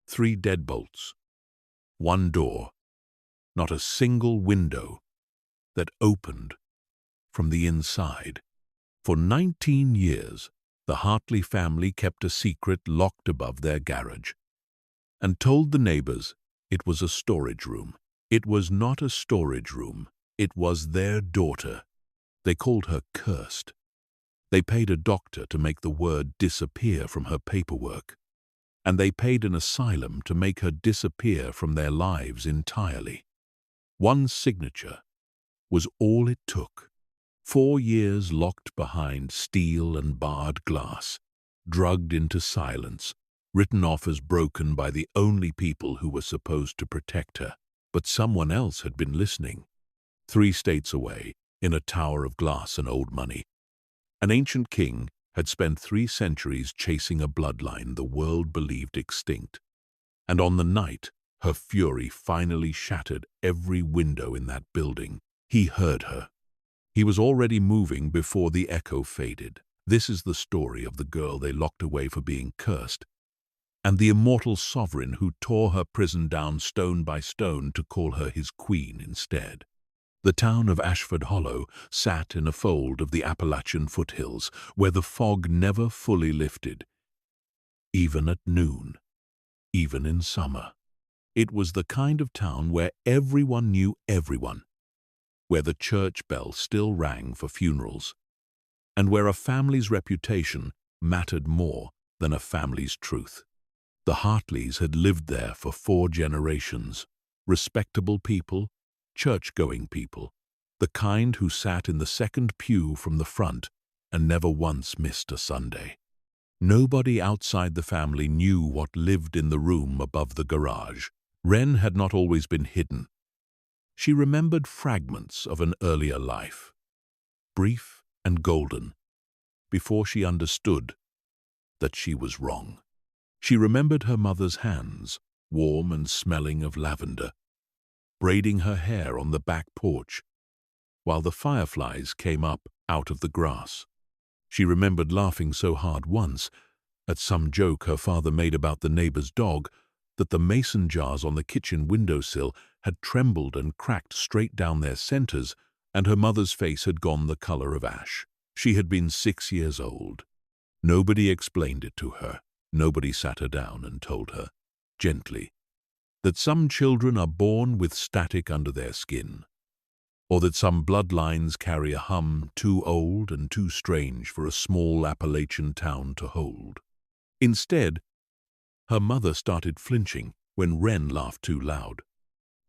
3 deadbolts, 1 door, not a single window that opened from the inside. For 19 years, the Hartley family kept a secret locked above their garage and told the neighbors it was a storage room. It was not a storage room. It was their daughter. They called her cursed. They paid a doctor to make the word disappear from her paperwork, and they paid an asylum to make her disappear from their lives entirely. One signature was all it took. 4 years locked behind steel and barred glass, drugged into silence, written off as broken by the only people who were supposed to protect her. But someone else had been listening. 3 states away, in a tower of glass and old money, an ancient king had spent 3 centuries chasing a bloodline the world believed extinct. And on the night her fury finally shattered every window in that building, he heard her. He was already moving before the echo faded. This is the story of the girl they locked away for being cursed, and the immortal sovereign who tore her prison down stone by stone to call her his queen instead. The town of Ashford Hollow sat in a fold of the Appalachian foothills, where the fog never fully lifted, even at noon, even in summer. It was the kind of town where everyone knew everyone, where the church bell still rang for funerals, and where a family's reputation mattered more than a family's truth. The Hartleys had lived there for 4 generations, respectable people, church-going people, the kind who sat in the second pew from the front and never once missed a Sunday. Nobody outside the family knew what lived in the room above the garage. Wren had not always been hidden. She remembered fragments of an earlier life, brief and golden, before she understood that she was wrong. She remembered her mother's hands, warm and smelling of lavender, braiding her hair on the back porch, while the fireflies came up out of the grass. She remembered laughing so hard once at some joke her father made about the neighbor's dog that the mason jars on the kitchen windowsill had trembled and cracked straight down their centers, and her mother's face had gone the color of ash. She had been 6 years old. Nobody explained it to her. Nobody sat her down and told her, gently, that some children are born with static under their skin, or that some bloodlines carry a hum too old and too strange for a small Appalachian town to hold. Instead, her mother started flinching when Wren laughed too loud.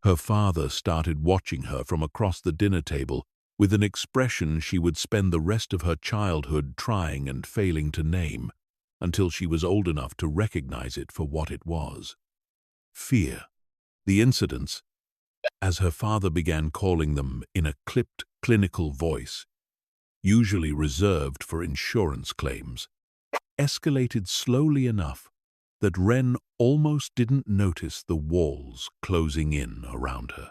Her father started watching her from across the dinner table with an expression she would spend the rest of her childhood trying and failing to name, until she was old enough to recognize it for what it was. Fear. The incidents, as her father began calling them in a clipped, clinical voice, usually reserved for insurance claims, escalated slowly enough that Wren almost didn't notice the walls closing in around her.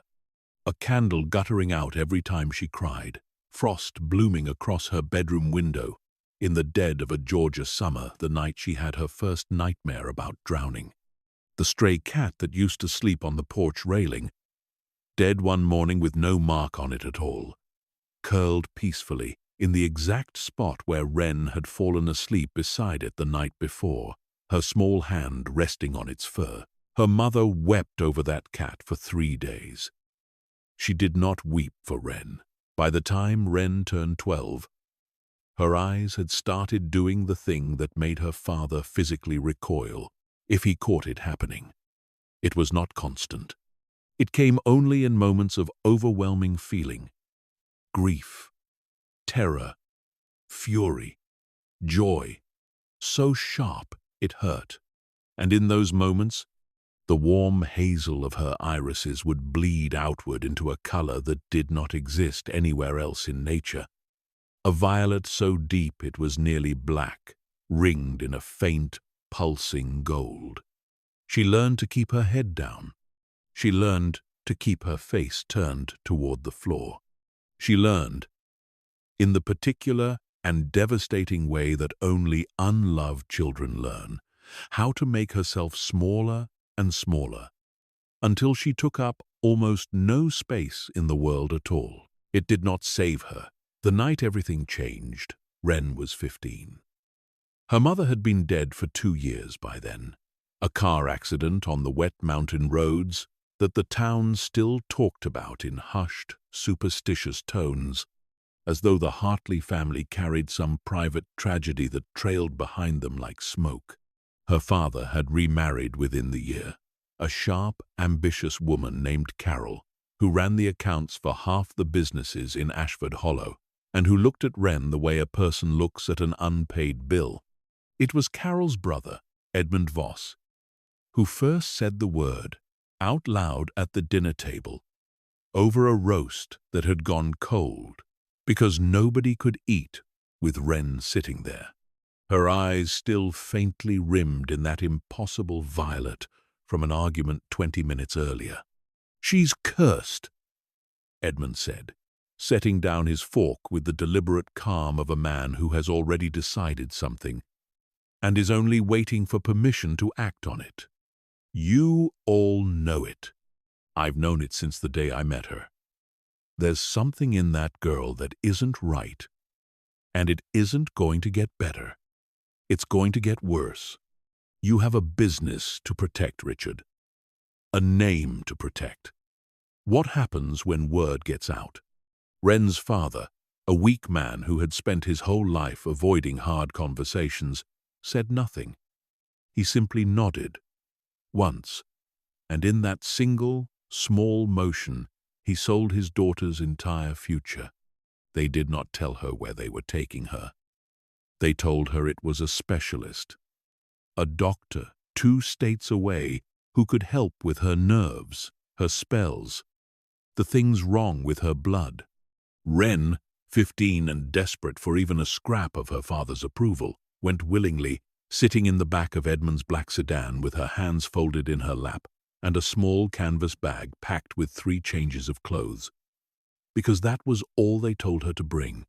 A candle guttering out every time she cried, frost blooming across her bedroom window in the dead of a Georgia summer the night she had her first nightmare about drowning. The stray cat that used to sleep on the porch railing, dead one morning with no mark on it at all, curled peacefully in the exact spot where Wren had fallen asleep beside it the night before, her small hand resting on its fur. Her mother wept over that cat for 3 days. She did not weep for Wren. By the time Wren turned 12, her eyes had started doing the thing that made her father physically recoil if he caught it happening. It was not constant. It came only in moments of overwhelming feeling, grief, terror, fury, joy, so sharp it hurt. And in those moments, the warm hazel of her irises would bleed outward into a color that did not exist anywhere else in nature. A violet so deep it was nearly black, ringed in a faint, pulsing gold. She learned to keep her head down. She learned to keep her face turned toward the floor. She learned, in the particular and devastating way that only unloved children learn, how to make herself smaller and smaller, until she took up almost no space in the world at all. It did not save her. The night everything changed, Wren was 15. Her mother had been dead for 2 years by then. A car accident on the wet mountain roads that the town still talked about in hushed, superstitious tones, as though the Hartley family carried some private tragedy that trailed behind them like smoke. Her father had remarried within the year, a sharp, ambitious woman named Carol, who ran the accounts for half the businesses in Ashford Hollow, and who looked at Wren the way a person looks at an unpaid bill. It was Carol's brother, Edmund Voss, who first said the word out loud at the dinner table, over a roast that had gone cold, because nobody could eat with Wren sitting there, her eyes still faintly rimmed in that impossible violet from an argument 20 minutes earlier. "She's cursed," Edmund said, setting down his fork with the deliberate calm of a man who has already decided something and is only waiting for permission to act on it. "You all know it. I've known it since the day I met her. There's something in that girl that isn't right, and it isn't going to get better. It's going to get worse. You have a business to protect, Richard. A name to protect. What happens when word gets out?" Wren's father, a weak man who had spent his whole life avoiding hard conversations, said nothing. He simply nodded, once, and in that single, small motion, he sold his daughter's entire future. They did not tell her where they were taking her. They told her it was a specialist, a doctor 2 states away who could help with her nerves, her spells, the things wrong with her blood. Wren, 15 and desperate for even a scrap of her father's approval, went willingly, sitting in the back of Edmund's black sedan with her hands folded in her lap and a small canvas bag packed with 3 changes of clothes, because that was all they told her to bring.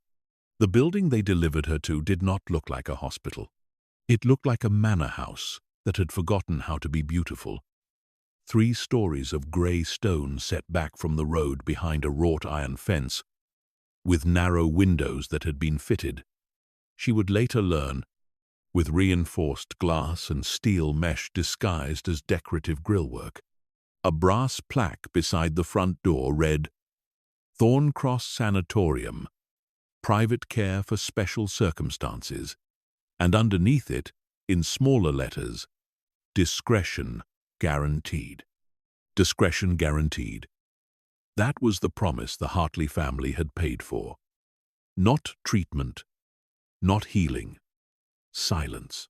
The building they delivered her to did not look like a hospital. It looked like a manor house that had forgotten how to be beautiful. 3 stories of grey stone set back from the road behind a wrought iron fence, with narrow windows that had been fitted, she would later learn, with reinforced glass and steel mesh disguised as decorative grillwork. A brass plaque beside the front door read, "Thorncross Sanatorium, private care for special circumstances," and underneath it, in smaller letters, "Discretion guaranteed." Discretion guaranteed. That was the promise the Hartley family had paid for. Not treatment, not healing, silence.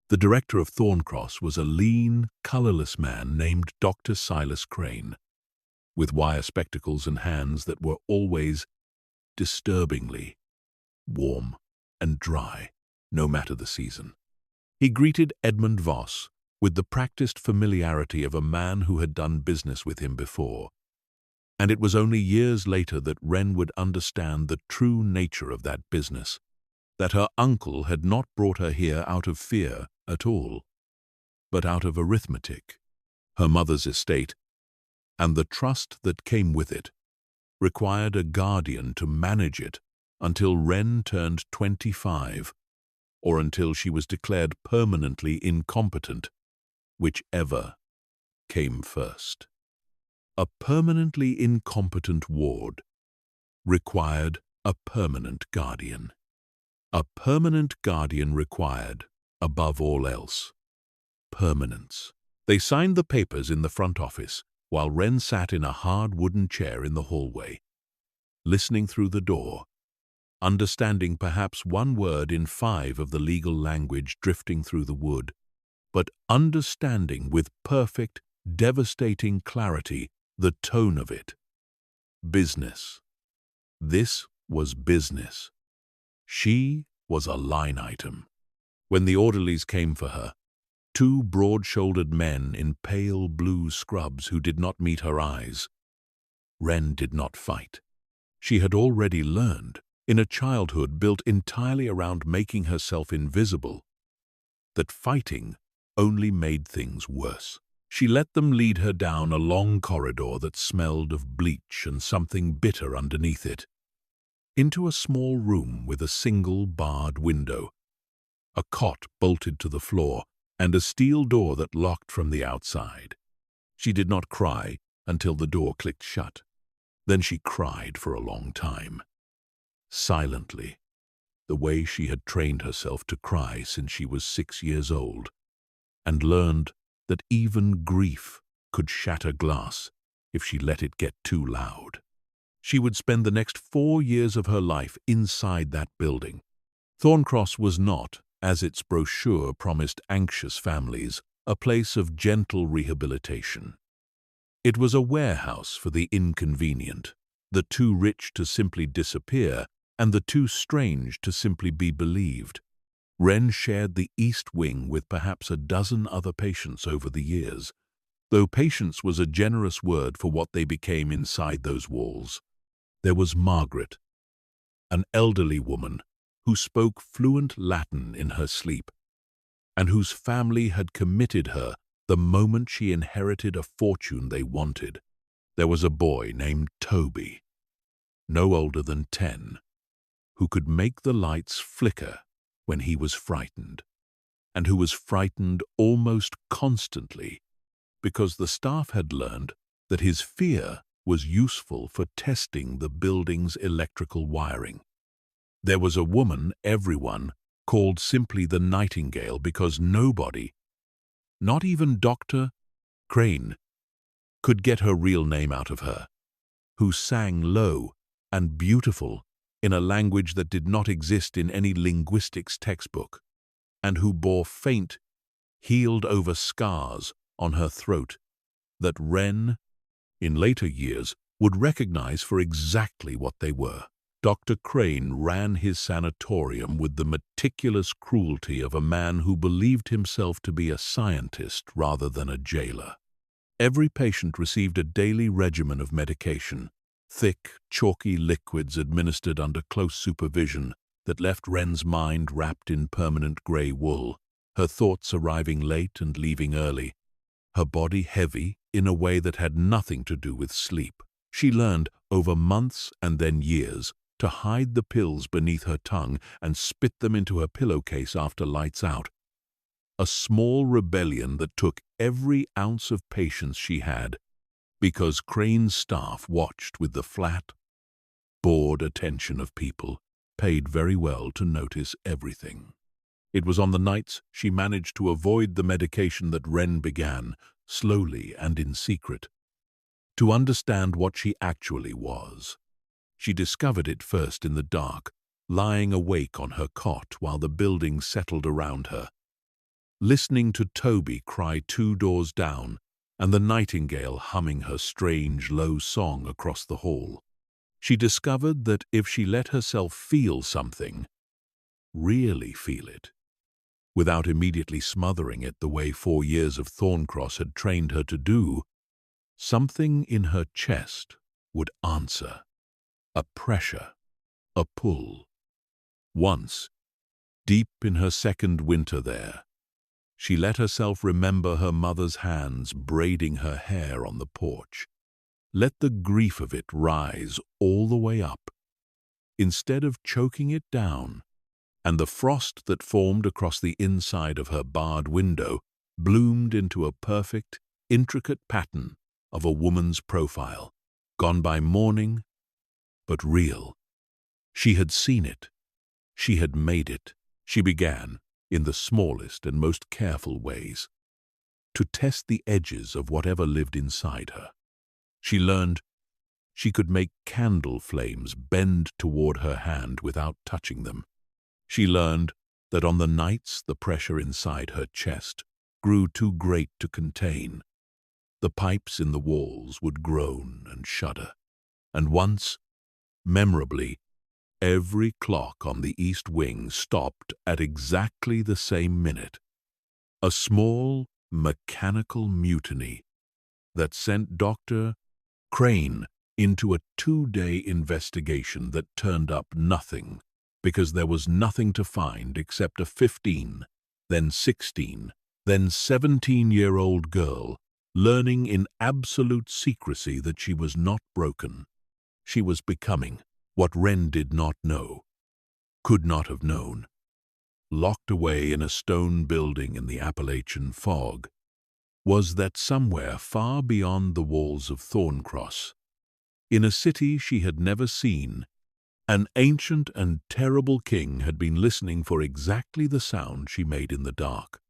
The director of Thorncross was a lean, colorless man named Dr. Silas Crane, with wire spectacles and hands that were always disturbingly warm and dry, no matter the season. He greeted Edmund Voss with the practiced familiarity of a man who had done business with him before, and it was only years later that Wren would understand the true nature of that business, that her uncle had not brought her here out of fear at all, but out of arithmetic. Her mother's estate, and the trust that came with it, required a guardian to manage it until Wren turned 25, or until she was declared permanently incompetent, whichever came first. A permanently incompetent ward required a permanent guardian. A permanent guardian required, above all else, permanence. They signed the papers in the front office, while Wren sat in a hard wooden chair in the hallway, listening through the door, understanding perhaps 1 word in 5 of the legal language drifting through the wood, but understanding with perfect, devastating clarity the tone of it. Business. This was business. She was a line item. When the orderlies came for her, 2 broad-shouldered men in pale blue scrubs who did not meet her eyes, Wren did not fight. She had already learned, in a childhood built entirely around making herself invisible, that fighting only made things worse. She let them lead her down a long corridor that smelled of bleach and something bitter underneath it, into a small room with a single barred window, a cot bolted to the floor, and a steel door that locked from the outside. She did not cry until the door clicked shut. Then she cried for a long time, silently, the way she had trained herself to cry since she was 6 years old, and learned that even grief could shatter glass if she let it get too loud. She would spend the next 4 years of her life inside that building. Thorncross was not, as its brochure promised anxious families, a place of gentle rehabilitation. It was a warehouse for the inconvenient, the too rich to simply disappear, and the too strange to simply be believed. Wren shared the East Wing with perhaps a dozen other patients over the years, though patience was a generous word for what they became inside those walls. There was Margaret, an elderly woman who spoke fluent Latin in her sleep, and whose family had committed her the moment she inherited a fortune they wanted. There was a boy named Toby, no older than 10, who could make the lights flicker when he was frightened, and who was frightened almost constantly because the staff had learned that his fear was useful for testing the building's electrical wiring. There was a woman everyone called simply the Nightingale because nobody, not even Dr. Crane, could get her real name out of her, who sang low and beautiful in a language that did not exist in any linguistics textbook, and who bore faint, healed-over scars on her throat that Wren, in later years, would recognize for exactly what they were. Dr. Crane ran his sanatorium with the meticulous cruelty of a man who believed himself to be a scientist rather than a jailer. Every patient received a daily regimen of medication, thick, chalky liquids administered under close supervision that left Wren's mind wrapped in permanent grey wool, her thoughts arriving late and leaving early, her body heavy in a way that had nothing to do with sleep. She learned, over months and then years, to hide the pills beneath her tongue and spit them into her pillowcase after lights out. A small rebellion that took every ounce of patience she had, because Crane's staff watched with the flat, bored attention of people paid very well to notice everything. It was on the nights she managed to avoid the medication that Wren began, slowly and in secret, to understand what she actually was. She discovered it first in the dark, lying awake on her cot while the building settled around her, listening to Toby cry 2 doors down and the Nightingale humming her strange, low song across the hall. She discovered that if she let herself feel something, really feel it, without immediately smothering it the way 4 years of Thorncross had trained her to do, something in her chest would answer. A pressure, a pull. Once, deep in her second winter there, she let herself remember her mother's hands braiding her hair on the porch. Let the grief of it rise all the way up, instead of choking it down, and the frost that formed across the inside of her barred window bloomed into a perfect, intricate pattern of a woman's profile, gone by mourning, but real. She had seen it. She had made it. She began, in the smallest and most careful ways, to test the edges of whatever lived inside her. She learned she could make candle flames bend toward her hand without touching them. She learned that on the nights the pressure inside her chest grew too great to contain, the pipes in the walls would groan and shudder, and once, memorably, every clock on the East Wing stopped at exactly the same minute. A small, mechanical mutiny that sent Dr. Crane into a 2-day investigation that turned up nothing, because there was nothing to find except a 15, then 16, then 17-year-old girl learning in absolute secrecy that she was not broken. She was becoming what Wren did not know, could not have known. Locked away in a stone building in the Appalachian fog, was that somewhere far beyond the walls of Thorncross, in a city she had never seen, an ancient and terrible king had been listening for exactly the sound she made in the dark.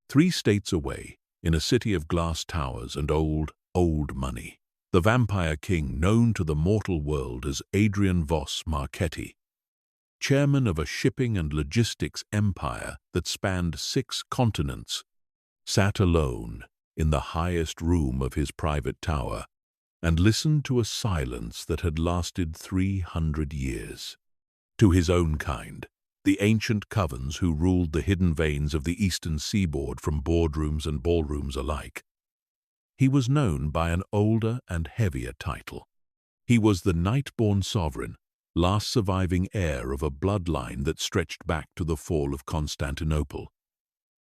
3 states away, in a city of glass towers and old money, the vampire king known to the mortal world as Adrian Voss Marchetti, chairman of a shipping and logistics empire that spanned 6 continents, sat alone in the highest room of his private tower and listened to a silence that had lasted 300 years. To his own kind, the ancient covens who ruled the hidden veins of the eastern seaboard from boardrooms and ballrooms alike, he was known by an older and heavier title. He was the night-born sovereign, last surviving heir of a bloodline that stretched back to the fall of Constantinople.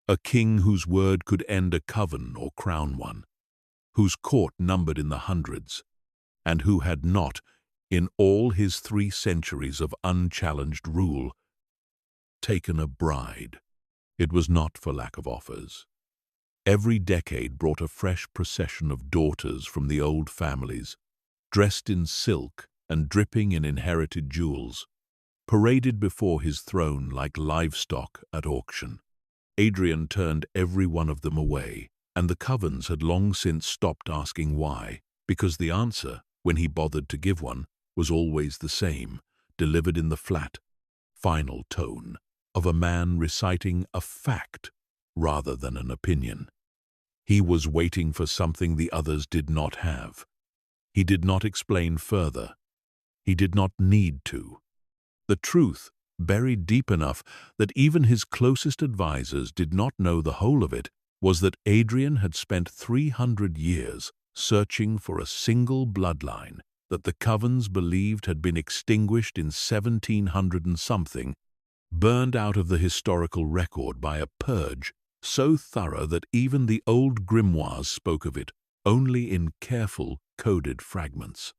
A king whose word could end a coven or crown one, whose court numbered in the hundreds, and who had not, in all his 3 centuries of unchallenged rule, taken a bride. It was not for lack of offers. Every decade brought a fresh procession of daughters from the old families, dressed in silk and dripping in inherited jewels, paraded before his throne like livestock at auction. Adrian turned every one of them away, and the covens had long since stopped asking why, because the answer, when he bothered to give one, was always the same, delivered in the flat, final tone of a man reciting a fact rather than an opinion. He was waiting for something the others did not have. He did not explain further. He did not need to. The truth, buried deep enough that even his closest advisors did not know the whole of it, was that Adrian had spent 300 years searching for a single bloodline that the covens believed had been extinguished in 1700 and something, burned out of the historical record by a purge so thorough that even the old grimoires spoke of it only in careful, coded fragments.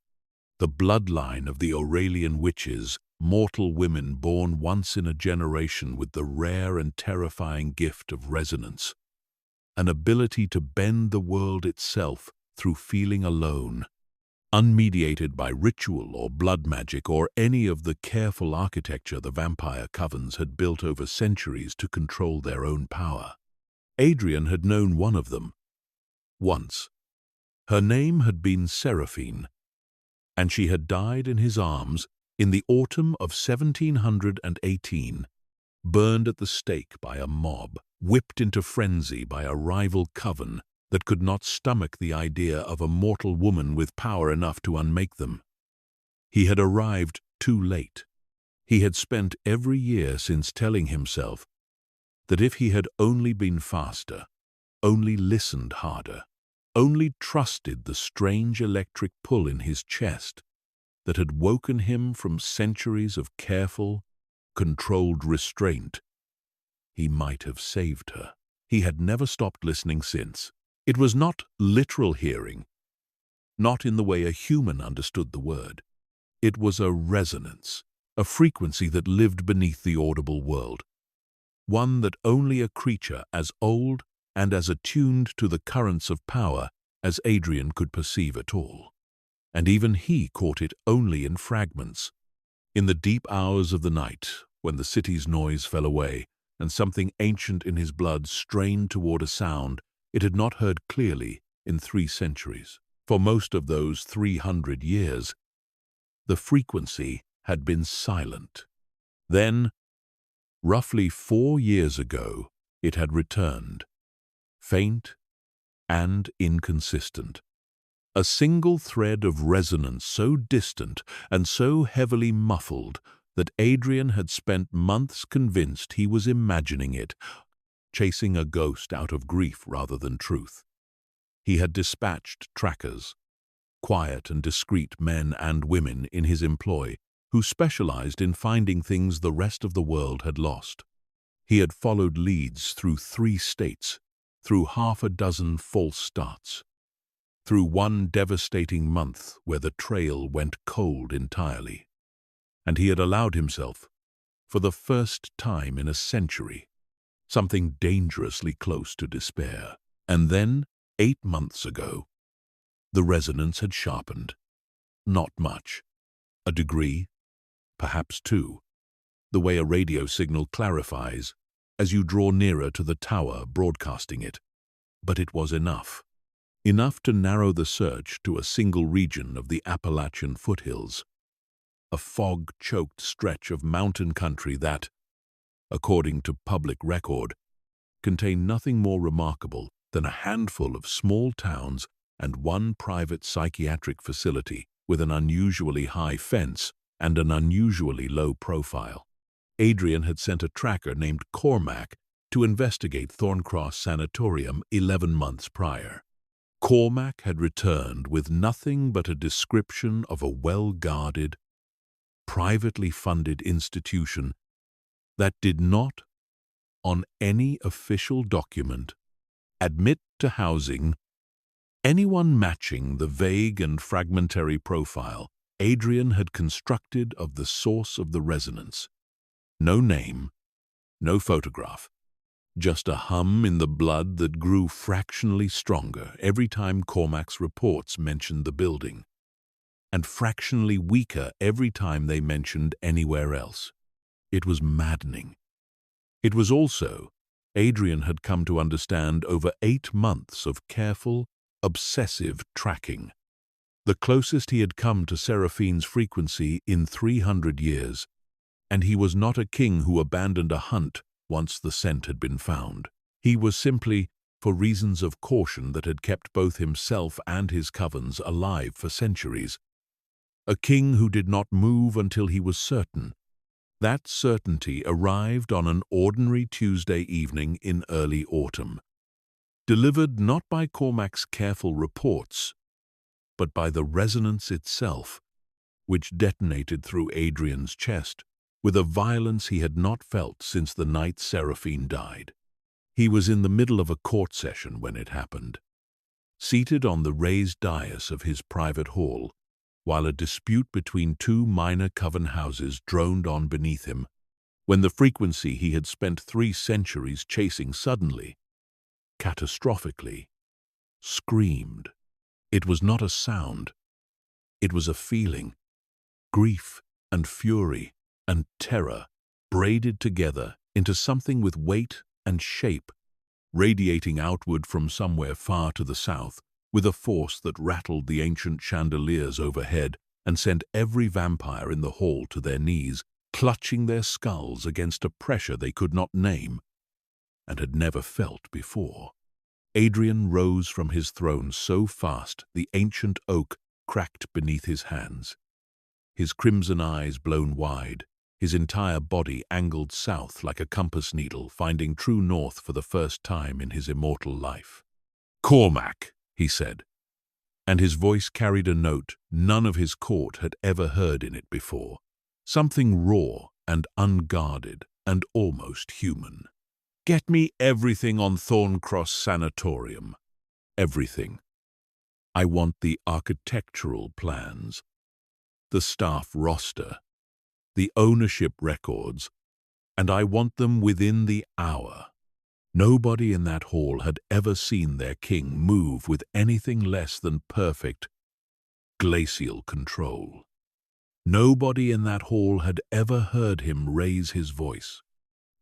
The bloodline of the Aurelian witches, mortal women born once in a generation with the rare and terrifying gift of resonance, an ability to bend the world itself through feeling alone, unmediated by ritual or blood magic or any of the careful architecture the vampire covens had built over centuries to control their own power. Adrian had known one of them. Once. Her name had been Seraphine, and she had died in his arms in the autumn of 1718, burned at the stake by a mob, whipped into frenzy by a rival coven that could not stomach the idea of a mortal woman with power enough to unmake them. He had arrived too late. He had spent every year since telling himself that if he had only been faster, only listened harder, only trusted the strange electric pull in his chest that had woken him from centuries of careful, controlled restraint, he might have saved her. He had never stopped listening since. It was not literal hearing, not in the way a human understood the word. It was a resonance, a frequency that lived beneath the audible world, one that only a creature as old and as attuned to the currents of power as Adrian could perceive at all. And even he caught it only in fragments. In the deep hours of the night, when the city's noise fell away, and something ancient in his blood strained toward a sound it had not heard clearly in 3 centuries. For most of those 300 years, the frequency had been silent. Then, roughly 4 years ago, it had returned, faint and inconsistent. A single thread of resonance so distant and so heavily muffled that Adrian had spent months convinced he was imagining it, chasing a ghost out of grief rather than truth. He had dispatched trackers, quiet and discreet men and women in his employ, who specialized in finding things the rest of the world had lost. He had followed leads through 3 states, through half a dozen false starts, through one devastating month where the trail went cold entirely. And he had allowed himself, for the first time in a century, something dangerously close to despair. And then, 8 months ago, the resonance had sharpened. Not much. A degree, perhaps 2. The way a radio signal clarifies as you draw nearer to the tower broadcasting it. But it was enough. Enough to narrow the search to a single region of the Appalachian foothills, a fog-choked stretch of mountain country that, according to public record, contained nothing more remarkable than a handful of small towns and one private psychiatric facility with an unusually high fence and an unusually low profile. Adrian had sent a tracker named Cormac to investigate Thorncross Sanatorium 11 months prior. Cormac had returned with nothing but a description of a well-guarded, privately funded institution that did not, on any official document, admit to housing anyone matching the vague and fragmentary profile Adrian had constructed of the source of the resonance. No name, no photograph, just a hum in the blood that grew fractionally stronger every time Cormac's reports mentioned the building, and fractionally weaker every time they mentioned anywhere else. It was maddening. It was also, Adrian had come to understand, over 8 months of careful, obsessive tracking. The closest he had come to Seraphine's frequency in 300 years, and he was not a king who abandoned a hunt once the scent had been found. He was simply, for reasons of caution that had kept both himself and his covens alive for centuries, a king who did not move until he was certain. That certainty arrived on an ordinary Tuesday evening in early autumn, delivered not by Cormac's careful reports, but by the resonance itself, which detonated through Adrian's chest with a violence he had not felt since the night Seraphine died. He was in the middle of a court session when it happened, seated on the raised dais of his private hall, while a dispute between 2 minor coven houses droned on beneath him, when the frequency he had spent 3 centuries chasing suddenly, catastrophically, screamed. It was not a sound. It was a feeling, grief and fury and terror braided together into something with weight and shape, radiating outward from somewhere far to the south, with a force that rattled the ancient chandeliers overhead and sent every vampire in the hall to their knees, clutching their skulls against a pressure they could not name and had never felt before. Adrian rose from his throne so fast the ancient oak cracked beneath his hands. His crimson eyes blown wide, his entire body angled south like a compass needle, finding true north for the first time in his immortal life. "Cormac," he said, and his voice carried a note none of his court had ever heard in it before, something raw and unguarded and almost human. "Get me everything on Thorncross Sanatorium. Everything. I want the architectural plans, the staff roster, the ownership records, and I want them within the hour." Nobody in that hall had ever seen their king move with anything less than perfect, glacial control. Nobody in that hall had ever heard him raise his voice.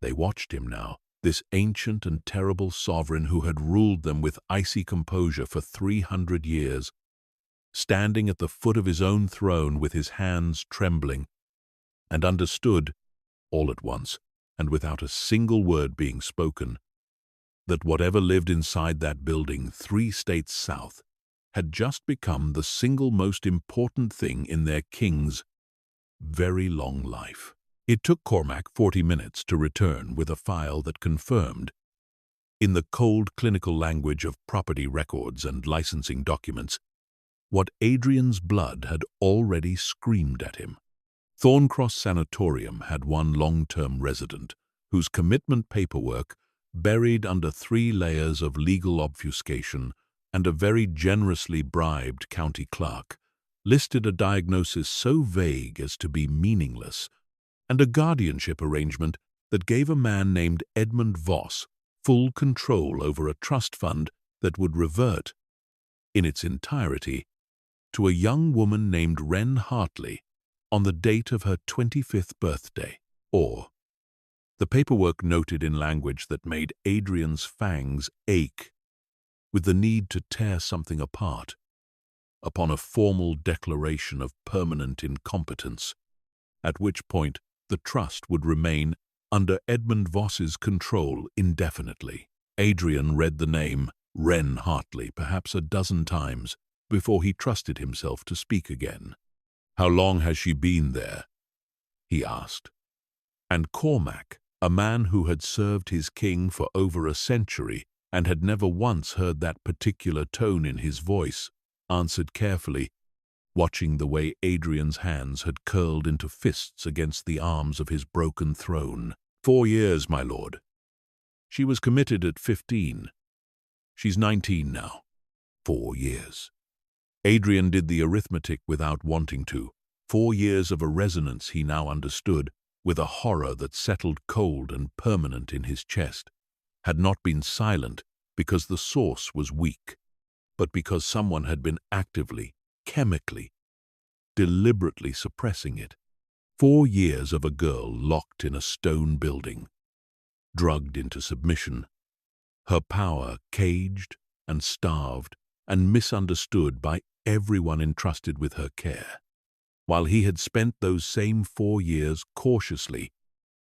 They watched him now, this ancient and terrible sovereign who had ruled them with icy composure for 300 years, standing at the foot of his own throne with his hands trembling, and understood, all at once, and without a single word being spoken, that whatever lived inside that building 3 states south had just become the single most important thing in their king's very long life. It took Cormac 40 minutes to return with a file that confirmed, in the cold clinical language of property records and licensing documents, what Adrian's blood had already screamed at him. Thorncross Sanatorium had one long-term resident whose commitment paperwork, buried under 3 layers of legal obfuscation and a very generously bribed county clerk listed a diagnosis so vague as to be meaningless, and a guardianship arrangement that gave a man named Edmund Voss full control over a trust fund that would revert, in its entirety, to a young woman named Wren Hartley on the date of her 25th birthday. Or, the paperwork noted in language that made Adrian's fangs ache with the need to tear something apart, upon a formal declaration of permanent incompetence, at which point the trust would remain under Edmund Voss's control indefinitely. Adrian read the name Wren Hartley perhaps a dozen times before he trusted himself to speak again. "How long has she been there?" he asked. And Cormac, a man who had served his king for over a century and had never once heard that particular tone in his voice, answered carefully, watching the way Adrian's hands had curled into fists against the arms of his broken throne. 4 years, my lord. She was committed at 15. She's 19 now. 4 years. Adrian did the arithmetic without wanting to. 4 years of a resonance he now understood, with a horror that settled cold and permanent in his chest, had not been silent because the source was weak, but because someone had been actively, chemically, deliberately suppressing it. 4 years of a girl locked in a stone building, drugged into submission, her power caged and starved and misunderstood by everyone entrusted with her care, while he had spent those same 4 years cautiously,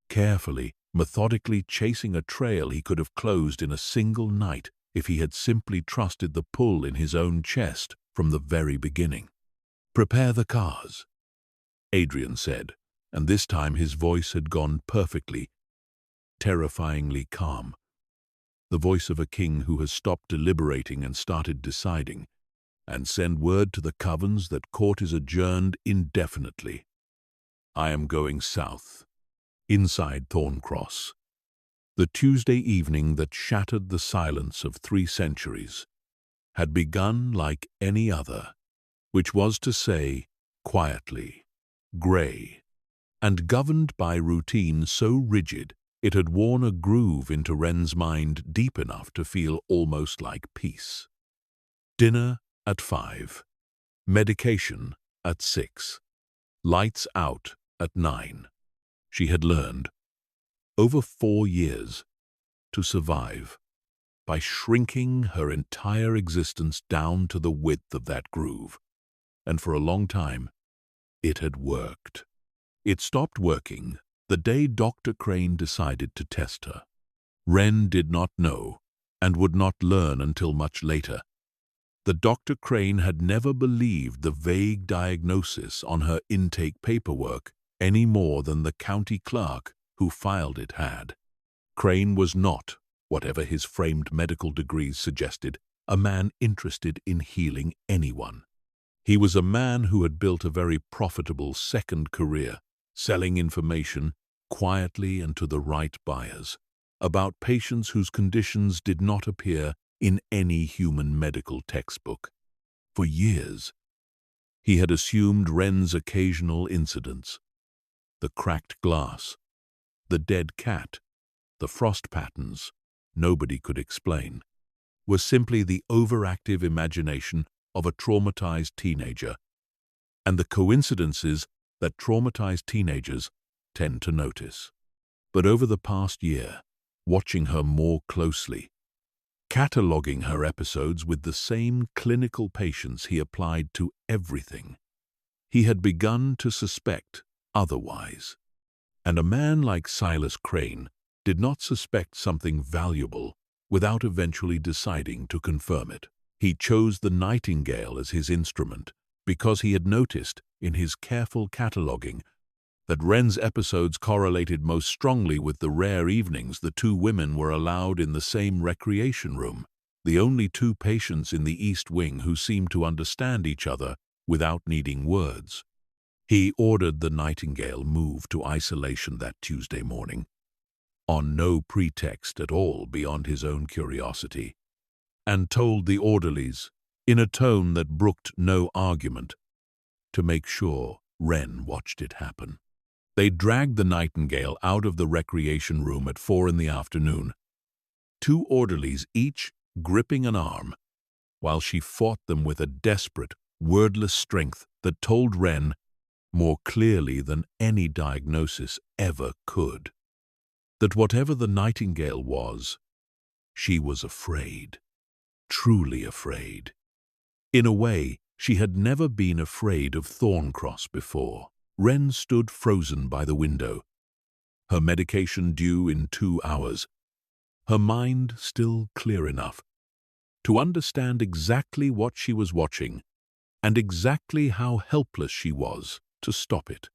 carefully, methodically chasing a trail he could have closed in a single night if he had simply trusted the pull in his own chest from the very beginning. "Prepare the cars," Adrian said, and this time his voice had gone perfectly, terrifyingly calm. The voice of a king who has stopped deliberating and started deciding. "And send word to the covens that court is adjourned indefinitely. I am going south." Inside Thorncross, the Tuesday evening that shattered the silence of 3 centuries had begun like any other, which was to say, quietly, grey, and governed by routine so rigid it had worn a groove into Wren's mind deep enough to feel almost like peace. Dinner at 5, medication at 6, lights out at 9. She had learned, over 4 years, to survive by shrinking her entire existence down to the width of that groove, and for a long time it had worked. It stopped working the day Dr. Crane decided to test her. Wren did not know, and would not learn until much later, that Dr. Crane had never believed the vague diagnosis on her intake paperwork any more than the county clerk who filed it had. Crane was not, whatever his framed medical degrees suggested, a man interested in healing anyone. He was a man who had built a very profitable second career, selling information quietly and to the right buyers about patients whose conditions did not appear in any human medical textbook. For years, he had assumed Wren's occasional incidents, the cracked glass, the dead cat, the frost patterns nobody could explain, were simply the overactive imagination of a traumatized teenager, and the coincidences that traumatized teenagers tend to notice. But over the past year, watching her more closely, cataloging her episodes with the same clinical patience he applied to everything, he had begun to suspect otherwise. And a man like Silas Crane did not suspect something valuable without eventually deciding to confirm it. He chose the nightingale as his instrument because he had noticed, in his careful cataloging, that Wren's episodes correlated most strongly with the rare evenings the 2 women were allowed in the same recreation room, the only 2 patients in the East Wing who seemed to understand each other without needing words. He ordered the nightingale moved to isolation that Tuesday morning, on no pretext at all beyond his own curiosity, and told the orderlies, in a tone that brooked no argument, to make sure Wren watched it happen. They dragged the Nightingale out of the recreation room at 4 in the afternoon, 2 orderlies each gripping an arm, while she fought them with a desperate, wordless strength that told Wren more clearly than any diagnosis ever could, that whatever the Nightingale was, she was afraid, truly afraid. In a way, she had never been afraid of Thorncross before. Wren stood frozen by the window, her medication due in 2 hours, her mind still clear enough to understand exactly what she was watching and exactly how helpless she was to stop it.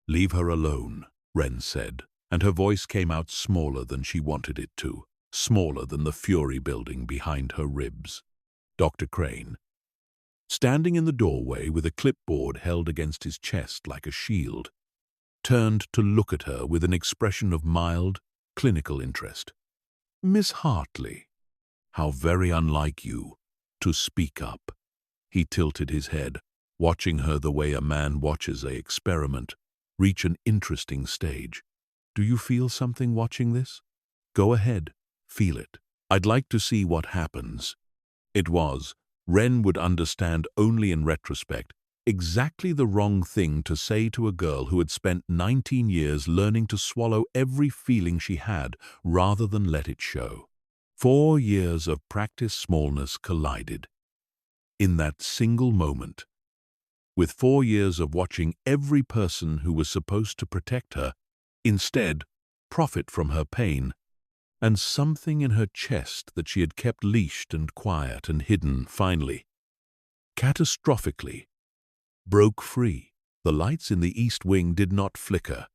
"Leave her alone," Wren said, and her voice came out smaller than she wanted it to, smaller than the fury building behind her ribs. Dr. Crane, standing in the doorway with a clipboard held against his chest like a shield, turned to look at her with an expression of mild, clinical interest. "Miss Hartley, how very unlike you to speak up." He tilted his head, watching her the way a man watches an experiment reach an interesting stage. "Do you feel something watching this? Go ahead, feel it. I'd like to see what happens." It was, Wren would understand only in retrospect, exactly the wrong thing to say to a girl who had spent 19 years learning to swallow every feeling she had rather than let it show. 4 years of practice smallness collided in that single moment, with 4 years of watching every person who was supposed to protect her instead profit from her pain, and something in her chest that she had kept leashed and quiet and hidden finally, catastrophically, broke free. The lights in the east wing did not flicker.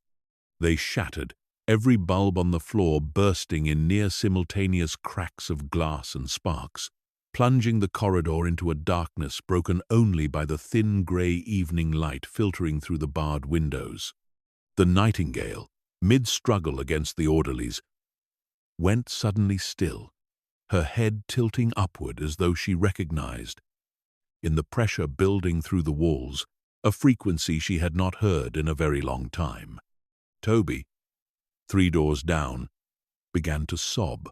They shattered, every bulb on the floor bursting in near-simultaneous cracks of glass and sparks, plunging the corridor into a darkness broken only by the thin grey evening light filtering through the barred windows. The Nightingale, mid-struggle against the orderlies, went suddenly still, her head tilting upward as though she recognized, in the pressure building through the walls, a frequency she had not heard in a very long time. Toby, 3 doors down, began to sob,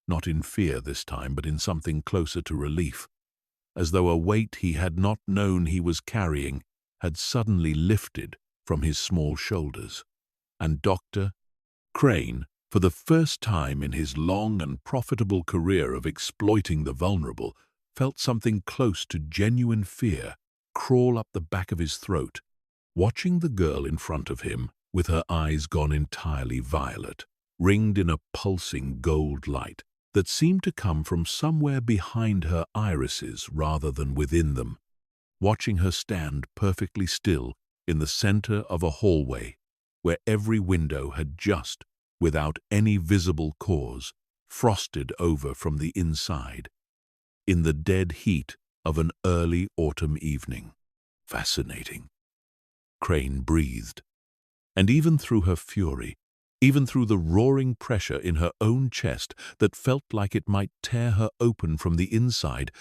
not in fear this time, but in something closer to relief, as though a weight he had not known he was carrying had suddenly lifted from his small shoulders. And Dr. Crane, for the first time in his long and profitable career of exploiting the vulnerable, felt something close to genuine fear crawl up the back of his throat, watching the girl in front of him, with her eyes gone entirely violet, ringed in a pulsing gold light that seemed to come from somewhere behind her irises rather than within them, watching her stand perfectly still in the center of a hallway where every window had just, without any visible cause, frosted over from the inside, in the dead heat of an early autumn evening. Fascinating, Crane breathed. And even through her fury, even through the roaring pressure in her own chest that felt like it might tear her open from the inside,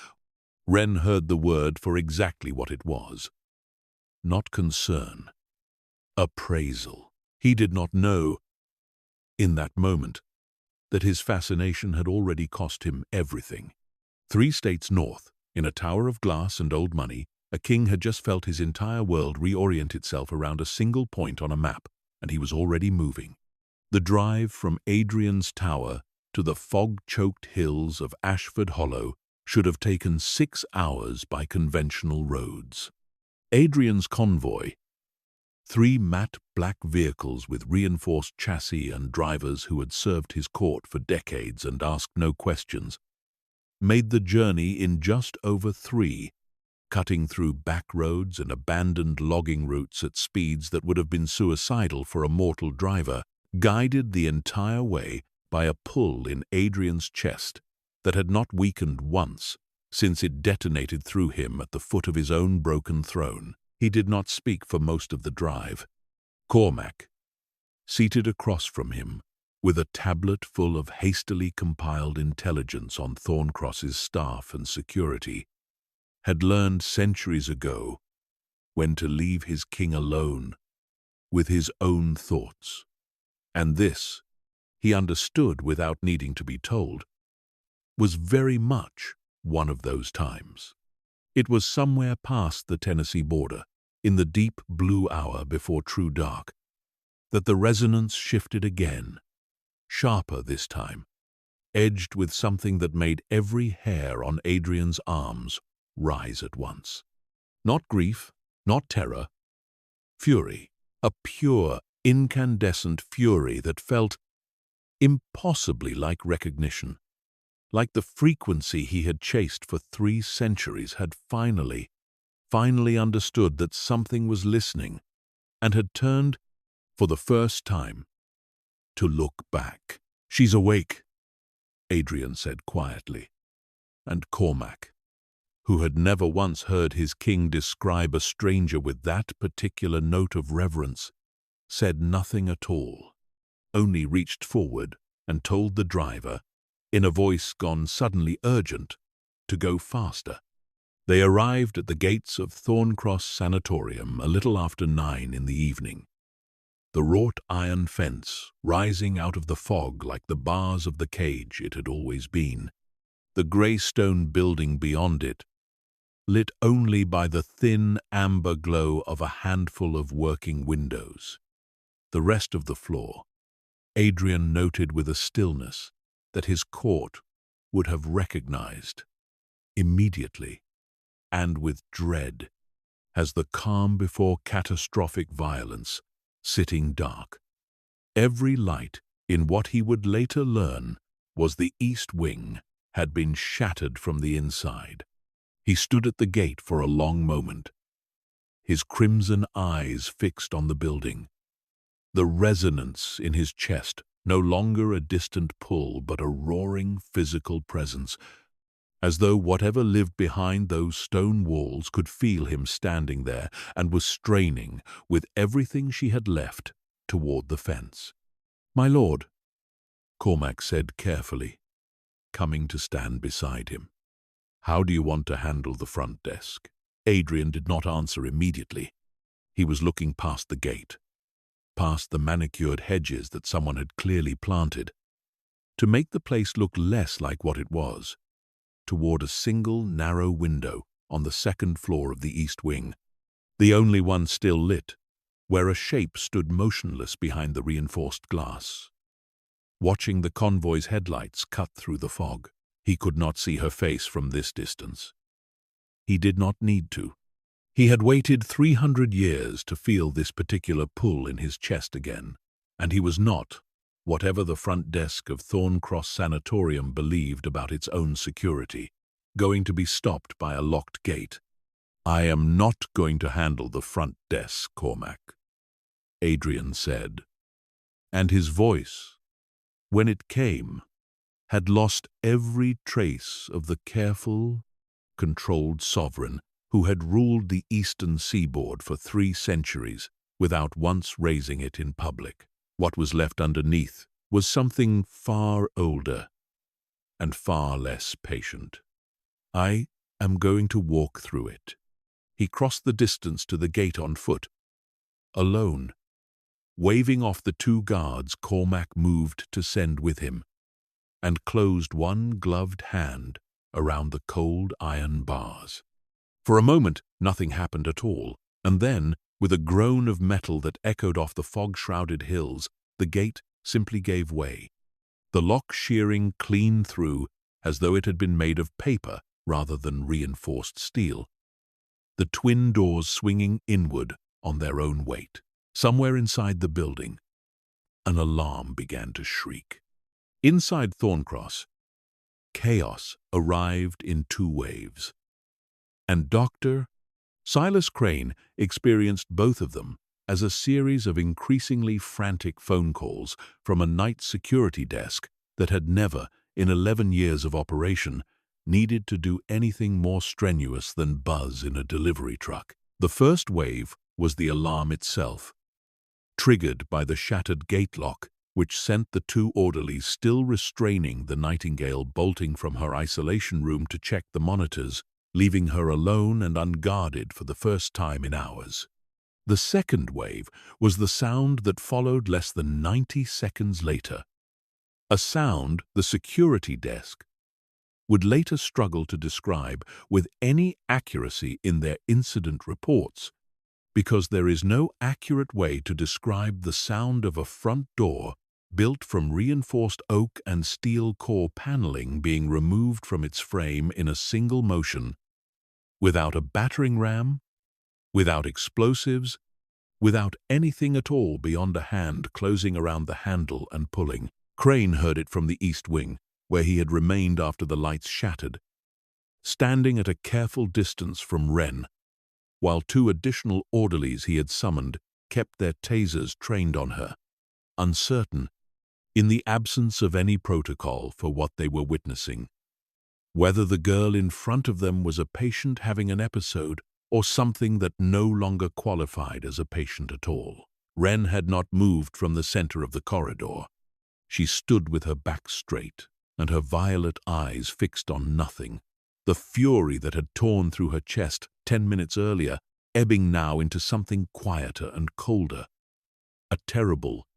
Wren heard the word for exactly what it was. Not concern. Appraisal. He did not know, in that moment, that his fascination had already cost him everything. 3 states north, in a tower of glass and old money, a king had just felt his entire world reorient itself around a single point on a map, and he was already moving. The drive from Adrian's Tower to the fog-choked hills of Ashford Hollow should have taken 6 hours by conventional roads. Adrian's convoy, 3 matte black vehicles with reinforced chassis and drivers who had served his court for decades and asked no questions, made the journey in just over 3, cutting through back roads and abandoned logging routes at speeds that would have been suicidal for a mortal driver, guided the entire way by a pull in Adrian's chest that had not weakened once since it detonated through him at the foot of his own broken throne. He did not speak for most of the drive. Cormac, seated across from him, with a tablet full of hastily compiled intelligence on Thorncross's staff and security, had learned centuries ago when to leave his king alone with his own thoughts. And this, he understood without needing to be told, was very much one of those times. It was somewhere past the Tennessee border, in the deep blue hour before true dark, that the resonance shifted again, sharper this time, edged with something that made every hair on Adrian's arms rise at once. Not grief, not terror, fury, a pure, incandescent fury that felt impossibly like recognition, like the frequency he had chased for 3 centuries had finally understood that something was listening and had turned, for the first time, to look back. "She's awake," Adrian said quietly, and Cormac, who had never once heard his king describe a stranger with that particular note of reverence, said nothing at all, only reached forward and told the driver, in a voice gone suddenly urgent, to go faster. They arrived at the gates of Thorncross Sanatorium a little after 9 in the evening. The wrought iron fence, rising out of the fog like the bars of the cage it had always been, the grey stone building beyond it, lit only by the thin amber glow of a handful of working windows. The rest of the floor, Adrian noted with a stillness that his court would have recognized immediately and with dread as the calm before catastrophic violence, sitting dark. Every light in what he would later learn was the East Wing had been shattered from the inside. He stood at the gate for a long moment, his crimson eyes fixed on the building, the resonance in his chest no longer a distant pull but a roaring physical presence, as though whatever lived behind those stone walls could feel him standing there and was straining with everything she had left toward the fence. "My lord," Cormac said carefully, coming to stand beside him. "How do you want to handle the front desk?" Adrian did not answer immediately. He was looking past the gate, past the manicured hedges that someone had clearly planted, to make the place look less like what it was, toward a single narrow window on the 2nd floor of the East Wing, the only one still lit, where a shape stood motionless behind the reinforced glass. Watching the convoy's headlights cut through the fog, he could not see her face from this distance. He did not need to. He had waited 300 years to feel this particular pull in his chest again, and he was not, whatever the front desk of Thorncross Sanatorium believed about its own security, going to be stopped by a locked gate. "I am not going to handle the front desk, Cormac," Adrian said, and his voice, when it came, had lost every trace of the careful, controlled sovereign who had ruled the eastern seaboard for 3 centuries without once raising it in public. What was left underneath was something far older and far less patient. "I am going to walk through it." He crossed the distance to the gate on foot, alone. Waving off the 2 guards Cormac moved to send with him, and closed one gloved hand around the cold iron bars. For a moment, nothing happened at all, and then, with a groan of metal that echoed off the fog-shrouded hills, the gate simply gave way, the lock shearing clean through as though it had been made of paper rather than reinforced steel, the twin doors swinging inward on their own weight. Somewhere inside the building, an alarm began to shriek. Inside Thorncross, chaos arrived in 2 waves, and Dr. Silas Crane experienced both of them as a series of increasingly frantic phone calls from a night security desk that had never, in 11 years of operation, needed to do anything more strenuous than buzz in a delivery truck. The first wave was the alarm itself, triggered by the shattered gate lock which sent the two orderlies still restraining the Nightingale bolting from her isolation room to check the monitors, leaving her alone and unguarded for the first time in hours. The second wave was the sound that followed less than 90 seconds later, a sound the security desk would later struggle to describe with any accuracy in their incident reports, because there is no accurate way to describe the sound of a front door built from reinforced oak and steel core paneling being removed from its frame in a single motion, without a battering ram, without explosives, without anything at all beyond a hand closing around the handle and pulling. Crane heard it from the east wing, where he had remained after the lights shattered, standing at a careful distance from Wren, while two additional orderlies he had summoned kept their tasers trained on her, uncertain, in the absence of any protocol for what they were witnessing, whether the girl in front of them was a patient having an episode or something that no longer qualified as a patient at all. Wren had not moved from the center of the corridor. She stood with her back straight and her violet eyes fixed on nothing, the fury that had torn through her chest 10 minutes earlier ebbing now into something quieter and colder, a terrible,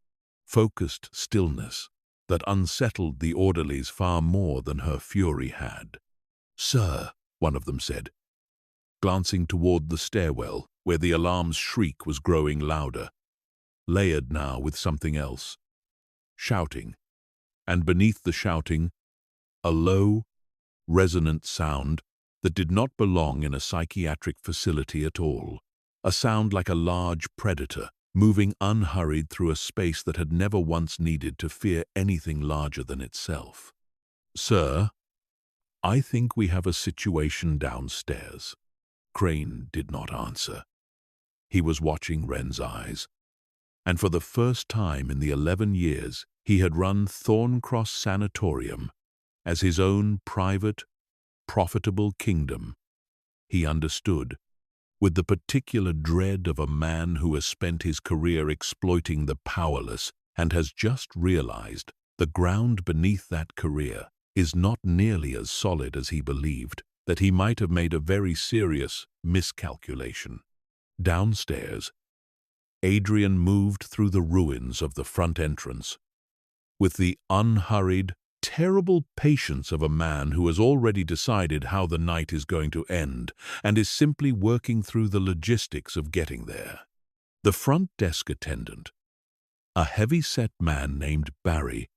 focused stillness that unsettled the orderlies far more than her fury had. "Sir," one of them said, glancing toward the stairwell where the alarm's shriek was growing louder, layered now with something else, shouting, and beneath the shouting, a low, resonant sound that did not belong in a psychiatric facility at all, a sound like a large predator moving unhurried through a space that had never once needed to fear anything larger than itself. "Sir, I think we have a situation downstairs." Crane did not answer. He was watching Wren's eyes, and for the first time in the 11 years he had run Thorncross Sanatorium as his own private, profitable kingdom, he understood, with the particular dread of a man who has spent his career exploiting the powerless and has just realized the ground beneath that career is not nearly as solid as he believed, that he might have made a very serious miscalculation. Downstairs, Adrian moved through the ruins of the front entrance with the unhurried, terrible patience of a man who has already decided how the night is going to end and is simply working through the logistics of getting there. The front desk attendant, a heavy-set man named Barry,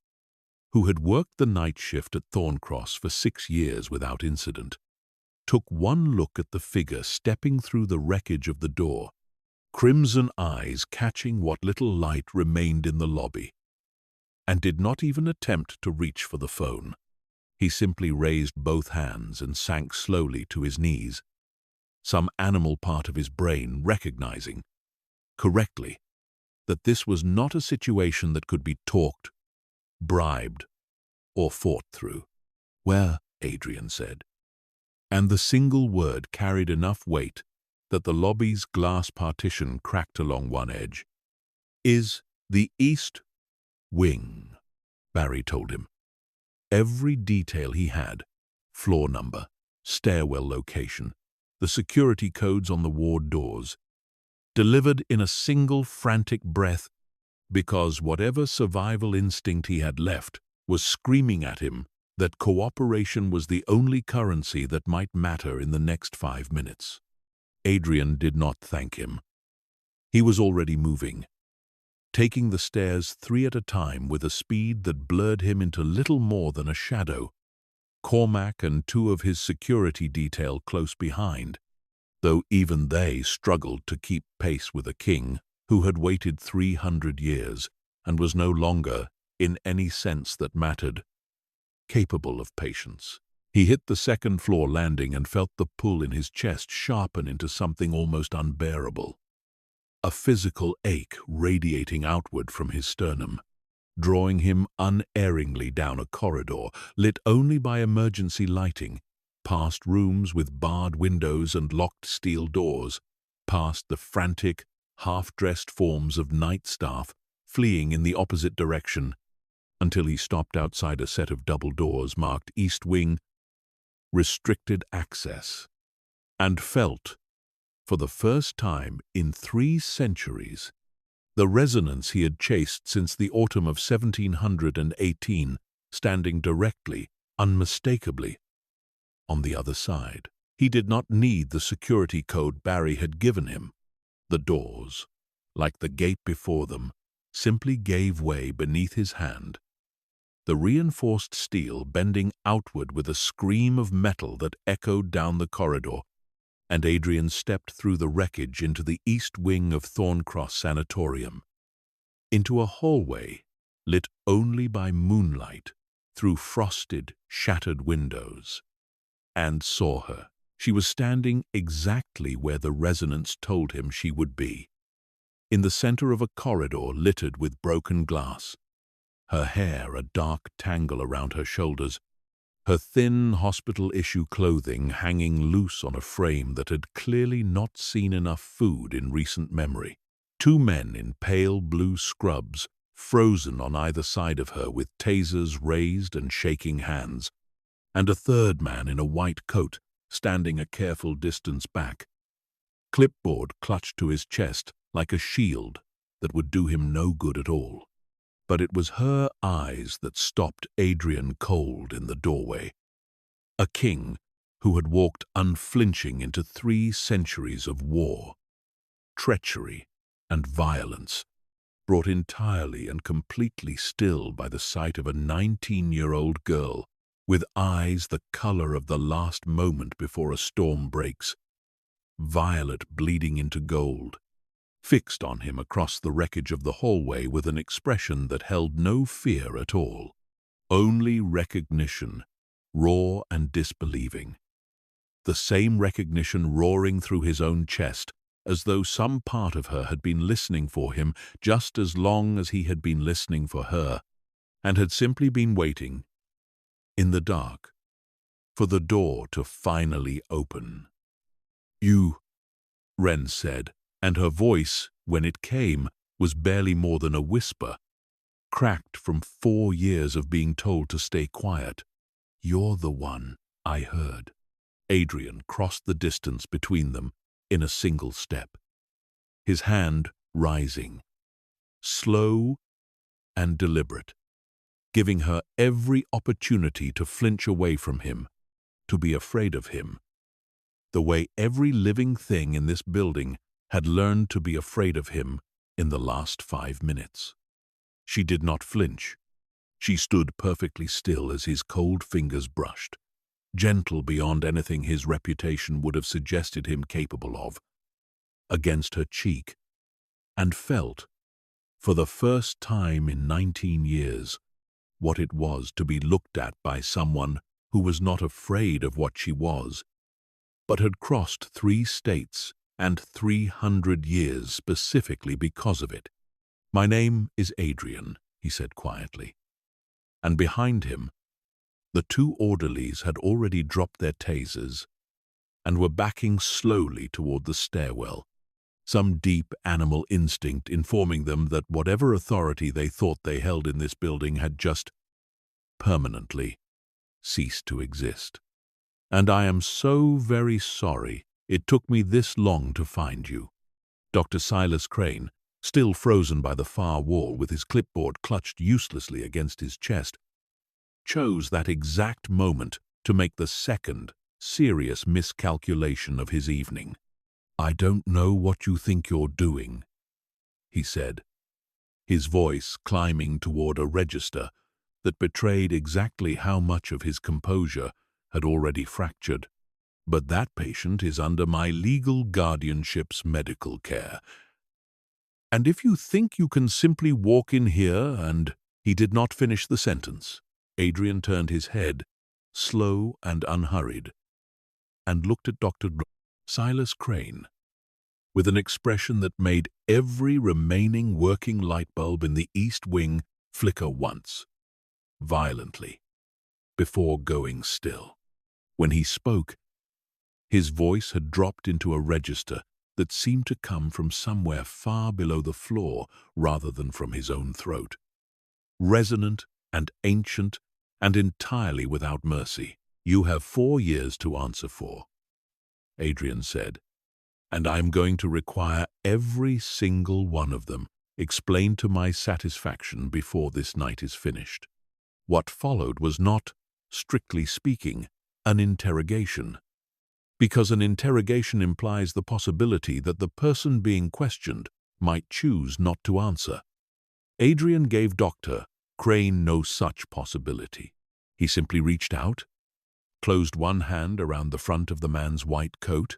who had worked the night shift at Thorncross for 6 years without incident, took one look at the figure stepping through the wreckage of the door, crimson eyes catching what little light remained in the lobby, and did not even attempt to reach for the phone. He simply raised both hands and sank slowly to his knees, some animal part of his brain recognizing, correctly, that this was not a situation that could be talked, bribed, or fought through. "Where?" Adrian said, and the single word carried enough weight that the lobby's glass partition cracked along one edge. "Is the East Wing," Barry told him. Every detail he had, floor number, stairwell location, the security codes on the ward doors, delivered in a single frantic breath, because whatever survival instinct he had left was screaming at him that cooperation was the only currency that might matter in the next 5 minutes. Adrian did not thank him. He was already moving, taking the stairs 3 at a time with a speed that blurred him into little more than a shadow, Cormac and 2 of his security detail close behind, though even they struggled to keep pace with a king who had waited 300 years and was no longer, in any sense that mattered, capable of patience. He hit the second-floor landing and felt the pull in his chest sharpen into something almost unbearable. A physical ache radiating outward from his sternum, drawing him unerringly down a corridor lit only by emergency lighting, past rooms with barred windows and locked steel doors, past the frantic, half-dressed forms of night staff fleeing in the opposite direction, until he stopped outside a set of double doors marked East Wing, Restricted Access, and felt, for the first time in 3 centuries, the resonance he had chased since the autumn of 1718 standing directly, unmistakably, on the other side. He did not need the security code Barry had given him. The doors, like the gate before them, simply gave way beneath his hand, the reinforced steel bending outward with a scream of metal that echoed down the corridor, and Adrian stepped through the wreckage into the east wing of Thorncross Sanatorium, into a hallway lit only by moonlight through frosted, shattered windows, and saw her. She was standing exactly where the resonance told him she would be, in the center of a corridor littered with broken glass, her hair a dark tangle around her shoulders, her thin hospital-issue clothing hanging loose on a frame that had clearly not seen enough food in recent memory. 2 men in pale blue scrubs, frozen on either side of her with tasers raised and shaking hands, and a third man in a white coat, standing a careful distance back, clipboard clutched to his chest like a shield that would do him no good at all. But it was her eyes that stopped Adrian cold in the doorway. A king who had walked unflinching into 3 centuries of war, treachery, and violence, brought entirely and completely still by the sight of a 19-year-old girl with eyes the color of the last moment before a storm breaks, violet bleeding into gold, fixed on him across the wreckage of the hallway with an expression that held no fear at all, only recognition, raw and disbelieving. The same recognition roaring through his own chest, as though some part of her had been listening for him just as long as he had been listening for her, and had simply been waiting, in the dark, for the door to finally open. "You," Wren said, and her voice, when it came, was barely more than a whisper, cracked from 4 years of being told to stay quiet. "You're the one I heard." Adrian crossed the distance between them in a single step, his hand rising, slow and deliberate, giving her every opportunity to flinch away from him, to be afraid of him, the way every living thing in this building had learned to be afraid of him in the last 5 minutes. She did not flinch. She stood perfectly still as his cold fingers brushed, gentle beyond anything his reputation would have suggested him capable of, against her cheek, and felt, for the first time in 19 years, what it was to be looked at by someone who was not afraid of what she was, but had crossed 3 states and 300 years specifically because of it. "My name is Adrian," he said quietly. And behind him, the 2 orderlies had already dropped their tasers and were backing slowly toward the stairwell, some deep animal instinct informing them that whatever authority they thought they held in this building had just permanently ceased to exist. "And I am so very sorry it took me this long to find you." Dr. Silas Crane, still frozen by the far wall with his clipboard clutched uselessly against his chest, chose that exact moment to make the second serious miscalculation of his evening. "I don't know what you think you're doing," he said, his voice climbing toward a register that betrayed exactly how much of his composure had already fractured. "But that patient is under my legal guardianship's medical care. And if you think you can simply walk in here and—" He did not finish the sentence. Adrian turned his head, slow and unhurried, and looked at Dr. Silas Crane with an expression that made every remaining working light bulb in the East Wing flicker once, violently, before going still. When he spoke, his voice had dropped into a register that seemed to come from somewhere far below the floor rather than from his own throat. Resonant and ancient and entirely without mercy. "You have 4 years to answer for," Adrian said, "and I'm going to require every single one of them explained to my satisfaction before this night is finished." What followed was not, strictly speaking, an interrogation, because an interrogation implies the possibility that the person being questioned might choose not to answer. Adrian gave Dr. Crane no such possibility. He simply reached out, closed one hand around the front of the man's white coat,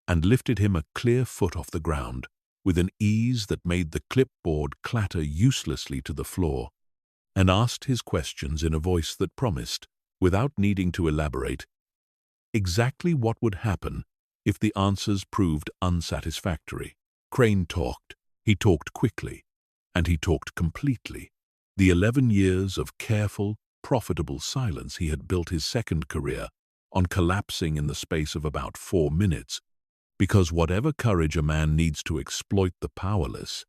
and lifted him a clear foot off the ground with an ease that made the clipboard clatter uselessly to the floor, and asked his questions in a voice that promised, without needing to elaborate, exactly what would happen if the answers proved unsatisfactory. Crane talked. He talked quickly, and he talked completely. The 11 years of careful, profitable silence he had built his second career on collapsing in the space of about 4 minutes, because whatever courage a man needs to exploit the powerless,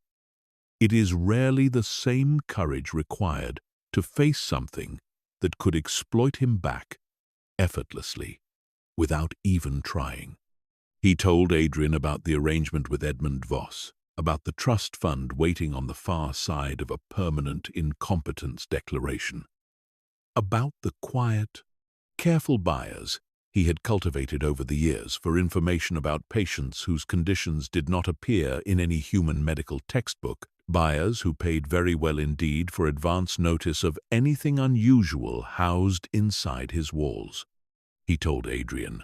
it is rarely the same courage required to face something that could exploit him back effortlessly, without even trying. He told Adrian about the arrangement with Edmund Voss, about the trust fund waiting on the far side of a permanent incompetence declaration, about the quiet, careful buyers he had cultivated over the years for information about patients whose conditions did not appear in any human medical textbook, buyers who paid very well indeed for advance notice of anything unusual housed inside his walls. He told Adrian,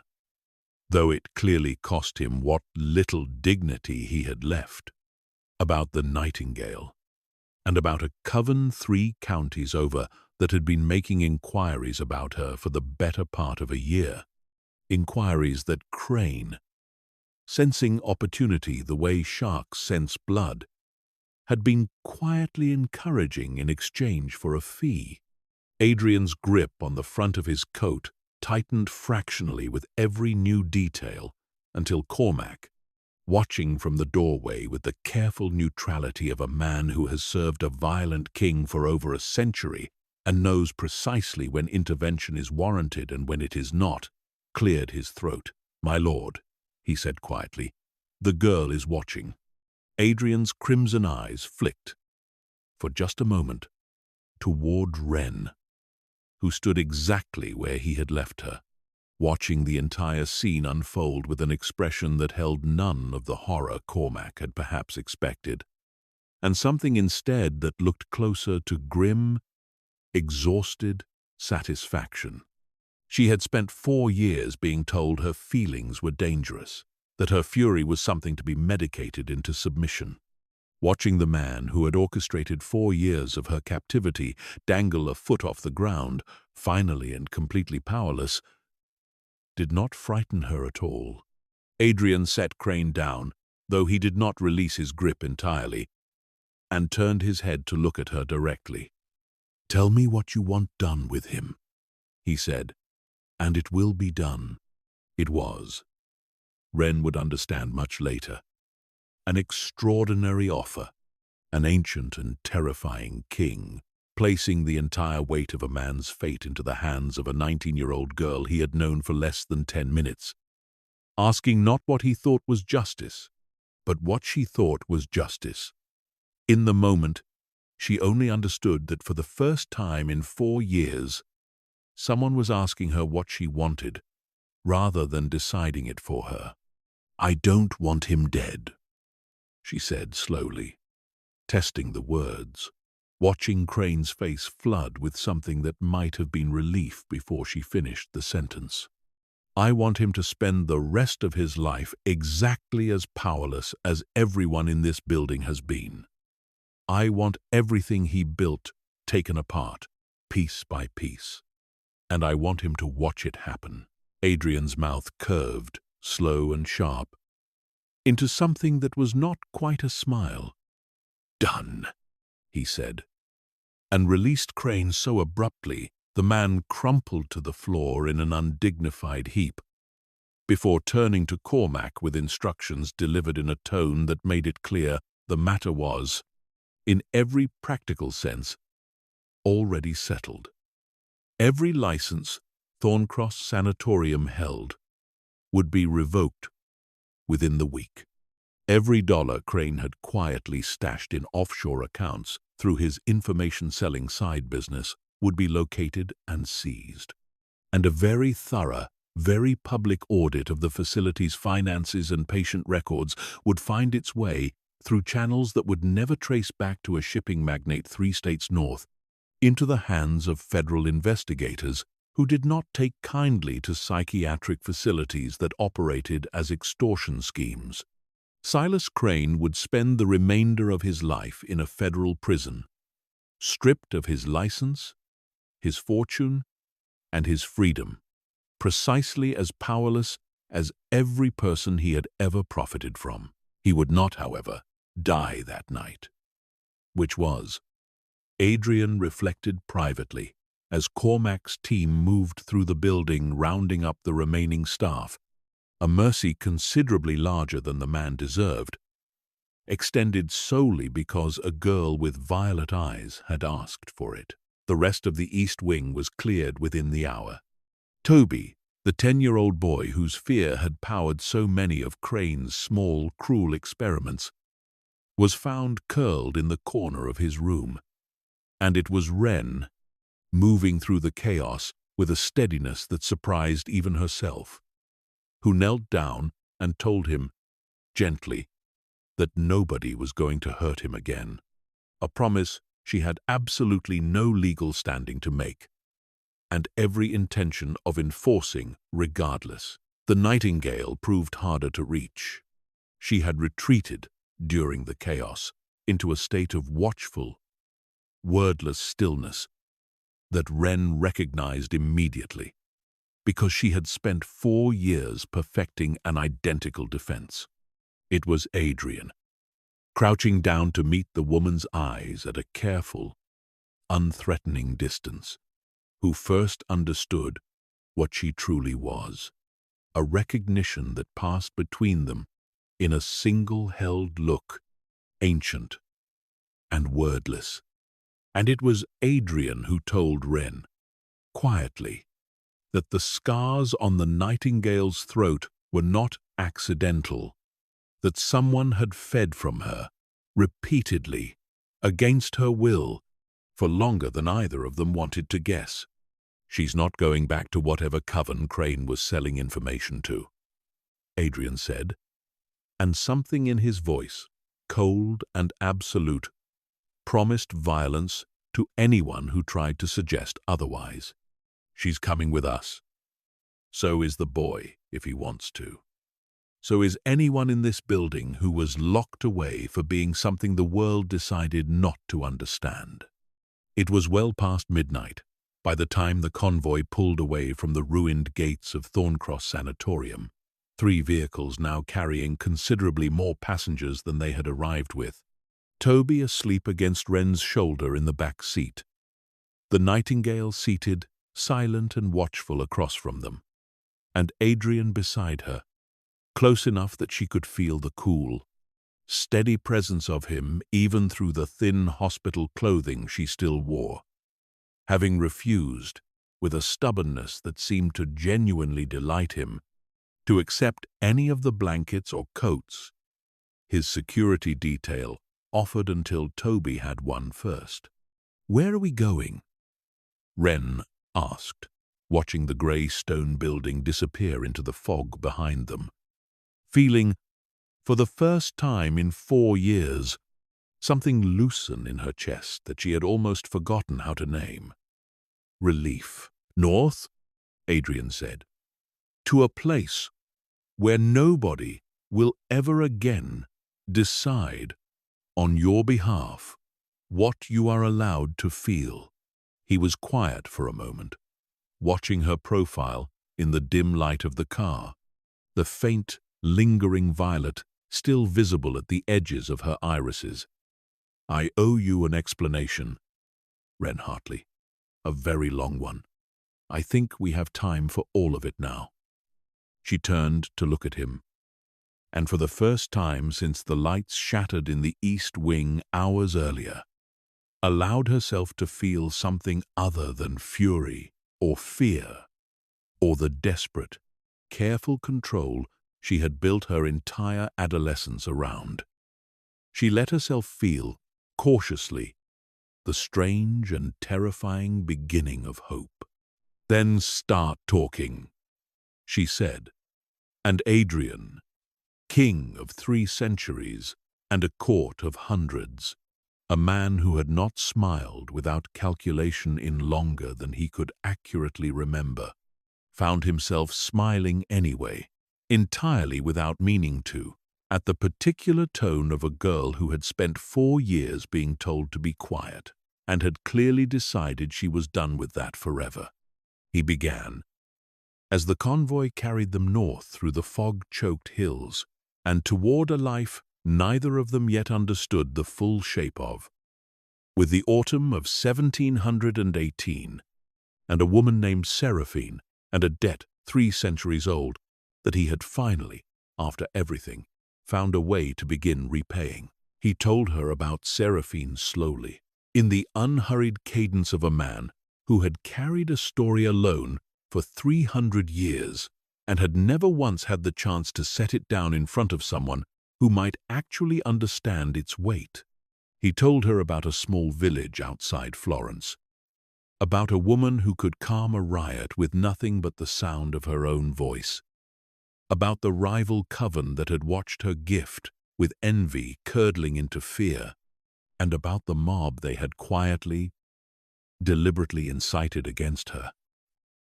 though it clearly cost him what little dignity he had left, about the Nightingale, and about a coven 3 counties over that had been making inquiries about her for the better part of a year, inquiries that Crane, sensing opportunity the way sharks sense blood, had been quietly encouraging in exchange for a fee. Adrian's grip on the front of his coat tightened fractionally with every new detail until Cormac, watching from the doorway with the careful neutrality of a man who has served a violent king for over a century and knows precisely when intervention is warranted and when it is not, cleared his throat. "My lord," he said quietly, "the girl is watching." Adrian's crimson eyes flicked, for just a moment, toward Wren, who stood exactly where he had left her, watching the entire scene unfold with an expression that held none of the horror Cormac had perhaps expected, and something instead that looked closer to grim, exhausted satisfaction. She had spent 4 years being told her feelings were dangerous, that her fury was something to be medicated into submission. Watching the man who had orchestrated 4 years of her captivity dangle a foot off the ground, finally and completely powerless, did not frighten her at all. Adrian set Crane down, though he did not release his grip entirely, and turned his head to look at her directly. "Tell me what you want done with him," he said, "and it will be done." It was. Wren would understand much later. An extraordinary offer, an ancient and terrifying king, placing the entire weight of a man's fate into the hands of a 19-year-old girl he had known for less than 10 minutes, asking not what he thought was justice, but what she thought was justice. In the moment, she only understood that for the first time in 4 years, someone was asking her what she wanted, rather than deciding it for her. "I don't want him dead," she said slowly, testing the words, watching Crane's face flood with something that might have been relief before she finished the sentence. "I want him to spend the rest of his life exactly as powerless as everyone in this building has been. I want everything he built taken apart, piece by piece. And I want him to watch it happen." Adrian's mouth curved, slow and sharp, into something that was not quite a smile. "Done," he said, and released Crane so abruptly the man crumpled to the floor in an undignified heap, before turning to Cormac with instructions delivered in a tone that made it clear the matter was, in every practical sense, already settled. Every license Thorncross Sanatorium held would be revoked within the week. Every dollar Crane had quietly stashed in offshore accounts through his information-selling side business would be located and seized. And a very thorough, very public audit of the facility's finances and patient records would find its way through channels that would never trace back to a shipping magnate 3 states north into the hands of federal investigators who did not take kindly to psychiatric facilities that operated as extortion schemes. Silas Crane would spend the remainder of his life in a federal prison, stripped of his license, his fortune, and his freedom, precisely as powerless as every person he had ever profited from. He would not, however, die that night. Which was, Adrian reflected privately as Cormac's team moved through the building rounding up the remaining staff, a mercy considerably larger than the man deserved, extended solely because a girl with violet eyes had asked for it. The rest of the East Wing was cleared within the hour. Toby, the 10-year-old boy whose fear had powered so many of Crane's small, cruel experiments, was found curled in the corner of his room, and it was Wren, moving through the chaos with a steadiness that surprised even herself, who knelt down and told him, gently, that nobody was going to hurt him again, a promise she had absolutely no legal standing to make, and every intention of enforcing regardless. The Nightingale proved harder to reach. She had retreated during the chaos into a state of watchful, wordless stillness that Wren recognized immediately, because she had spent 4 years perfecting an identical defense. It was Adrian, crouching down to meet the woman's eyes at a careful, unthreatening distance, who first understood what she truly was, a recognition that passed between them in a single-held look, ancient and wordless. And it was Adrian who told Wren, quietly, that the scars on the Nightingale's throat were not accidental, that someone had fed from her, repeatedly, against her will, for longer than either of them wanted to guess. She's not going back to whatever coven Crane was selling information to, Adrian said, and something in his voice, cold and absolute, promised violence to anyone who tried to suggest otherwise. She's coming with us. So is the boy, if he wants to. So is anyone in this building who was locked away for being something the world decided not to understand. It was well past midnight by the time the convoy pulled away from the ruined gates of Thorncross Sanatorium, 3 vehicles now carrying considerably more passengers than they had arrived with. Toby asleep against Wren's shoulder in the back seat, the Nightingale seated, silent and watchful across from them, and Adrian beside her, close enough that she could feel the cool, steady presence of him even through the thin hospital clothing she still wore, having refused, with a stubbornness that seemed to genuinely delight him, to accept any of the blankets or coats his security detail offered until Toby had one first. "Where are we going?" Wren asked, watching the grey stone building disappear into the fog behind them, feeling, for the first time in 4 years, something loosen in her chest that she had almost forgotten how to name. Relief. "North," Adrian said, "to a place where nobody will ever again decide on your behalf what you are allowed to feel." He was quiet for a moment, watching her profile in the dim light of the car, the faint, lingering violet still visible at the edges of her irises. "I owe you an explanation, Wren Hartley, a very long one. I think we have time for all of it now." She turned to look at him, and for the first time since the lights shattered in the east wing hours earlier, allowed herself to feel something other than fury or fear or the desperate, careful control she had built her entire adolescence around. She let herself feel, cautiously, the strange and terrifying beginning of hope. "Then start talking," she said, and Adrian, king of 3 centuries and a court of hundreds, a man who had not smiled without calculation in longer than he could accurately remember, found himself smiling anyway, entirely without meaning to, at the particular tone of a girl who had spent 4 years being told to be quiet and had clearly decided she was done with that forever. He began, as the convoy carried them north through the fog-choked hills and toward a life neither of them yet understood the full shape of. With the autumn of 1718, and a woman named Seraphine, and a debt 3 centuries old that he had finally, after everything, found a way to begin repaying. He told her about Seraphine slowly, in the unhurried cadence of a man who had carried a story alone for 300 years and had never once had the chance to set it down in front of someone who might actually understand its weight. He told her about a small village outside Florence, about a woman who could calm a riot with nothing but the sound of her own voice, about the rival coven that had watched her gift with envy curdling into fear, and about the mob they had quietly, deliberately incited against her.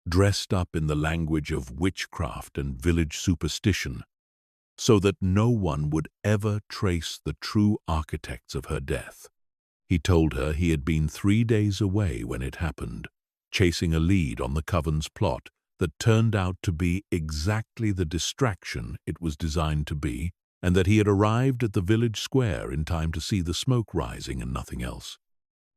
Dressed up in the language of witchcraft and village superstition, so that no one would ever trace the true architects of her death. He told her he had been 3 days away when it happened, chasing a lead on the coven's plot that turned out to be exactly the distraction it was designed to be, and that he had arrived at the village square in time to see the smoke rising and nothing else.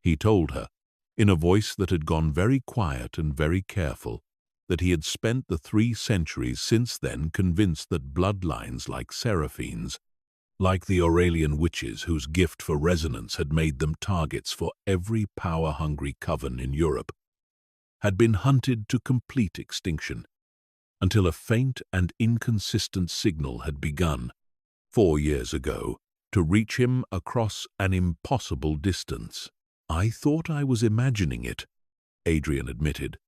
He told her, in a voice that had gone very quiet and very careful, that he had spent the 3 centuries since then convinced that bloodlines like Seraphine's, like the Aurelian witches whose gift for resonance had made them targets for every power-hungry coven in Europe, had been hunted to complete extinction, until a faint and inconsistent signal had begun, 4 years ago, to reach him across an impossible distance. "I thought I was imagining it," Adrian admitted,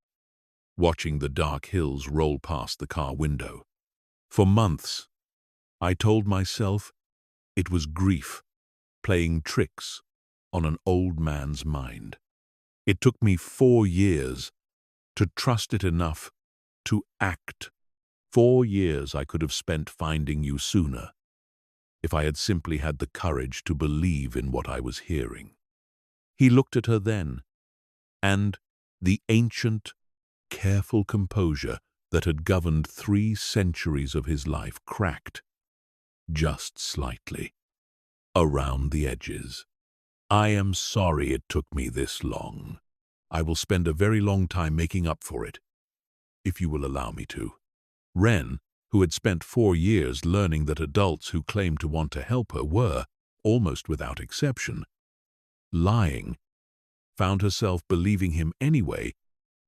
watching the dark hills roll past the car window. "For months, I told myself it was grief playing tricks on an old man's mind. It took me 4 years to trust it enough to act. 4 years I could have spent finding you sooner, if I had simply had the courage to believe in what I was hearing." He looked at her then, and the ancient, careful composure that had governed 3 centuries of his life cracked, just slightly, around the edges. "I am sorry it took me this long. I will spend a very long time making up for it, if you will allow me to." Ren, who had spent 4 years learning that adults who claimed to want to help her were, almost without exception, lying, found herself believing him anyway,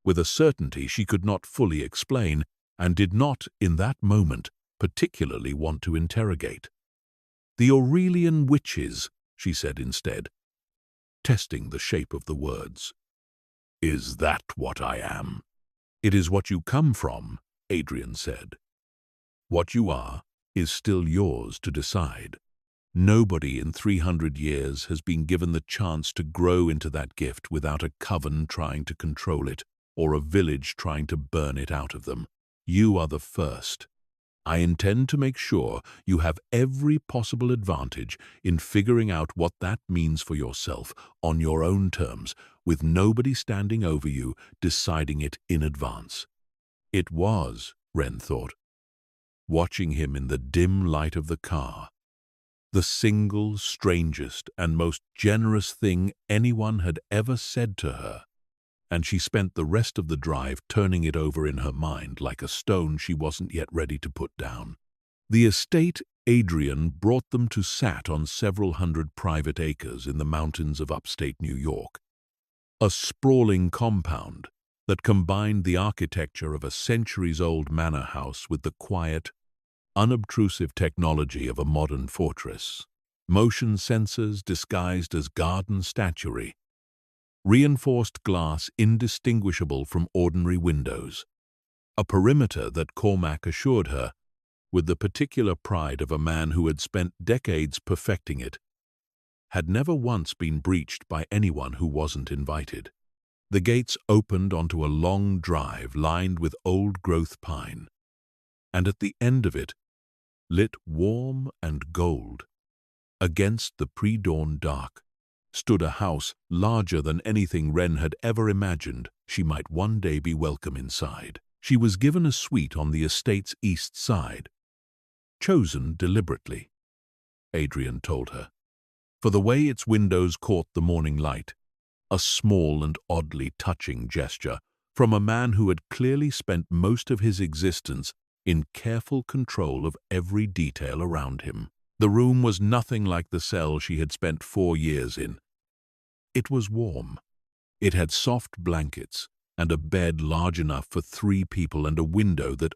with a certainty she could not fully explain, and did not, in that moment, particularly want to interrogate. "The Aurelian witches," she said instead, testing the shape of the words. "Is that what I am?" "It is what you come from," Adrian said. "What you are is still yours to decide. Nobody in 300 years has been given the chance to grow into that gift without a coven trying to control it or a village trying to burn it out of them. You are the first. I intend to make sure you have every possible advantage in figuring out what that means for yourself on your own terms, with nobody standing over you deciding it in advance." It was, Ren thought, watching him in the dim light of the car, the single strangest and most generous thing anyone had ever said to her, and she spent the rest of the drive turning it over in her mind like a stone she wasn't yet ready to put down. The estate Adrian brought them to sat on several hundred private acres in the mountains of upstate New York, a sprawling compound that combined the architecture of a centuries-old manor house with the quiet, unobtrusive technology of a modern fortress. Motion sensors disguised as garden statuary, reinforced glass indistinguishable from ordinary windows, a perimeter that Cormac assured her, with the particular pride of a man who had spent decades perfecting it, had never once been breached by anyone who wasn't invited. The gates opened onto a long drive lined with old-growth pine, and at the end of it, lit warm and gold, against the pre-dawn dark, stood a house larger than anything Wren had ever imagined she might one day be welcome inside. She was given a suite on the estate's east side, chosen deliberately, Adrian told her, for the way its windows caught the morning light, a small and oddly touching gesture from a man who had clearly spent most of his existence in careful control of every detail around him. The room was nothing like the cell she had spent 4 years in. It was warm. It had soft blankets and a bed large enough for 3 people and a window that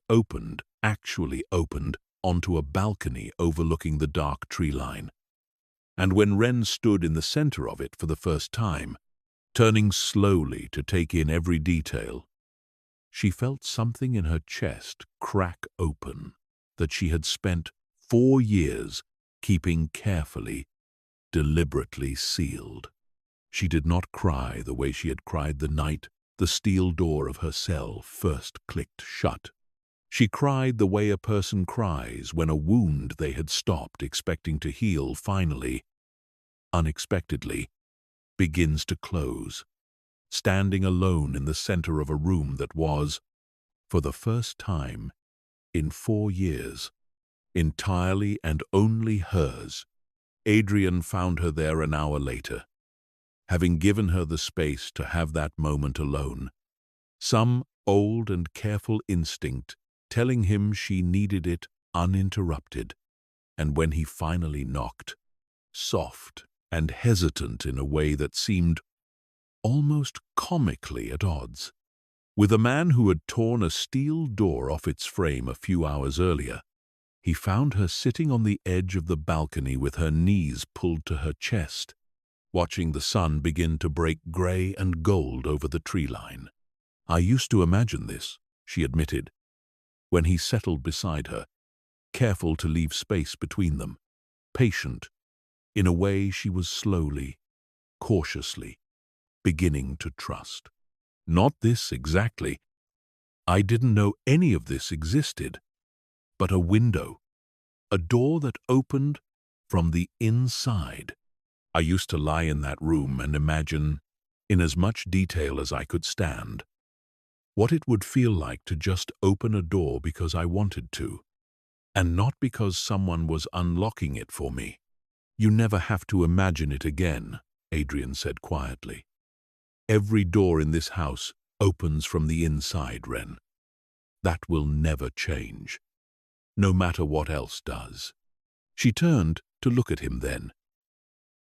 actually opened, onto a balcony overlooking the dark tree line. And when Wren stood in the center of it for the first time, turning slowly to take in every detail, she felt something in her chest crack open that she had spent 4 years keeping carefully, deliberately sealed. She did not cry the way she had cried the night the steel door of her cell first clicked shut. She cried the way a person cries when a wound they had stopped expecting to heal finally, unexpectedly, begins to close, standing alone in the center of a room that was, for the first time in 4 years, entirely and only hers. Adrian found her there an hour later, having given her the space to have that moment alone, some old and careful instinct telling him she needed it uninterrupted. And when he finally knocked, soft and hesitant in a way that seemed almost comically at odds with a man who had torn a steel door off its frame a few hours earlier, he found her sitting on the edge of the balcony with her knees pulled to her chest, watching the sun begin to break gray and gold over the tree line. "I used to imagine this," she admitted, when he settled beside her, careful to leave space between them, patient, in a way she was slowly, cautiously, beginning to trust. "Not this exactly. I didn't know any of this existed, but a window, a door that opened from the inside. I used to lie in that room and imagine, in as much detail as I could stand, what it would feel like to just open a door because I wanted to, and not because someone was unlocking it for me." "You never have to imagine it again," Adrian said quietly. "Every door in this house opens from the inside, Wren. That will never change, no matter what else does." She turned to look at him then,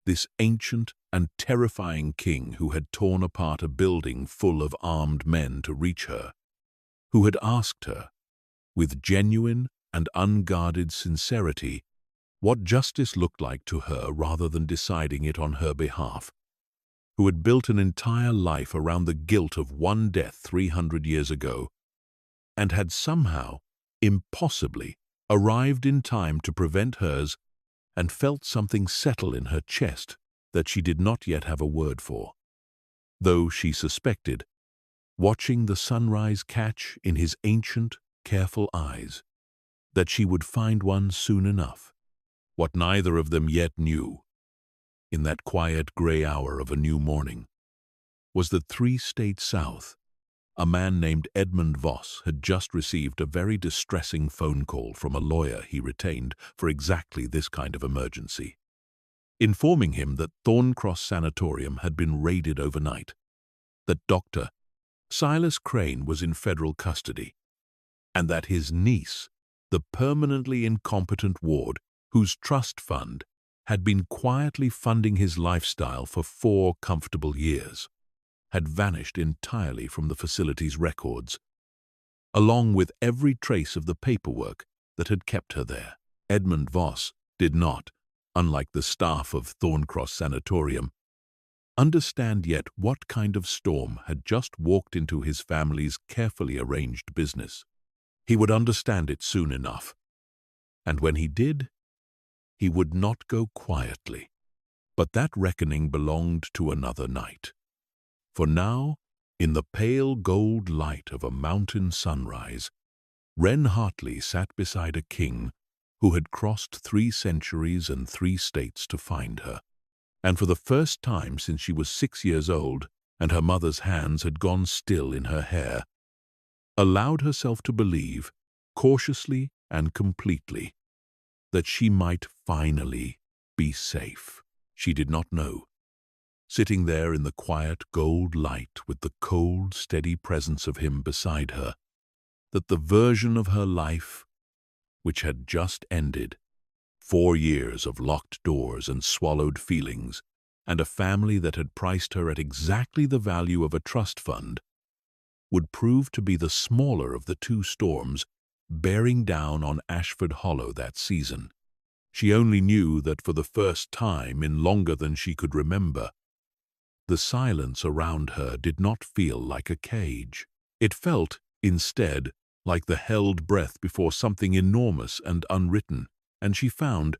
this ancient and terrifying king who had torn apart a building full of armed men to reach her, who had asked her, with genuine and unguarded sincerity, what justice looked like to her rather than deciding it on her behalf, who had built an entire life around the guilt of one death 300 years ago, and had somehow, impossibly, arrived in time to prevent hers, and felt something settle in her chest that she did not yet have a word for, though she suspected, watching the sunrise catch in his ancient, careful eyes, that she would find one soon enough. What neither of them yet knew, in that quiet gray hour of a new morning, was that 3 states south, a man named Edmund Voss had just received a very distressing phone call from a lawyer he retained for exactly this kind of emergency, informing him that Thorncross Sanatorium had been raided overnight, that Dr. Silas Crane was in federal custody, and that his niece, the permanently incompetent ward whose trust fund had been quietly funding his lifestyle for 4 comfortable years, had vanished entirely from the facility's records, along with every trace of the paperwork that had kept her there. Edmund Voss did not, unlike the staff of Thorncross Sanatorium, understand yet what kind of storm had just walked into his family's carefully arranged business. He would understand it soon enough, and when he did, he would not go quietly. But that reckoning belonged to another night. For now, in the pale gold light of a mountain sunrise, Wren Hartley sat beside a king who had crossed 3 centuries and 3 states to find her, and for the first time since she was 6 years old and her mother's hands had gone still in her hair, allowed herself to believe, cautiously and completely, that she might finally be safe. She did not know, sitting there in the quiet gold light with the cold, steady presence of him beside her, that the version of her life, which had just ended, 4 years of locked doors and swallowed feelings, and a family that had priced her at exactly the value of a trust fund, would prove to be the smaller of the 2 storms bearing down on Ashford Hollow that season. She only knew that for the first time in longer than she could remember, the silence around her did not feel like a cage. It felt, instead, like the held breath before something enormous and unwritten, and she found,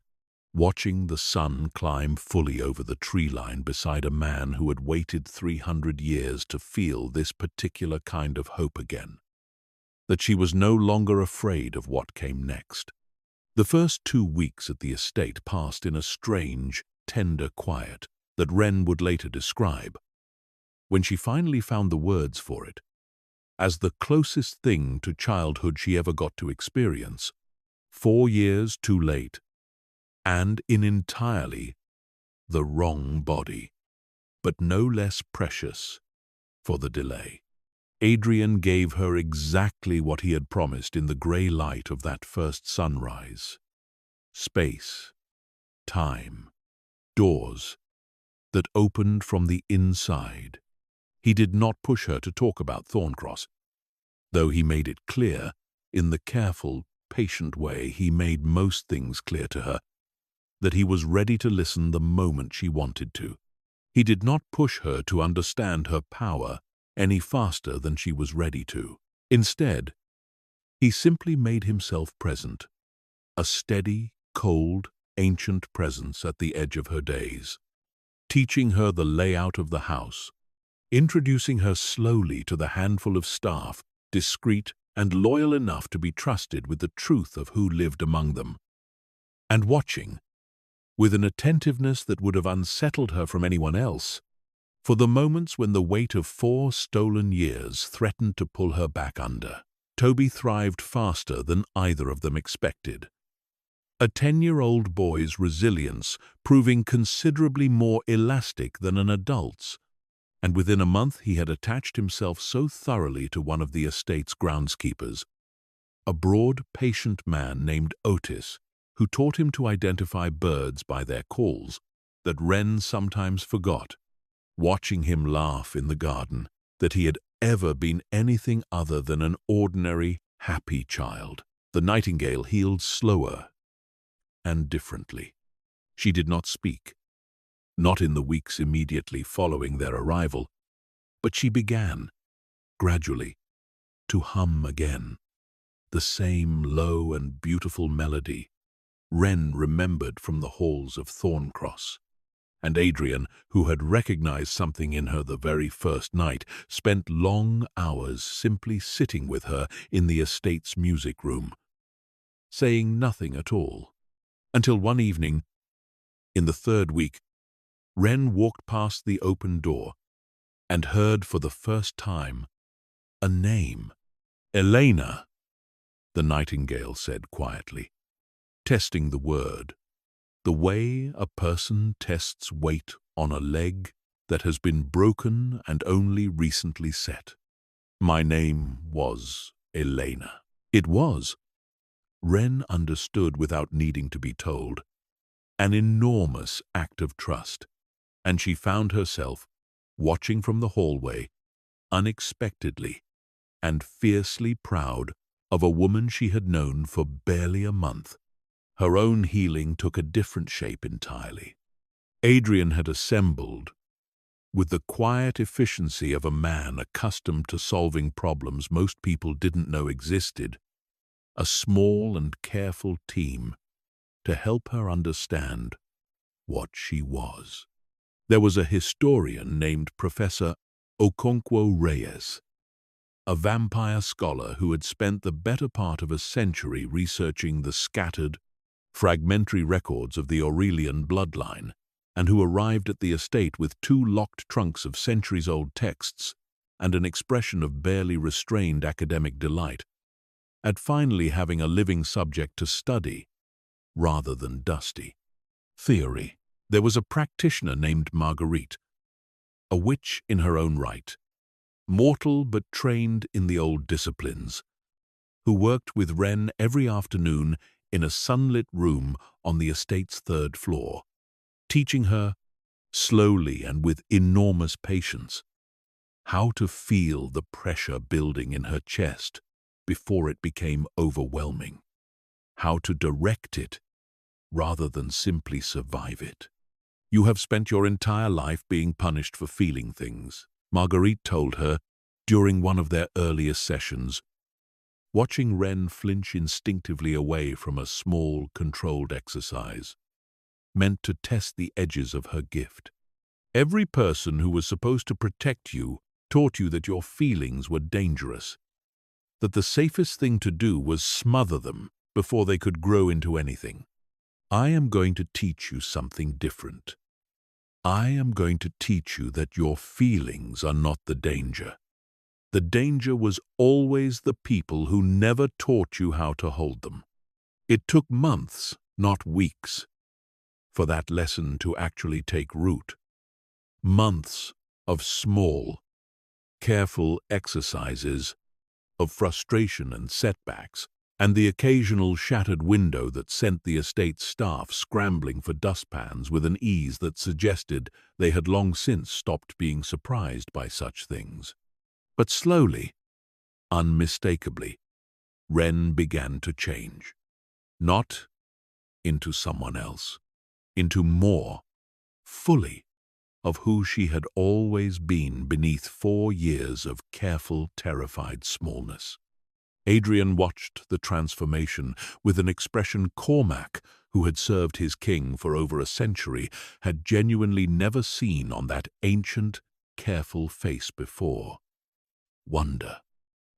watching the sun climb fully over the tree line beside a man who had waited 300 years to feel this particular kind of hope again, that she was no longer afraid of what came next. The first 2 weeks at the estate passed in a strange, tender quiet that Wren would later describe, when she finally found the words for it, as the closest thing to childhood she ever got to experience, 4 years too late, and in entirely the wrong body, but no less precious for the delay. Adrian gave her exactly what he had promised in the grey light of that first sunrise. Space, time, doors that opened from the inside. He did not push her to talk about Thorncross, though he made it clear, in the careful, patient way he made most things clear to her, that he was ready to listen the moment she wanted to. He did not push her to understand her power any faster than she was ready to. Instead, he simply made himself present, a steady, cold, ancient presence at the edge of her days, teaching her the layout of the house, introducing her slowly to the handful of staff, discreet and loyal enough to be trusted with the truth of who lived among them, and watching, with an attentiveness that would have unsettled her from anyone else, for the moments when the weight of 4 stolen years threatened to pull her back under. Toby thrived faster than either of them expected, a 10-year-old boy's resilience proving considerably more elastic than an adult's, and within a month he had attached himself so thoroughly to one of the estate's groundskeepers, a broad, patient man named Otis, who taught him to identify birds by their calls, that Wren sometimes forgot, watching him laugh in the garden, that he had ever been anything other than an ordinary, happy child. The nightingale healed slower and differently. She did not speak, not in the weeks immediately following their arrival, but she began, gradually, to hum again, the same low and beautiful melody Wren remembered from the halls of Thorncross. And Adrian, who had recognized something in her the very first night, spent long hours simply sitting with her in the estate's music room, saying nothing at all, until one evening, in the 3rd week, Wren walked past the open door and heard for the first time a name. "Elena," the nightingale said quietly, testing the word, the way a person tests weight on a leg that has been broken and only recently set. My name was Elena. It was, Wren understood without needing to be told, an enormous act of trust, and she found herself watching from the hallway, unexpectedly and fiercely proud of a woman she had known for barely a month. Her own healing took a different shape entirely. Adrian had assembled, with the quiet efficiency of a man accustomed to solving problems most people didn't know existed, a small and careful team to help her understand what she was. There was a historian named Professor Okonkwo Reyes, a vampire scholar who had spent the better part of a century researching the scattered, fragmentary records of the Aurelian bloodline, and who arrived at the estate with 2 locked trunks of centuries-old texts and an expression of barely restrained academic delight at finally having a living subject to study rather than dusty theory. There was a practitioner named Marguerite, a witch in her own right, mortal but trained in the old disciplines, who worked with Wren every afternoon in a sunlit room on the estate's 3rd floor, teaching her, slowly and with enormous patience, how to feel the pressure building in her chest before it became overwhelming, how to direct it rather than simply survive it. You have spent your entire life being punished for feeling things, Marguerite told her during one of their earliest sessions, watching Wren flinch instinctively away from a small, controlled exercise meant to test the edges of her gift. Every person who was supposed to protect you taught you that your feelings were dangerous, that the safest thing to do was smother them before they could grow into anything. I am going to teach you something different. I am going to teach you that your feelings are not the danger. The danger was always the people who never taught you how to hold them. It took months, not weeks, for that lesson to actually take root. Months of small, careful exercises, of frustration and setbacks, and the occasional shattered window that sent the estate staff scrambling for dustpans with an ease that suggested they had long since stopped being surprised by such things. But slowly, unmistakably, Wren began to change. Not into someone else, into more, fully, of who she had always been beneath 4 years of careful, terrified smallness. Adrian watched the transformation with an expression Cormac, who had served his king for over a century, had genuinely never seen on that ancient, careful face before. Wonder.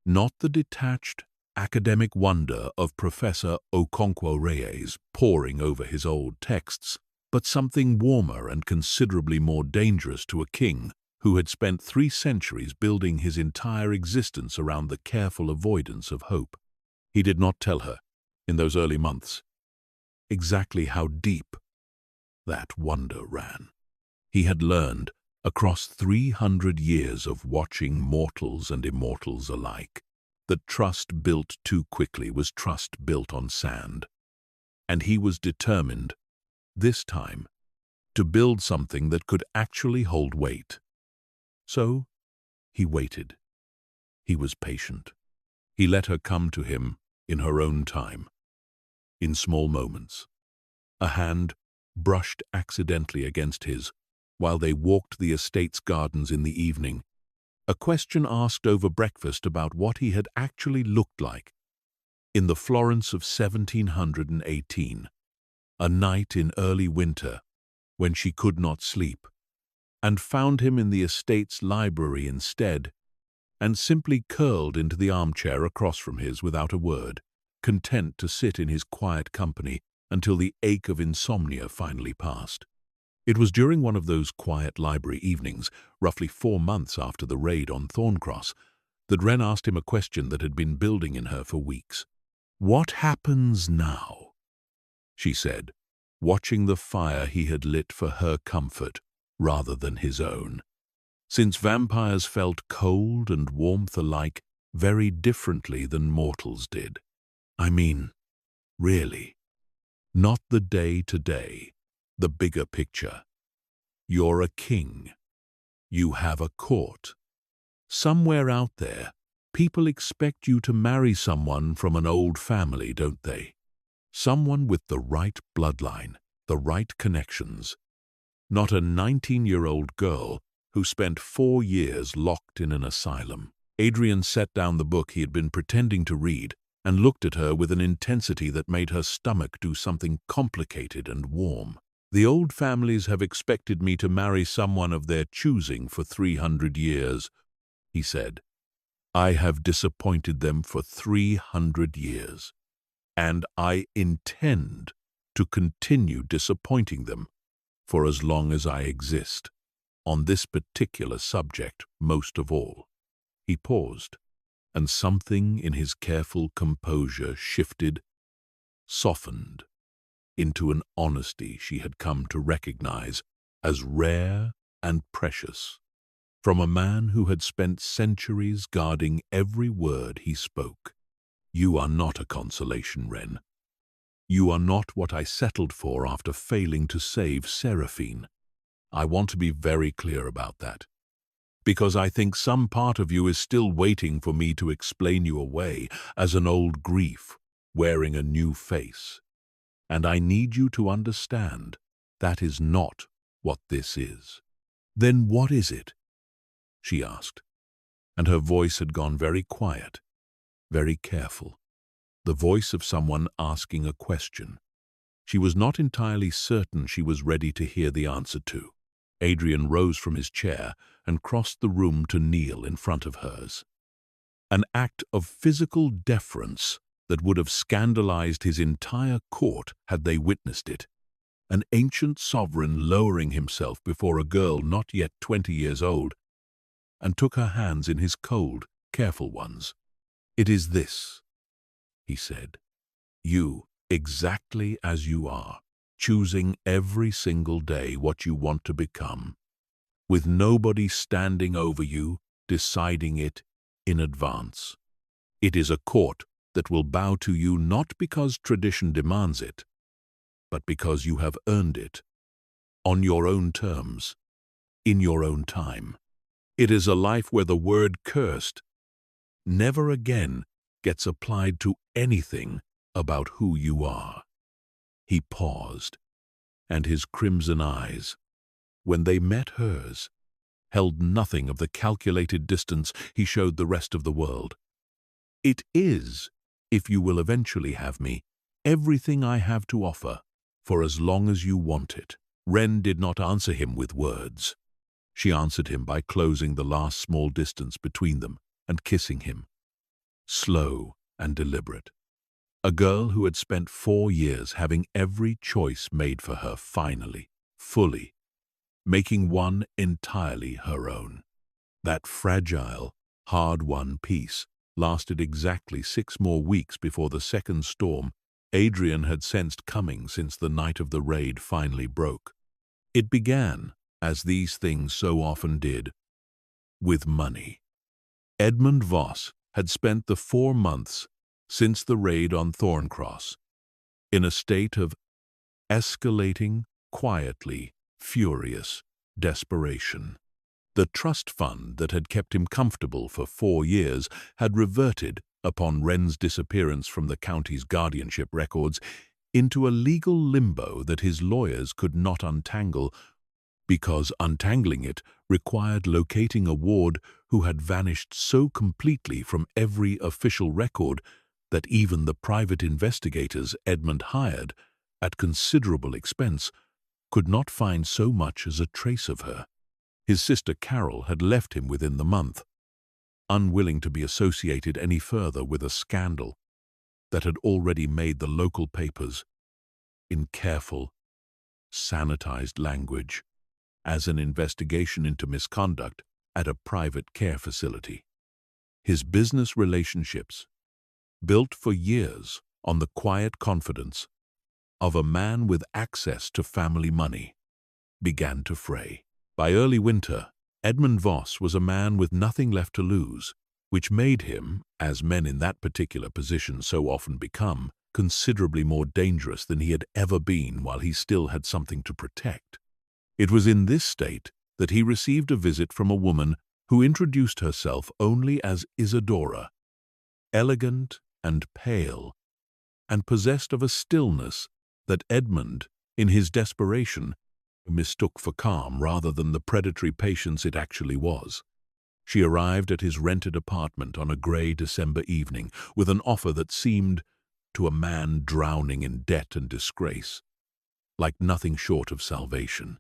Not the detached, academic wonder of Professor Okonkwo Reyes poring over his old texts, but something warmer and considerably more dangerous to a king who had spent 3 centuries building his entire existence around the careful avoidance of hope. He did not tell her, in those early months, exactly how deep that wonder ran. He had learned, across 300 years of watching mortals and immortals alike, that trust built too quickly was trust built on sand. And he was determined, this time, to build something that could actually hold weight. So, he waited. He was patient. He let her come to him in her own time, in small moments. A hand brushed accidentally against his while they walked the estate's gardens in the evening. A question asked over breakfast about what he had actually looked like in the Florence of 1718, a night in early winter when she could not sleep, and found him in the estate's library instead, and simply curled into the armchair across from his without a word, content to sit in his quiet company until the ache of insomnia finally passed. It was during one of those quiet library evenings, roughly 4 months after the raid on Thorncross, that Wren asked him a question that had been building in her for weeks. "What happens now?" she said, watching the fire he had lit for her comfort rather than his own. since vampires felt cold and warmth alike very differently than mortals did. I mean, really, not the day-to-day, the bigger picture. You're a king. You have a court. Somewhere out there, people expect you to marry someone from an old family, don't they? Someone with the right bloodline, the right connections. Not a 19-year-old girl who spent 4 years locked in an asylum. Adrian set down the book he had been pretending to read and looked at her with an intensity that made her stomach do something complicated and warm. The old families have expected me to marry someone of their choosing for 300 years, he said. I have disappointed them for 300 years, and I intend to continue disappointing them for as long as I exist, on this particular subject most of all. He paused, and something in his careful composure shifted, softened, into an honesty she had come to recognize as rare and precious, from a man who had spent centuries guarding every word he spoke. You are not a consolation, Wren. You are not what I settled for after failing to save Seraphine. I want to be very clear about that, because I think some part of you is still waiting for me to explain you away as an old grief wearing a new face. And I need you to understand that is not what this is. Then what is it? She asked, and her voice had gone very quiet, very careful, the voice of someone asking a question she was not entirely certain she was ready to hear the answer to. Adrian rose from his chair and crossed the room to kneel in front of hers. An act of physical deference that would have scandalized his entire court had they witnessed it. An ancient sovereign lowering himself before a girl not yet 20 years old, and took her hands in his cold, careful ones. It is this, he said. You, exactly as you are, choosing every single day what you want to become, with nobody standing over you, deciding it in advance. It is a court that will bow to you not because tradition demands it, but because you have earned it, on your own terms, in your own time. It is a life where the word cursed never again gets applied to anything about who you are. He paused, and his crimson eyes, when they met hers, held nothing of the calculated distance he showed the rest of the world. It is, if you will eventually have me, everything I have to offer, for as long as you want it. Wren did not answer him with words. She answered him by closing the last small distance between them and kissing him, slow and deliberate. A girl who had spent 4 years having every choice made for her finally, fully, making one entirely her own. That fragile, hard-won peace lasted exactly 6 more weeks before the second storm Adrian had sensed coming since the night of the raid finally broke. It began, as these things so often did, with money. Edmund Voss had spent the 4 months since the raid on Thorncross in a state of escalating, quietly furious desperation. The trust fund that had kept him comfortable for 4 years had reverted, upon Wren's disappearance from the county's guardianship records, into a legal limbo that his lawyers could not untangle, because untangling it required locating a ward who had vanished so completely from every official record that even the private investigators Edmund hired, at considerable expense, could not find so much as a trace of her. His sister Carol had left him within the month, unwilling to be associated any further with a scandal that had already made the local papers, in careful, sanitized language, as an investigation into misconduct at a private care facility. His business relationships, built for years on the quiet confidence of a man with access to family money, began to fray. By early winter, Edmund Voss was a man with nothing left to lose, which made him, as men in that particular position so often become, considerably more dangerous than he had ever been while he still had something to protect. It was in this state that he received a visit from a woman who introduced herself only as Isidora, elegant and pale, and possessed of a stillness that Edmund, in his desperation, mistook for calm rather than the predatory patience it actually was. She arrived at his rented apartment on a grey December evening with an offer that seemed, to a man drowning in debt and disgrace, like nothing short of salvation.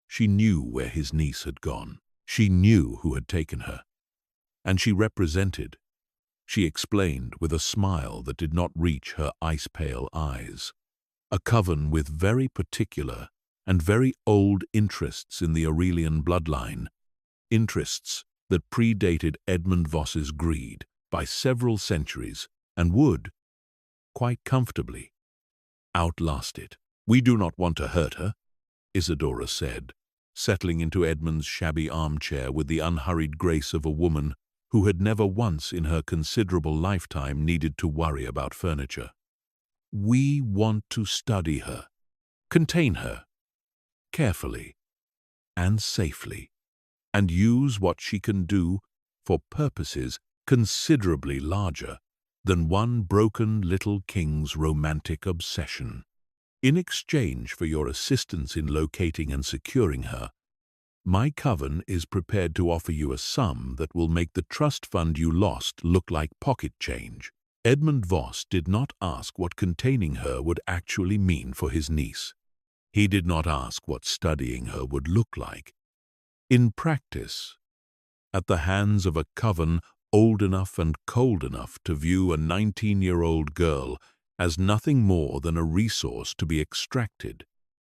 She knew where his niece had gone. She knew who had taken her. And she represented, she explained with a smile that did not reach her ice-pale eyes, a coven with very particular and very old interests in the Aurelian bloodline, interests that predated Edmund Voss's greed by several centuries and would, quite comfortably, outlast it. "We do not want to hurt her," Isidora said, settling into Edmund's shabby armchair with the unhurried grace of a woman who had never once in her considerable lifetime needed to worry about furniture. "We want to study her, contain her, carefully and safely, and use what she can do for purposes considerably larger than one broken little king's romantic obsession. In exchange for your assistance in locating and securing her, my coven is prepared to offer you a sum that will make the trust fund you lost look like pocket change." Edmund Voss did not ask what containing her would actually mean for his niece. He did not ask what studying her would look like. In practice, at the hands of a coven old enough and cold enough to view a 19-year-old girl as nothing more than a resource to be extracted,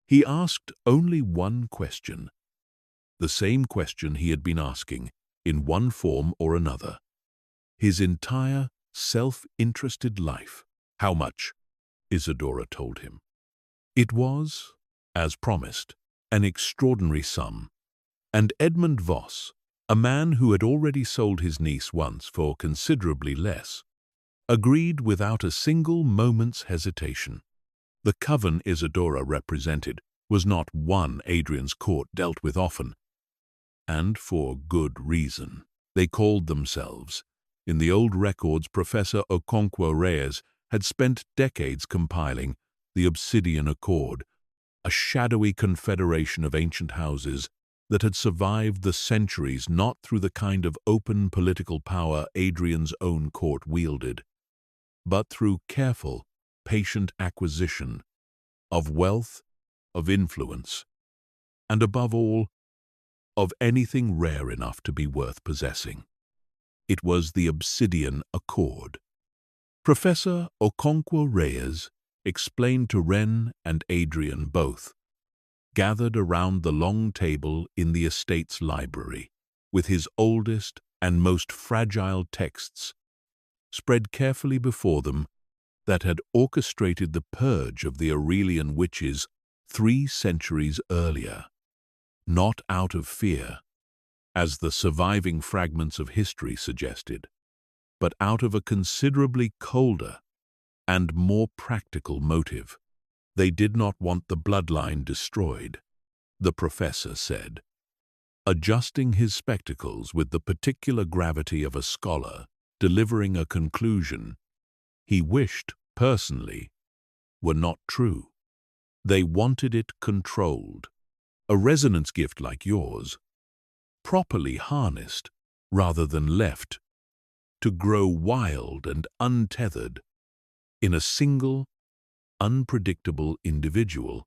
he asked only one question, the same question he had been asking, in one form or another, his entire self-interested life. "How much?" Isidora told him. It was, as promised, an extraordinary sum, and Edmund Voss, a man who had already sold his niece once for considerably less, agreed without a single moment's hesitation. The coven Isidora represented was not one Adrian's court dealt with often, and for good reason. They called themselves, in the old records Professor Okonkwo Reyes had spent decades compiling, the Obsidian Accord, a shadowy confederation of ancient houses that had survived the centuries not through the kind of open political power Adrian's own court wielded, but through careful, patient acquisition of wealth, of influence, and above all, of anything rare enough to be worth possessing. It was the Obsidian Accord. Professor Okonkwo Reyes explained to Ren and Adrian both, gathered around the long table in the estate's library, with his oldest and most fragile texts spread carefully before them that had orchestrated the purge of the Aurelian witches 3 centuries earlier, not out of fear, as the surviving fragments of history suggested, but out of a considerably colder and more practical motive. They did not want the bloodline destroyed, the professor said, adjusting his spectacles with the particular gravity of a scholar delivering a conclusion he wished, personally, were not true. They wanted it controlled, a resonance gift like yours, properly harnessed rather than left to grow wild and untethered in a single, unpredictable individual,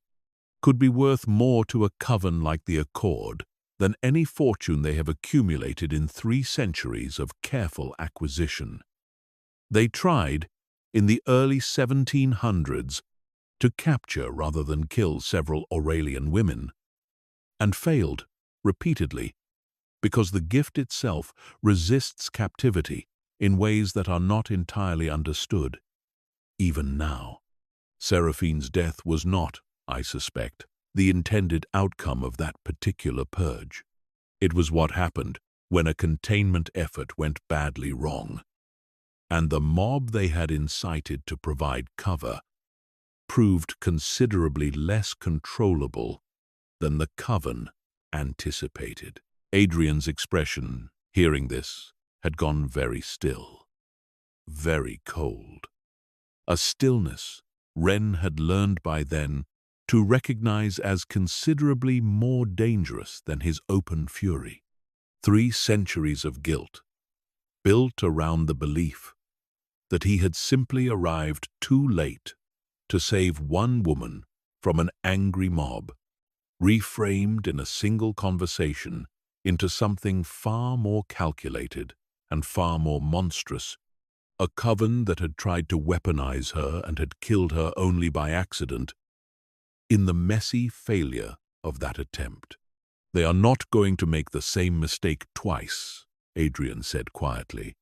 could be worth more to a coven like the Accord than any fortune they have accumulated in 3 centuries of careful acquisition. They tried, in the early 1700s, to capture rather than kill several Aurelian women, and failed repeatedly because the gift itself resists captivity in ways that are not entirely understood. Even now, Seraphine's death was not, I suspect, the intended outcome of that particular purge. It was what happened when a containment effort went badly wrong, and the mob they had incited to provide cover proved considerably less controllable than the coven anticipated. Adrian's expression, hearing this, had gone very still, very cold. A stillness Wren had learned by then to recognize as considerably more dangerous than his open fury. 3 centuries of guilt, built around the belief that he had simply arrived too late to save one woman from an angry mob, reframed in a single conversation into something far more calculated and far more monstrous, a coven that had tried to weaponize her and had killed her only by accident. In the messy failure of that attempt, "They are not going to make the same mistake twice," Adrian said quietly,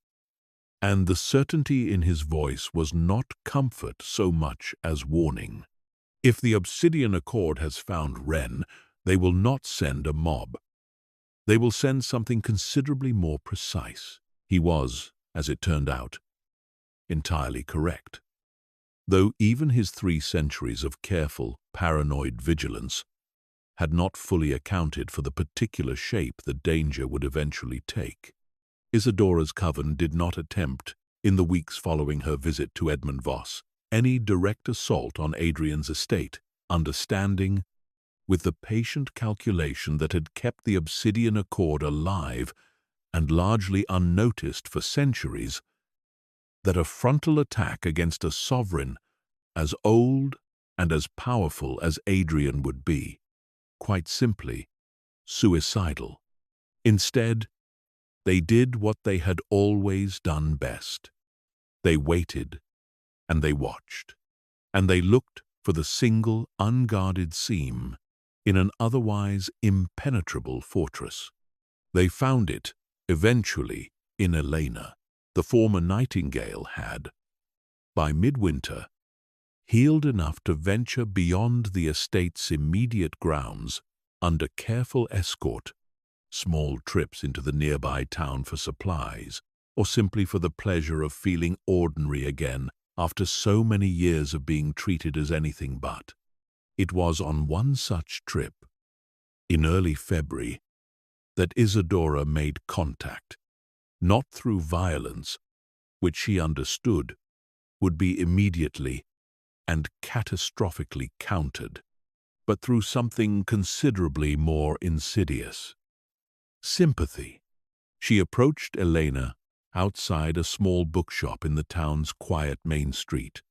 and the certainty in his voice was not comfort so much as warning. "If the Obsidian Accord has found Wren, they will not send a mob. They will send something considerably more precise." He was, as it turned out, entirely correct. Though even his 3 centuries of careful, paranoid vigilance had not fully accounted for the particular shape the danger would eventually take. Isadora's coven did not attempt, in the weeks following her visit to Edmund Voss, any direct assault on Adrian's estate, understanding, with the patient calculation that had kept the Obsidian Accord alive and largely unnoticed for centuries, that a frontal attack against a sovereign as old and as powerful as Adrian would be, quite simply, suicidal. Instead, they did what they had always done best. They waited, and they watched, and they looked for the single unguarded seam in an otherwise impenetrable fortress. They found it, eventually, in Elena. The former Nightingale had, by midwinter, healed enough to venture beyond the estate's immediate grounds under careful escort, small trips into the nearby town for supplies, or simply for the pleasure of feeling ordinary again after so many years of being treated as anything but. It was on one such trip, in early February, that Isadora made contact, not through violence, which she understood would be immediately and catastrophically countered, but through something considerably more insidious. Sympathy. She approached Elena outside a small bookshop in the town's quiet main street,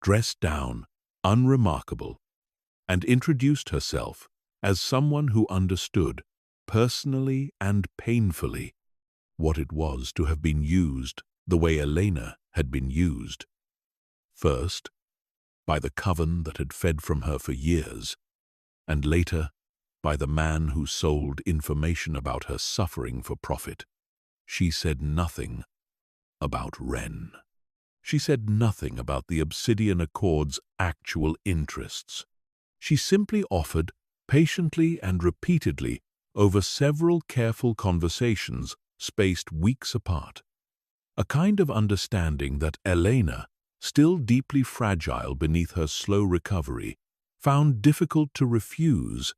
dressed down, unremarkable, and introduced herself as someone who understood, personally and painfully, what it was to have been used the way Elena had been used. First, by the coven that had fed from her for years, and later, by the man who sold information about her suffering for profit. She said nothing about Wren. She said nothing about the Obsidian Accord's actual interests. She simply offered, patiently and repeatedly, over several careful conversations spaced weeks apart, a kind of understanding that Elena, still deeply fragile beneath her slow recovery, found difficult to refuse,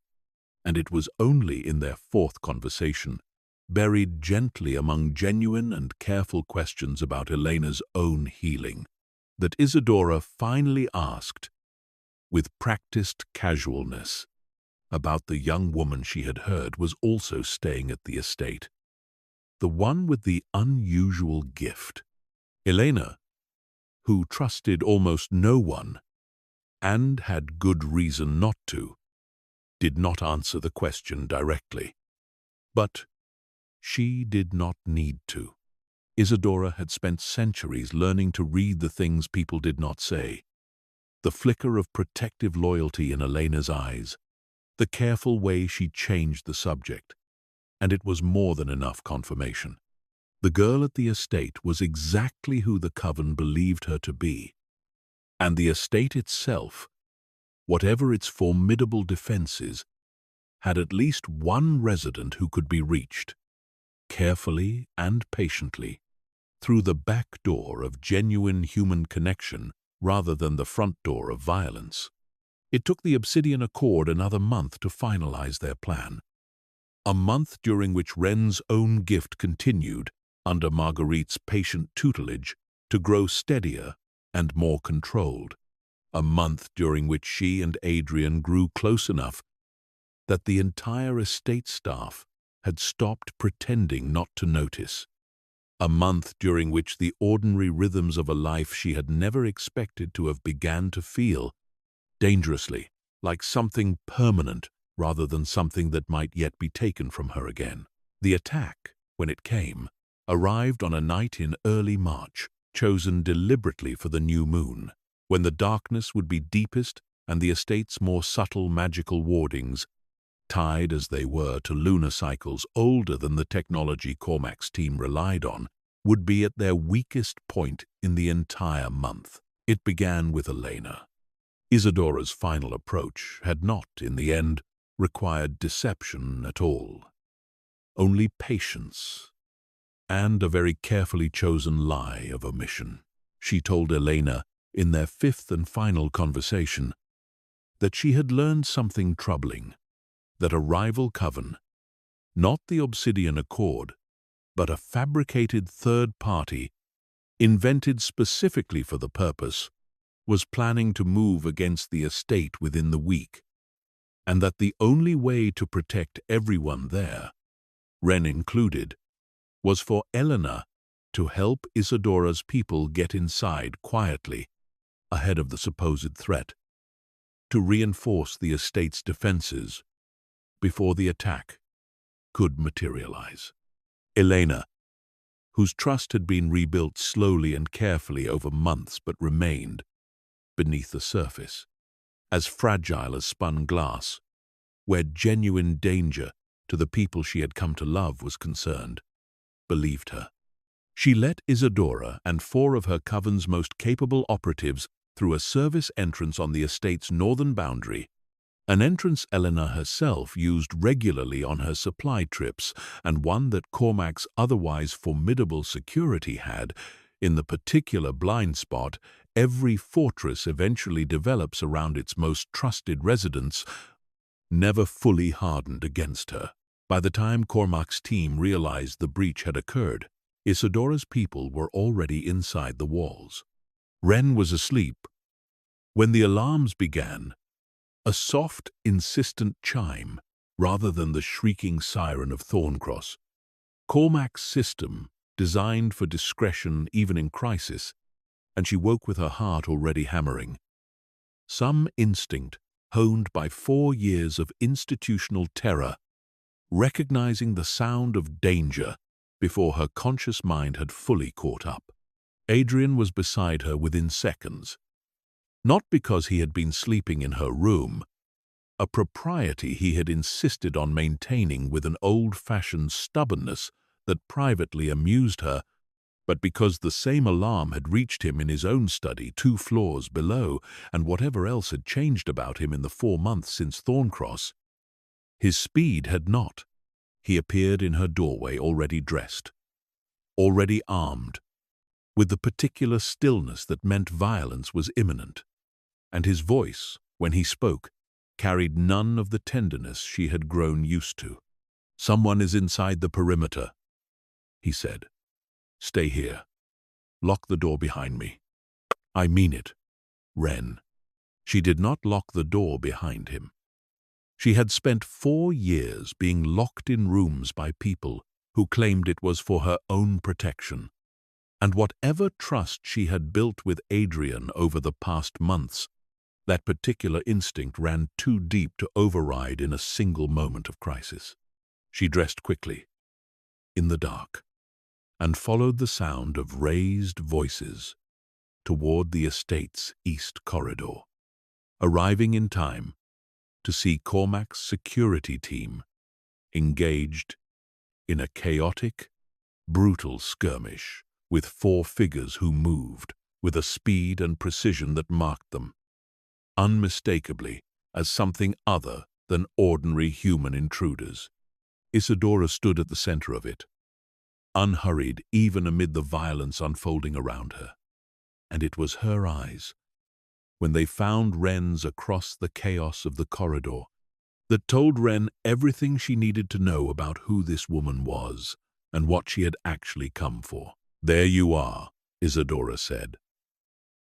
and it was only in their 4th conversation, buried gently among genuine and careful questions about Elena's own healing, that Isadora finally asked, with practiced casualness, about the young woman she had heard was also staying at the estate. The one with the unusual gift. Elena, who trusted almost no one, and had good reason not to, did not answer the question directly. But she did not need to. Isadora had spent centuries learning to read the things people did not say. The flicker of protective loyalty in Elena's eyes, the careful way she changed the subject, and it was more than enough confirmation. The girl at the estate was exactly who the coven believed her to be, and the estate itself, whatever its formidable defenses, had at least one resident who could be reached, carefully and patiently, through the back door of genuine human connection rather than the front door of violence. It took the Obsidian Accord another month to finalize their plan. A month during which Wren's own gift continued, under Marguerite's patient tutelage, to grow steadier and more controlled. A month during which she and Adrian grew close enough that the entire estate staff had stopped pretending not to notice. A month during which the ordinary rhythms of a life she had never expected to have began to feel, dangerously, like something permanent rather than something that might yet be taken from her again. The attack, when it came, arrived on a night in early March, chosen deliberately for the new moon, when the darkness would be deepest and the estate's more subtle magical wardings, tied as they were to lunar cycles older than the technology Cormac's team relied on, would be at their weakest point in the entire month. It began with Elena. Isadora's final approach had not, in the end, required deception at all. Only patience and a very carefully chosen lie of omission. She told Elena, in their fifth and final conversation, that she had learned something troubling, that a rival coven, not the Obsidian Accord, but a fabricated third party, invented specifically for the purpose, was planning to move against the estate within the week, and that the only way to protect everyone there, Wren included, was for Elena to help Isadora's people get inside quietly, ahead of the supposed threat, to reinforce the estate's defenses before the attack could materialize. Elena, whose trust had been rebuilt slowly and carefully over months but remained, beneath the surface, as fragile as spun glass, where genuine danger to the people she had come to love was concerned, believed her. She let Isadora and 4 of her coven's most capable operatives through a service entrance on the estate's northern boundary, an entrance Elena herself used regularly on her supply trips, and one that Cormac's otherwise formidable security had, in the particular blind spot every fortress eventually develops around its most trusted residents, never fully hardened against her. By the time Cormac's team realized the breach had occurred, Isadora's people were already inside the walls. Wren was asleep. When the alarms began, a soft, insistent chime, rather than the shrieking siren of Thorncross, Cormac's system, designed for discretion even in crisis, and she woke with her heart already hammering. Some instinct, honed by 4 years of institutional terror, recognizing the sound of danger before her conscious mind had fully caught up. Adrian was beside her within seconds, not because he had been sleeping in her room, a propriety he had insisted on maintaining with an old-fashioned stubbornness that privately amused her, but because the same alarm had reached him in his own study 2 floors below, and whatever else had changed about him in the 4 months since Thorncross, his speed had not. He appeared in her doorway already dressed, already armed, with the particular stillness that meant violence was imminent, and his voice, when he spoke, carried none of the tenderness she had grown used to. "Someone is inside the perimeter," he said. "Stay here. Lock the door behind me." "I mean it, Wren." She did not lock the door behind him. She had spent 4 years being locked in rooms by people who claimed it was for her own protection, and whatever trust she had built with Adrian over the past months, that particular instinct ran too deep to override in a single moment of crisis. She dressed quickly, in the dark, and followed the sound of raised voices toward the estate's east corridor, arriving in time to see Cormac's security team engaged in a chaotic, brutal skirmish with 4 figures who moved with a speed and precision that marked them, unmistakably, as something other than ordinary human intruders. Isadora stood at the center of it, unhurried even amid the violence unfolding around her. And it was her eyes, when they found Wren's across the chaos of the corridor, that told Wren everything she needed to know about who this woman was and what she had actually come for. "There you are," Isadora said,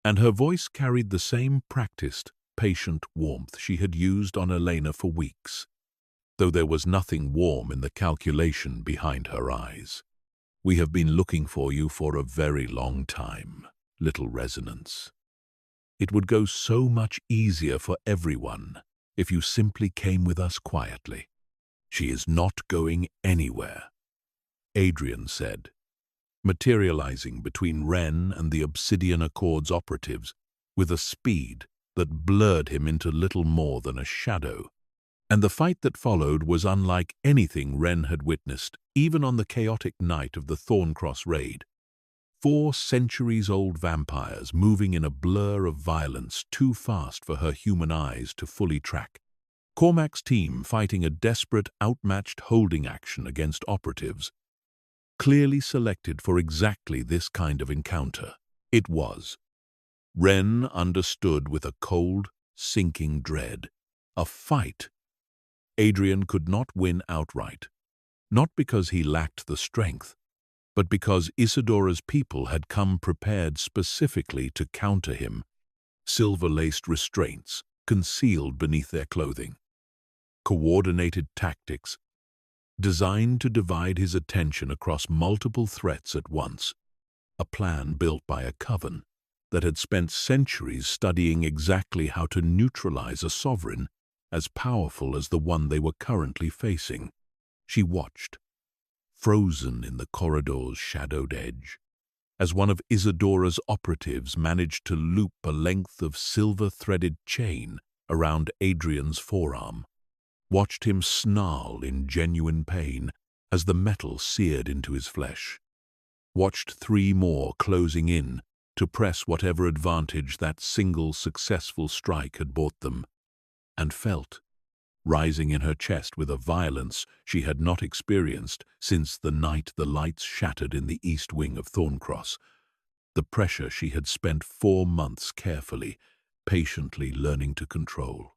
and her voice carried the same practiced, patient warmth she had used on Elena for weeks, though there was nothing warm in the calculation behind her eyes. "We have been looking for you for a very long time, little Resonance. It would go so much easier for everyone if you simply came with us quietly." "She is not going anywhere," Adrian said, materializing between Wren and the Obsidian Accords operatives with a speed that blurred him into little more than a shadow. And the fight that followed was unlike anything Wren had witnessed, even on the chaotic night of the Thorncross raid. 4 centuries-old vampires moving in a blur of violence too fast for her human eyes to fully track. Cormac's team fighting a desperate, outmatched holding action against operatives, clearly selected for exactly this kind of encounter. It was. Wren understood with a cold, sinking dread. A fight Adrian could not win outright, not because he lacked the strength, but because Isadora's people had come prepared specifically to counter him, silver-laced restraints concealed beneath their clothing, coordinated tactics designed to divide his attention across multiple threats at once, a plan built by a coven that had spent centuries studying exactly how to neutralize a sovereign as powerful as the one they were currently facing. She watched, frozen in the corridor's shadowed edge, as one of Isadora's operatives managed to loop a length of silver-threaded chain around Adrian's forearm, watched him snarl in genuine pain as the metal seared into his flesh, watched 3 more closing in to press whatever advantage that single successful strike had brought them, and felt, rising in her chest with a violence she had not experienced since the night the lights shattered in the east wing of Thorncross, the pressure she had spent 4 months carefully, patiently learning to control.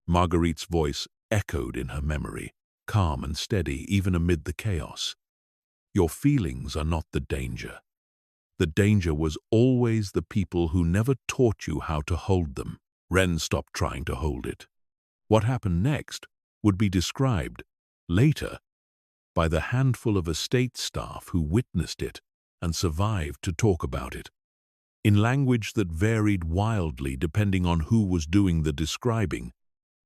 Marguerite's voice echoed in her memory, calm and steady even amid the chaos. "Your feelings are not the danger. The danger was always the people who never taught you how to hold them." Wren stopped trying to hold it. What happened next would be described, later, by the handful of estate staff who witnessed it and survived to talk about it, in language that varied wildly depending on who was doing the describing,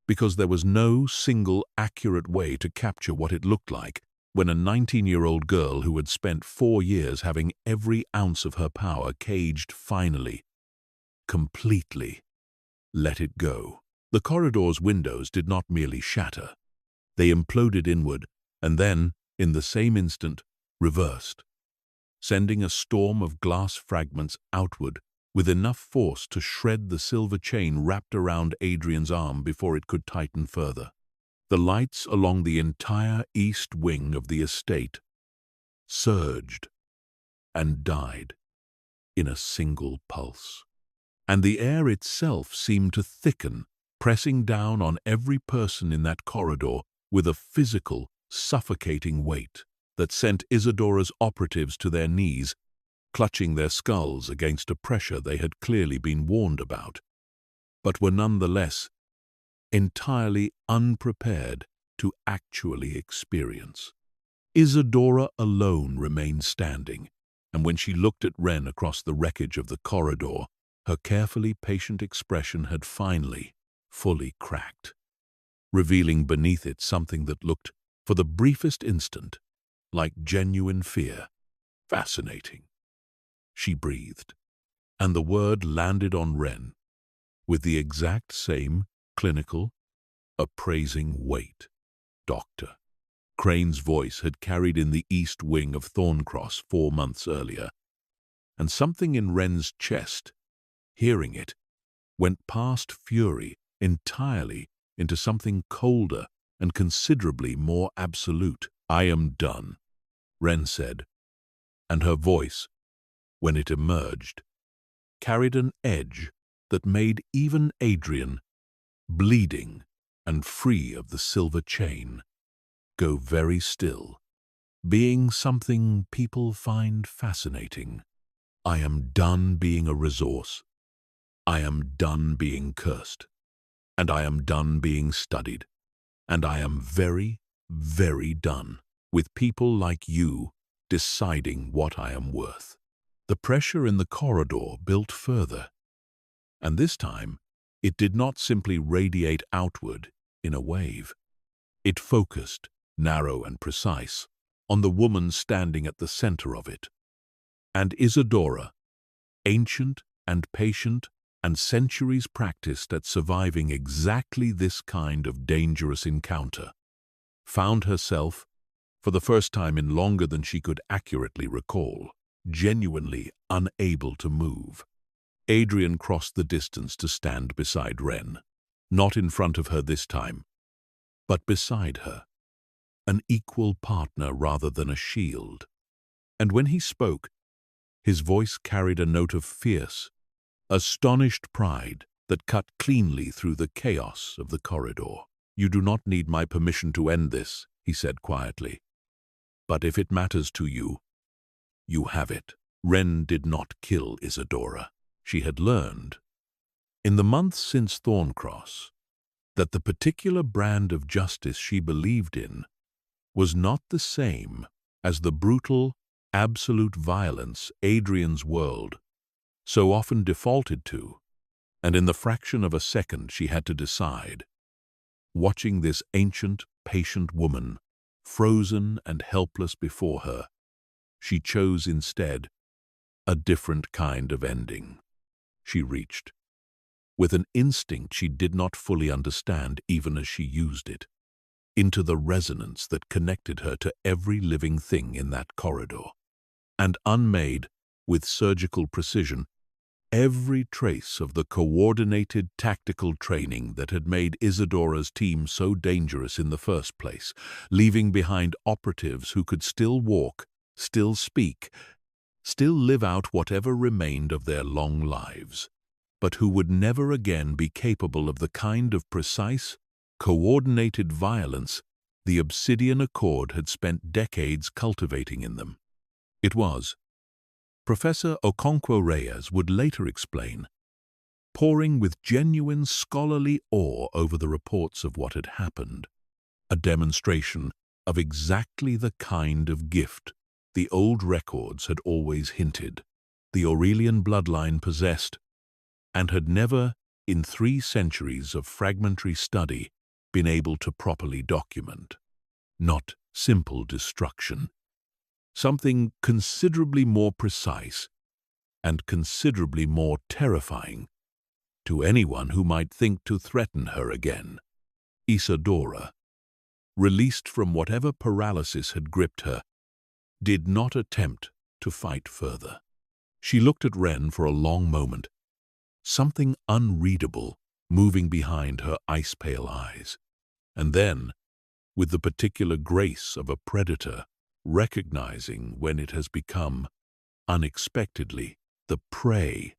because there was no single accurate way to capture what it looked like when a 19-year-old girl who had spent 4 years having every ounce of her power caged finally, completely, let it go. The corridor's windows did not merely shatter. They imploded inward and then, in the same instant, reversed, sending a storm of glass fragments outward with enough force to shred the silver chain wrapped around Adrian's arm before it could tighten further. The lights along the entire east wing of the estate surged and died in a single pulse. And the air itself seemed to thicken, pressing down on every person in that corridor with a physical, suffocating weight that sent Isadora's operatives to their knees, clutching their skulls against a pressure they had clearly been warned about, but were nonetheless entirely unprepared to actually experience. Isadora alone remained standing, and when she looked at Wren across the wreckage of the corridor, her carefully patient expression had finally, fully cracked, revealing beneath it something that looked, for the briefest instant, like genuine fear. "Fascinating," she breathed, and the word landed on Wren with the exact same clinical, appraising weight. "Doctor." Crane's voice had carried in the east wing of Thorncross 4 months earlier, and something in Wren's chest, hearing it, went past fury entirely into something colder and considerably more absolute. "I am done," Ren said, and her voice, when it emerged, carried an edge that made even Adrian, bleeding and free of the silver chain, go very still, being something people find fascinating. "I am done being a resource. I am done being cursed. And I am done being studied. And I am very, very done with people like you deciding what I am worth." The pressure in the corridor built further, and this time it did not simply radiate outward in a wave. It focused, narrow and precise, on the woman standing at the center of it. And Isadora, ancient and patient and centuries practiced at surviving exactly this kind of dangerous encounter, found herself, for the first time in longer than she could accurately recall, genuinely unable to move. Adrian crossed the distance to stand beside Ren, not in front of her this time, but beside her, an equal partner rather than a shield. And when he spoke, his voice carried a note of fierce, astonished pride that cut cleanly through the chaos of the corridor. "You do not need my permission to end this," he said quietly. "But if it matters to you, you have it." Ren did not kill Isadora. She had learned, in the months since Thorncross, that the particular brand of justice she believed in was not the same as the brutal, absolute violence Adrian's world so often defaulted to, and in the fraction of a second she had to decide. Watching this ancient, patient woman, frozen and helpless before her, she chose instead a different kind of ending. She reached, with an instinct she did not fully understand even as she used it, into the resonance that connected her to every living thing in that corridor, and unmade, with surgical precision, every trace of the coordinated tactical training that had made Isadora's team so dangerous in the first place, leaving behind operatives who could still walk, still speak, still live out whatever remained of their long lives, but who would never again be capable of the kind of precise, coordinated violence the Obsidian Accord had spent decades cultivating in them. It was, Professor Okonkwo Reyes would later explain, poring with genuine scholarly awe over the reports of what had happened, a demonstration of exactly the kind of gift the old records had always hinted the Aurelian bloodline possessed, and had never, in 3 centuries of fragmentary study, been able to properly document. Not simple destruction. Something considerably more precise and considerably more terrifying to anyone who might think to threaten her again. Isadora, released from whatever paralysis had gripped her, did not attempt to fight further. She looked at Ren for a long moment, something unreadable moving behind her ice-pale eyes, and then, with the particular grace of a predator, recognizing when it has become, unexpectedly, the prey,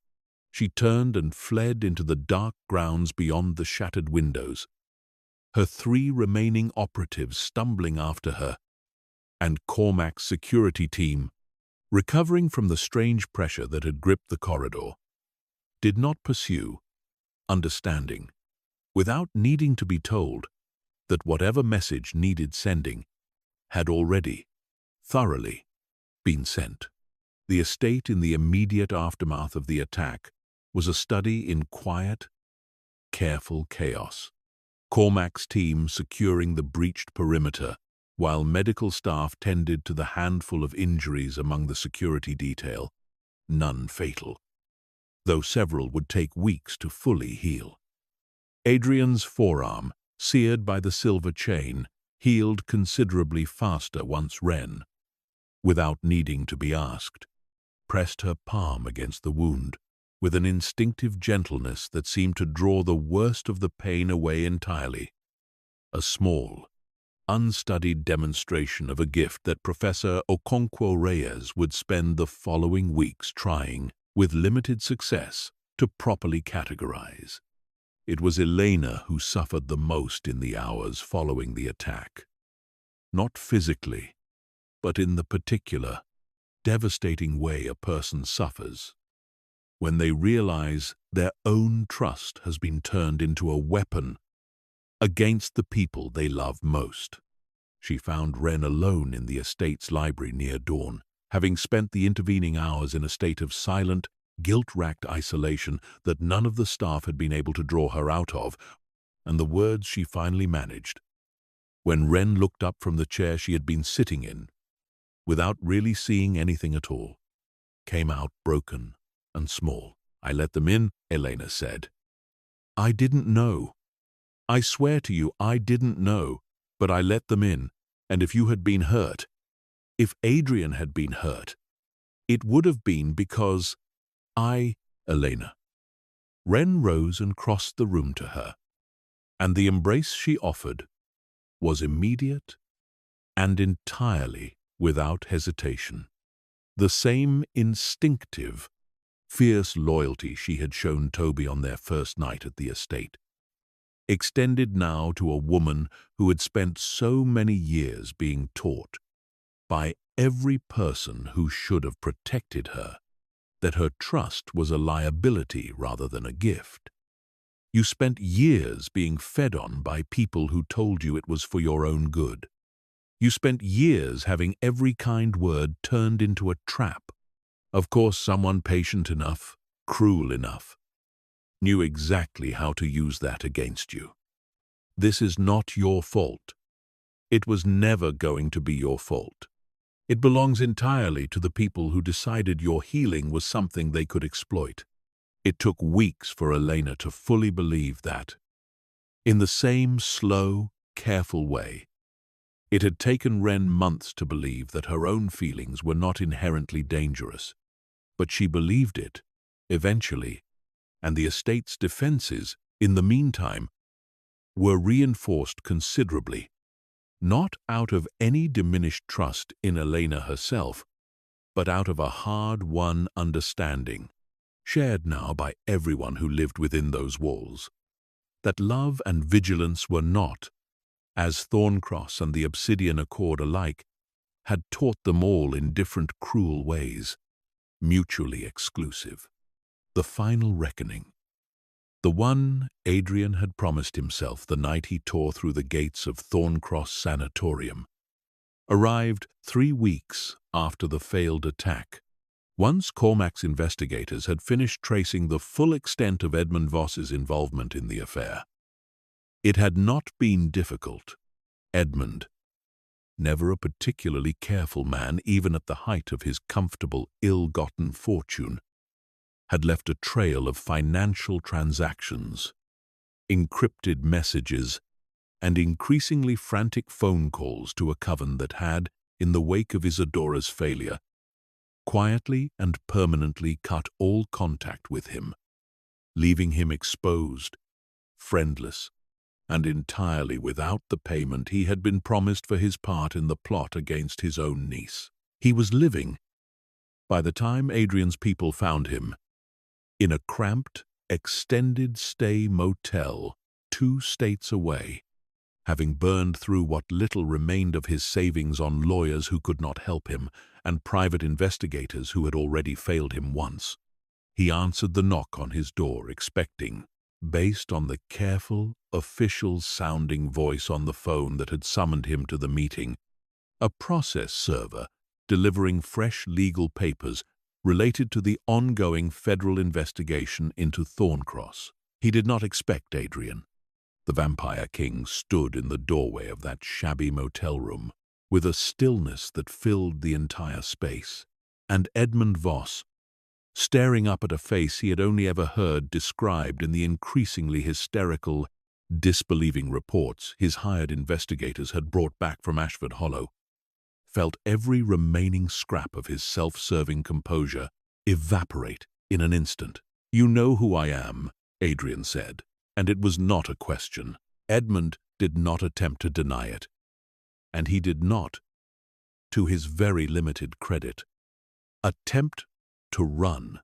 she turned and fled into the dark grounds beyond the shattered windows, her 3 remaining operatives stumbling after her, and Cormac's security team, recovering from the strange pressure that had gripped the corridor, did not pursue, understanding, without needing to be told, that whatever message needed sending had already, thoroughly, been sent. The estate in the immediate aftermath of the attack was a study in quiet, careful chaos. Cormac's team securing the breached perimeter, while medical staff tended to the handful of injuries among the security detail, none fatal, though several would take weeks to fully heal. Adrian's forearm, seared by the silver chain, healed considerably faster once Ren, without needing to be asked, pressed her palm against the wound, with an instinctive gentleness that seemed to draw the worst of the pain away entirely. A small, unstudied demonstration of a gift that Professor Okonkwo Reyes would spend the following weeks trying, with limited success, to properly categorize. It was Elena who suffered the most in the hours following the attack. Not physically, but in the particular, devastating way a person suffers when they realize their own trust has been turned into a weapon against the people they love most. She found Ren alone in the estate's library near dawn, having spent the intervening hours in a state of silent, guilt-racked isolation that none of the staff had been able to draw her out of, and the words she finally managed. When Ren looked up from the chair she had been sitting in, without really seeing anything at all, came out broken and small. "I let them in," Elena said. "I didn't know. I swear to you, I didn't know, but I let them in, and if you had been hurt, if Adrian had been hurt, it would have been because Elena." Ren rose and crossed the room to her, and the embrace she offered was immediate and entirely without hesitation. The same instinctive, fierce loyalty she had shown Toby on their first night at the estate, extended now to a woman who had spent so many years being taught by every person who should have protected her that her trust was a liability rather than a gift. You spent years being fed on by people who told you it was for your own good. You spent years having every kind word turned into a trap. Of course, someone patient enough, cruel enough, knew exactly how to use that against you. This is not your fault. It was never going to be your fault. It belongs entirely to the people who decided your healing was something they could exploit. It took weeks for Elena to fully believe that. In the same slow, careful way, it had taken Ren months to believe that her own feelings were not inherently dangerous. But she believed it, eventually, and the estate's defenses, in the meantime, were reinforced considerably, not out of any diminished trust in Elena herself, but out of a hard-won understanding, shared now by everyone who lived within those walls, that love and vigilance were not, as Thorncross and the Obsidian Accord alike had taught them all in different cruel ways, mutually exclusive. The final reckoning, the one Adrian had promised himself the night he tore through the gates of Thorncross Sanatorium, arrived 3 weeks after the failed attack. Once Cormac's investigators had finished tracing the full extent of Edmund Voss's involvement in the affair. It had not been difficult. Edmund, never a particularly careful man even at the height of his comfortable, ill-gotten fortune, had left a trail of financial transactions, encrypted messages, and increasingly frantic phone calls to a coven that had, in the wake of Isadora's failure, quietly and permanently cut all contact with him, leaving him exposed, friendless, and entirely without the payment he had been promised for his part in the plot against his own niece. He was living, by the time Adrian's people found him, in a cramped, extended-stay motel 2 states away, having burned through what little remained of his savings on lawyers who could not help him and private investigators who had already failed him once. He answered the knock on his door, expecting, based on the careful, official-sounding voice on the phone that had summoned him to the meeting, a process server delivering fresh legal papers related to the ongoing federal investigation into Thorncross. He did not expect Adrian. The Vampire King stood in the doorway of that shabby motel room with a stillness that filled the entire space, and Edmund Voss, staring up at a face he had only ever heard described in the increasingly hysterical, disbelieving reports his hired investigators had brought back from Ashford Hollow, felt every remaining scrap of his self-serving composure evaporate in an instant. "You know who I am," Adrian said, and it was not a question. Edmund did not attempt to deny it, and he did not, to his very limited credit, attempt to run.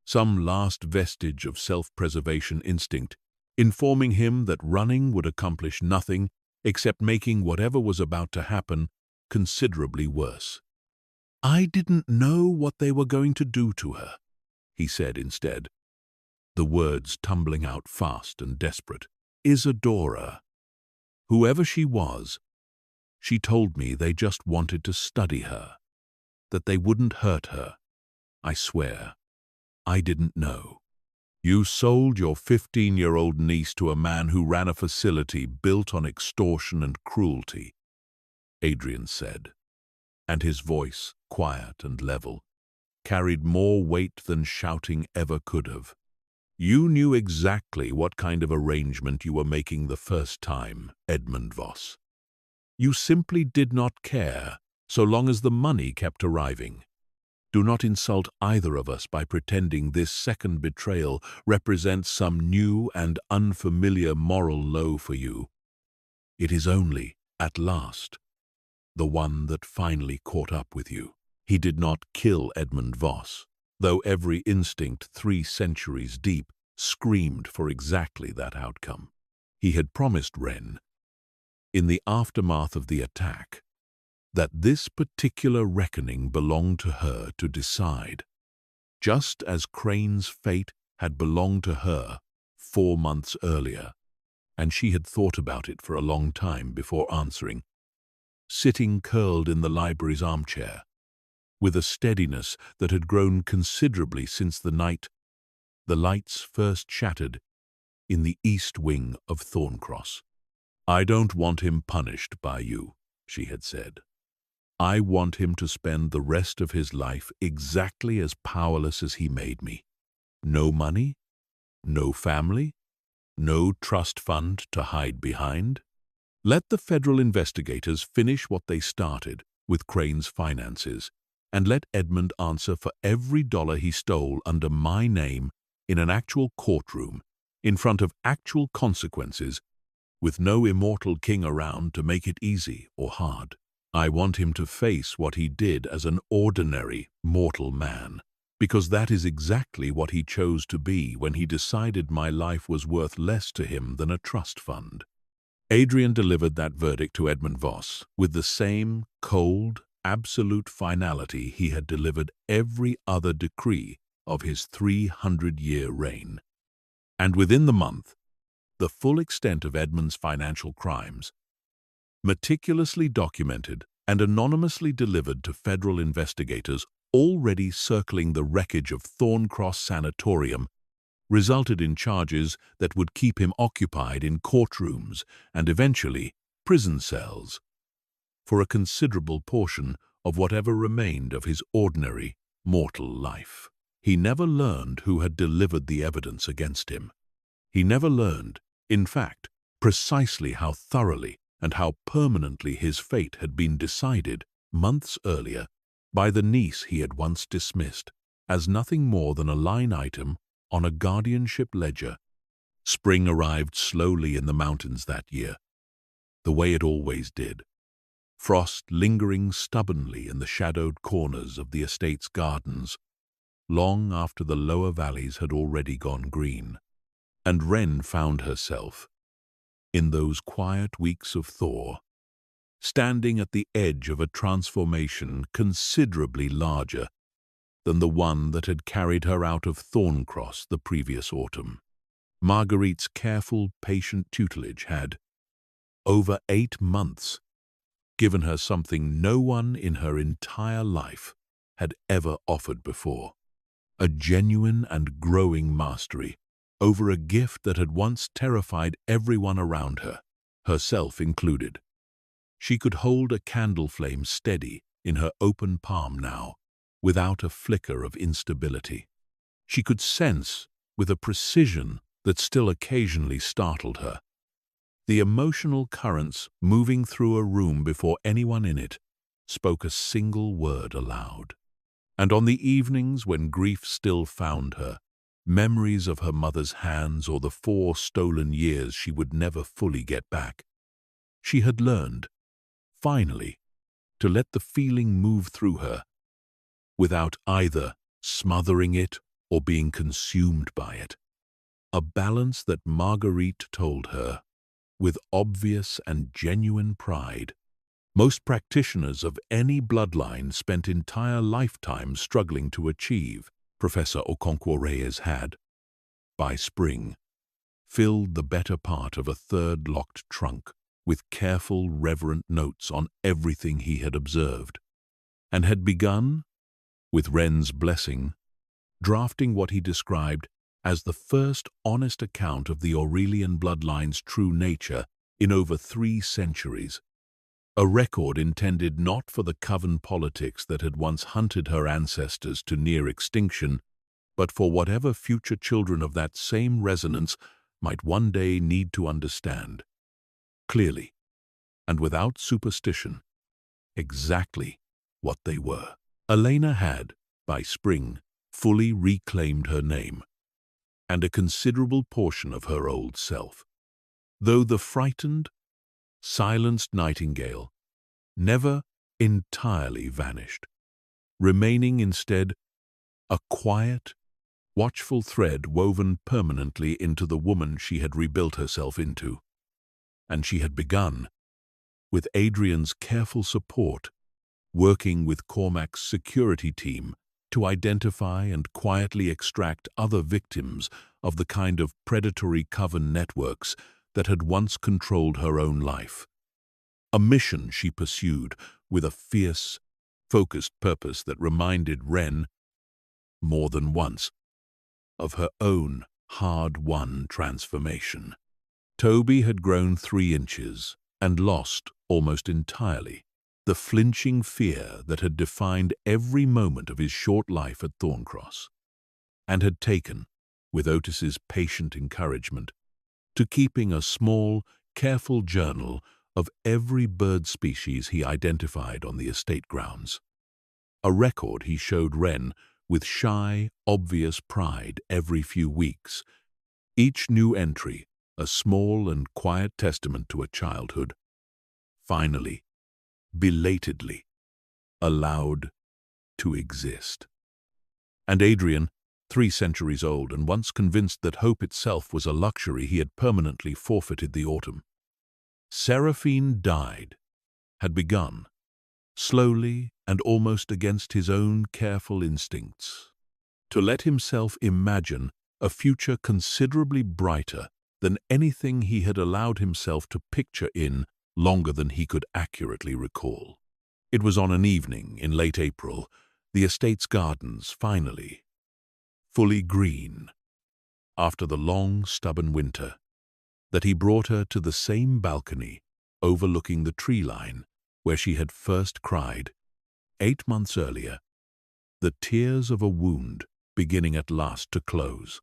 Some last vestige of self-preservation instinct, informing him that running would accomplish nothing except making whatever was about to happen considerably worse. "I didn't know what they were going to do to her," he said instead, the words tumbling out fast and desperate. "Isadora. Whoever she was, she told me they just wanted to study her, that they wouldn't hurt her. I swear, I didn't know." "You sold your 15-year-old niece to a man who ran a facility built on extortion and cruelty," Adrian said, and his voice, quiet and level, carried more weight than shouting ever could have. "You knew exactly what kind of arrangement you were making the first time, Edmund Voss. You simply did not care so long as the money kept arriving. Do not insult either of us by pretending this second betrayal represents some new and unfamiliar moral low for you. It is only, at last, the one that finally caught up with you." He did not kill Edmund Voss, though every instinct 3 centuries deep screamed for exactly that outcome. He had promised Wren, in the aftermath of the attack, that this particular reckoning belonged to her to decide, just as Crane's fate had belonged to her 4 months earlier, and she had thought about it for a long time before answering, sitting curled in the library's armchair, with a steadiness that had grown considerably since the night the lights first shattered in the east wing of Thorncross. "I don't want him punished by you," she had said. "I want him to spend the rest of his life exactly as powerless as he made me. No money, no family, no trust fund to hide behind. Let the federal investigators finish what they started with Crane's finances, and let Edmund answer for every dollar he stole under my name in an actual courtroom, in front of actual consequences, with no immortal king around to make it easy or hard. I want him to face what he did as an ordinary, mortal man, because that is exactly what he chose to be when he decided my life was worth less to him than a trust fund." Adrian delivered that verdict to Edmund Voss with the same cold, absolute finality he had delivered every other decree of his 300-year reign. And within the month, the full extent of Edmund's financial crimes, meticulously documented and anonymously delivered to federal investigators already circling the wreckage of Thorncross Sanatorium, resulted in charges that would keep him occupied in courtrooms and eventually prison cells for a considerable portion of whatever remained of his ordinary, mortal life. He never learned who had delivered the evidence against him. He never learned, in fact, precisely how thoroughly and how permanently his fate had been decided months earlier by the niece he had once dismissed as nothing more than a line item on a guardianship ledger. Spring arrived slowly in the mountains that year, the way it always did. Frost lingering stubbornly in the shadowed corners of the estate's gardens, long after the lower valleys had already gone green. And Wren found herself, in those quiet weeks of thaw, standing at the edge of a transformation considerably larger than the one that had carried her out of Thorncross the previous autumn. Marguerite's careful, patient tutelage had, over 8 months, given her something no one in her entire life had ever offered before, a genuine and growing mastery over a gift that had once terrified everyone around her, herself included. She could hold a candle flame steady in her open palm now, without a flicker of instability. She could sense, with a precision that still occasionally startled her, the emotional currents moving through a room before anyone in it spoke a single word aloud. And on the evenings when grief still found her, Memories of her mother's hands or the 4 stolen years she would never fully get back. She had learned, finally, to let the feeling move through her, without either smothering it or being consumed by it. A balance that Marguerite told her, with obvious and genuine pride. Most practitioners of any bloodline spent entire lifetimes struggling to achieve, Professor Okonkwo-Reyes had, by spring, filled the better part of a third locked trunk with careful, reverent notes on everything he had observed, and had begun, with Ren's blessing, drafting what he described as the first honest account of the Aurelian bloodline's true nature in over 3 centuries. A record intended not for the coven politics that had once hunted her ancestors to near extinction, but for whatever future children of that same resonance might one day need to understand, clearly, and without superstition, exactly what they were. Elena had, by spring, fully reclaimed her name, and a considerable portion of her old self, though the frightened, silenced Nightingale never entirely vanished, remaining instead a quiet, watchful thread woven permanently into the woman she had rebuilt herself into. And she had begun, with Adrian's careful support, working with Cormac's security team to identify and quietly extract other victims of the kind of predatory coven networks that had once controlled her own life. A mission she pursued with a fierce, focused purpose that reminded Ren, more than once, of her own hard-won transformation. Toby had grown 3 inches and lost, almost entirely, the flinching fear that had defined every moment of his short life at Thorncross, and had taken, with Otis's patient encouragement, to keeping a small, careful journal of every bird species he identified on the estate grounds. A record he showed Ren with shy, obvious pride every few weeks, each new entry a small and quiet testament to a childhood, finally, belatedly, allowed to exist. And Adrian, 3 centuries old and once convinced that hope itself was a luxury, he had permanently forfeited the autumn. Seraphine died, had begun, slowly and almost against his own careful instincts, to let himself imagine a future considerably brighter than anything he had allowed himself to picture in longer than he could accurately recall. It was on an evening in late April, the estate's gardens finally, fully green, after the long, stubborn winter, that he brought her to the same balcony overlooking the tree line where she had first cried, 8 months earlier, the tears of a wound beginning at last to close.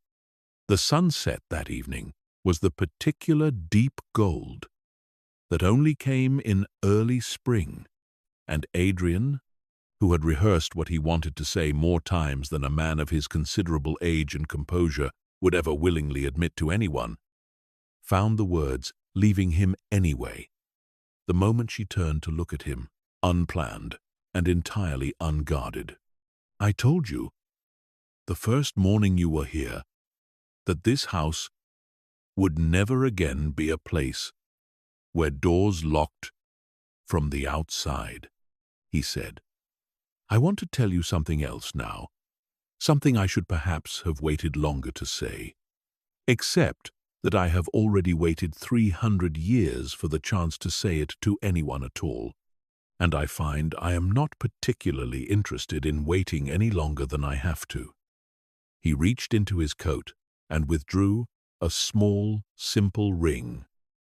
The sunset that evening was the particular deep gold that only came in early spring, and Adrian, who had rehearsed what he wanted to say more times than a man of his considerable age and composure would ever willingly admit to anyone, found the words leaving him anyway, the moment she turned to look at him, unplanned and entirely unguarded. "I told you, the first morning you were here, that this house would never again be a place where doors locked from the outside," he said. "I want to tell you something else now, something I should perhaps have waited longer to say, except that I have already waited 300 years for the chance to say it to anyone at all, and I find I am not particularly interested in waiting any longer than I have to." He reached into his coat and withdrew a small, simple ring,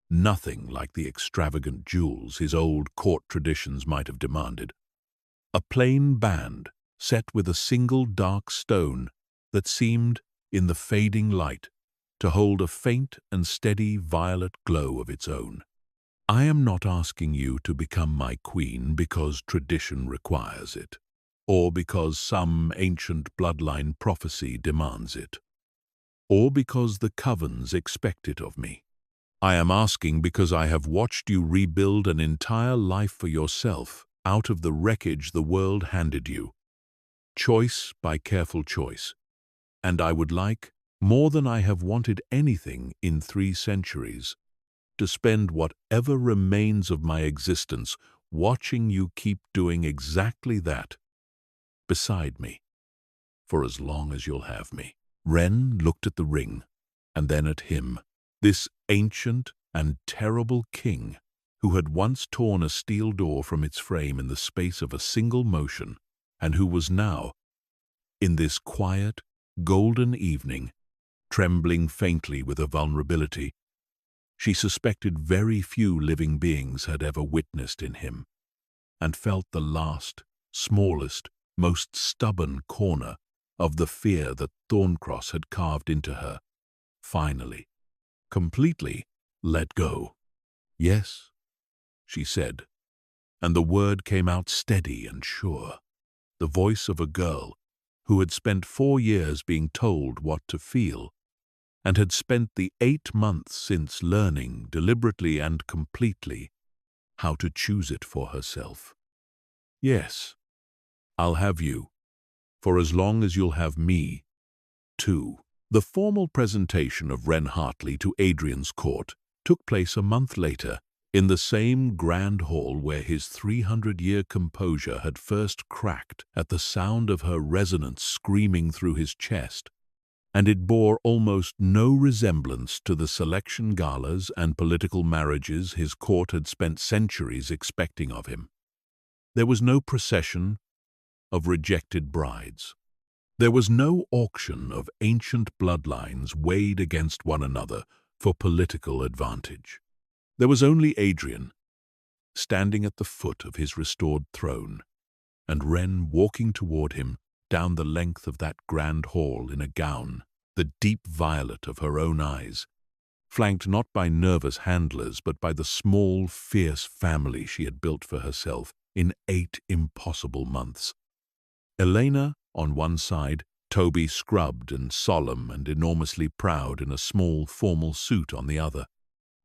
nothing like the extravagant jewels his old court traditions might have demanded. A plain band set with a single dark stone that seemed, in the fading light, to hold a faint and steady violet glow of its own. "I am not asking you to become my queen because tradition requires it, or because some ancient bloodline prophecy demands it. or because the covens expect it of me. I am asking because I have watched you rebuild an entire life for yourself out of the wreckage the world handed you, choice by careful choice. And I would like, more than I have wanted anything in 3 centuries, to spend whatever remains of my existence watching you keep doing exactly that, beside me, for as long as you'll have me. Wren looked at the ring, and then at him, this ancient and terrible king who had once torn a steel door from its frame in the space of a single motion, and who was now, in this quiet, golden evening, trembling faintly with a vulnerability she suspected very few living beings had ever witnessed in him, and felt the last, smallest, most stubborn corner of the fear that Thorncross had carved into her, finally, completely let go. "Yes," she said, and the word came out steady and sure, the voice of a girl who had spent 4 years being told what to feel, and had spent the 8 months since learning deliberately and completely how to choose it for herself. "Yes, I'll have you, for as long as you'll have me, too." The formal presentation of Wren Hartley to Adrian's court took place a month later in the same grand hall where his 300-year composure had first cracked at the sound of her resonance screaming through his chest, and it bore almost no resemblance to the selection galas and political marriages his court had spent centuries expecting of him. There was no procession of rejected brides. There was no auction of ancient bloodlines weighed against one another for political advantage. There was only Adrian, standing at the foot of his restored throne, and Wren walking toward him down the length of that grand hall in a gown, the deep violet of her own eyes, flanked not by nervous handlers but by the small, fierce family she had built for herself in 8 impossible months. Elena on one side, Toby scrubbed and solemn and enormously proud in a small, formal suit on the other,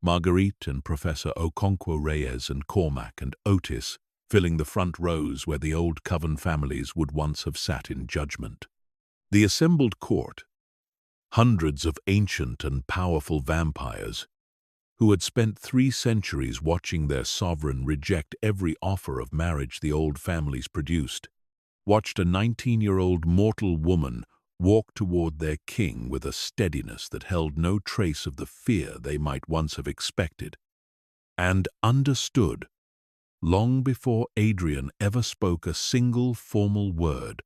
Marguerite and Professor Okonkwo Reyes and Cormac and Otis filling the front rows where the old coven families would once have sat in judgment. The assembled court, hundreds of ancient and powerful vampires, who had spent 3 centuries watching their sovereign reject every offer of marriage the old families produced, watched a 19-year-old mortal woman walk toward their king with a steadiness that held no trace of the fear they might once have expected, and understood, long before Adrian ever spoke a single formal word,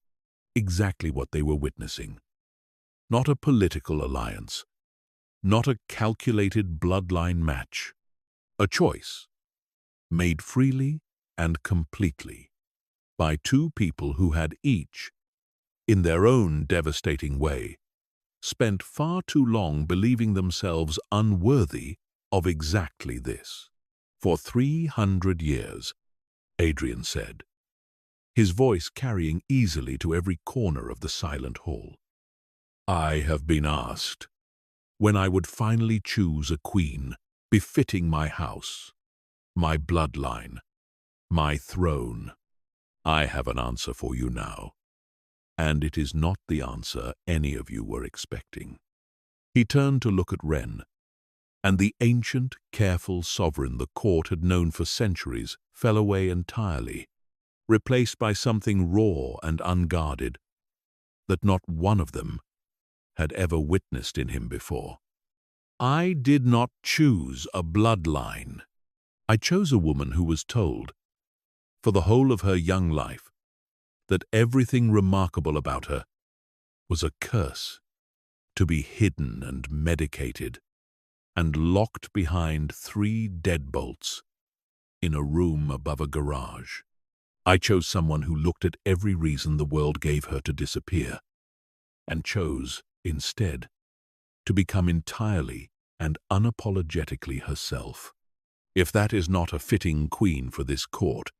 exactly what they were witnessing. Not a political alliance, not a calculated bloodline match, a choice, made freely and completely by 2 people who had each, in their own devastating way, spent far too long believing themselves unworthy of exactly this. "For 300 years, Adrian said, his voice carrying easily to every corner of the silent hall, I have been asked when I would finally choose a queen befitting my house, my bloodline, my throne. I have an answer for you now, and it is not the answer any of you were expecting." He turned to look at Wren, and the ancient, careful sovereign the court had known for centuries fell away entirely, replaced by something raw and unguarded that not one of them had ever witnessed in him before. "I did not choose a bloodline. I chose a woman who was told, for the whole of her young life, that everything remarkable about her was a curse, to be hidden and medicated, and locked behind 3 deadbolts in a room above a garage. I chose someone who looked at every reason the world gave her to disappear, and chose, instead, to become entirely and unapologetically herself. If that is not a fitting queen for this court,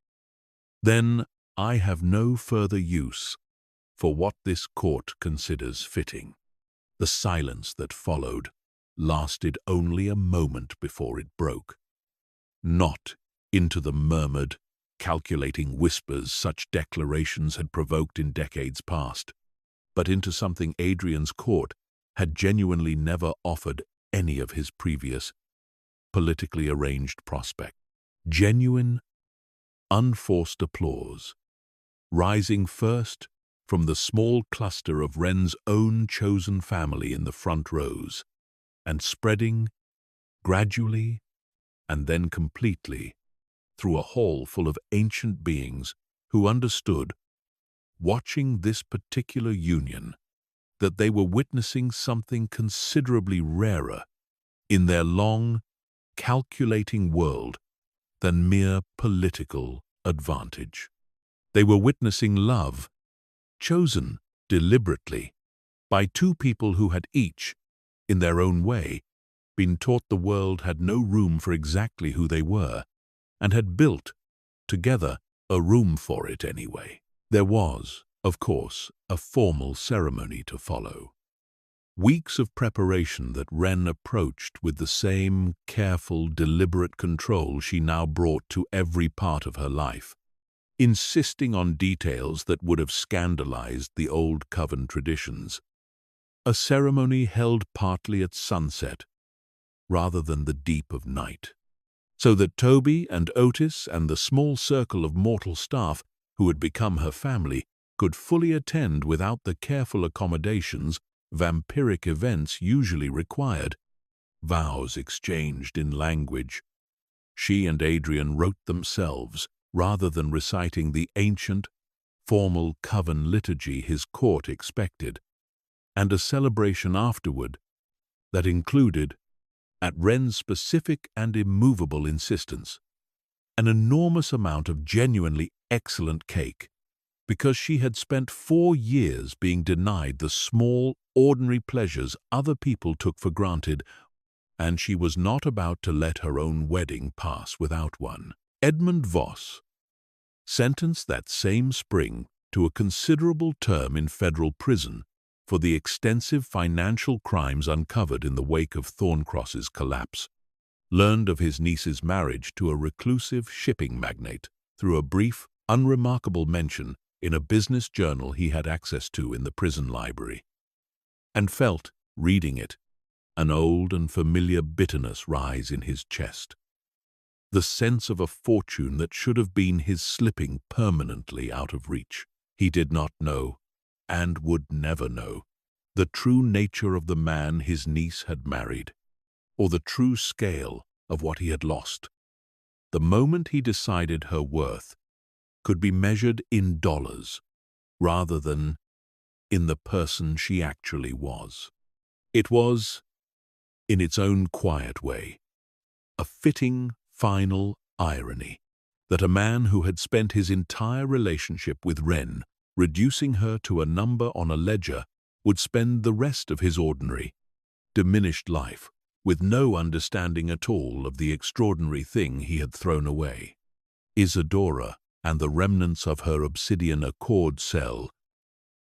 then I have no further use for what this court considers fitting." The silence that followed lasted only a moment before it broke. Not into the murmured, calculating whispers such declarations had provoked in decades past, but into something Adrian's court had genuinely never offered any of his previous, politically arranged prospects. Genuine, unforced applause, rising first from the small cluster of Wren's own chosen family in the front rows, and spreading gradually and then completely through a hall full of ancient beings who understood, watching this particular union, that they were witnessing something considerably rarer in their long, calculating world than mere political advantage. They were witnessing love, chosen deliberately by two people who had each, in their own way, been taught the world had no room for exactly who they were, and had built, together, a room for it anyway. There was, of course, a formal ceremony to follow. Weeks of preparation that Wren approached with the same careful, deliberate control she now brought to every part of her life, insisting on details that would have scandalized the old coven traditions. A ceremony held partly at sunset, rather than the deep of night, so that Toby and Otis and the small circle of mortal staff who had become her family could fully attend without the careful accommodations vampiric events usually required. Vows exchanged in language she and Adrian wrote themselves, rather than reciting the ancient, formal coven liturgy his court expected, and a celebration afterward that included, at Wren's specific and immovable insistence, an enormous amount of genuinely excellent cake, because she had spent 4 years being denied the small, ordinary pleasures other people took for granted, and she was not about to let her own wedding pass without one. Edmund Voss, sentenced that same spring to a considerable term in federal prison for the extensive financial crimes uncovered in the wake of Thorncross's collapse, learned of his niece's marriage to a reclusive shipping magnate through a brief, unremarkable mention in a business journal he had access to in the prison library, and felt, reading it, an old and familiar bitterness rise in his chest. The sense of a fortune that should have been his slipping permanently out of reach. He did not know, and would never know, the true nature of the man his niece had married, or the true scale of what he had lost. The moment he decided her worth could be measured in dollars, rather than in the person she actually was. It was, in its own quiet way, a fitting, final irony that a man who had spent his entire relationship with Wren reducing her to a number on a ledger would spend the rest of his ordinary, diminished life with no understanding at all of the extraordinary thing he had thrown away. Isadora and the remnants of her obsidian accord cell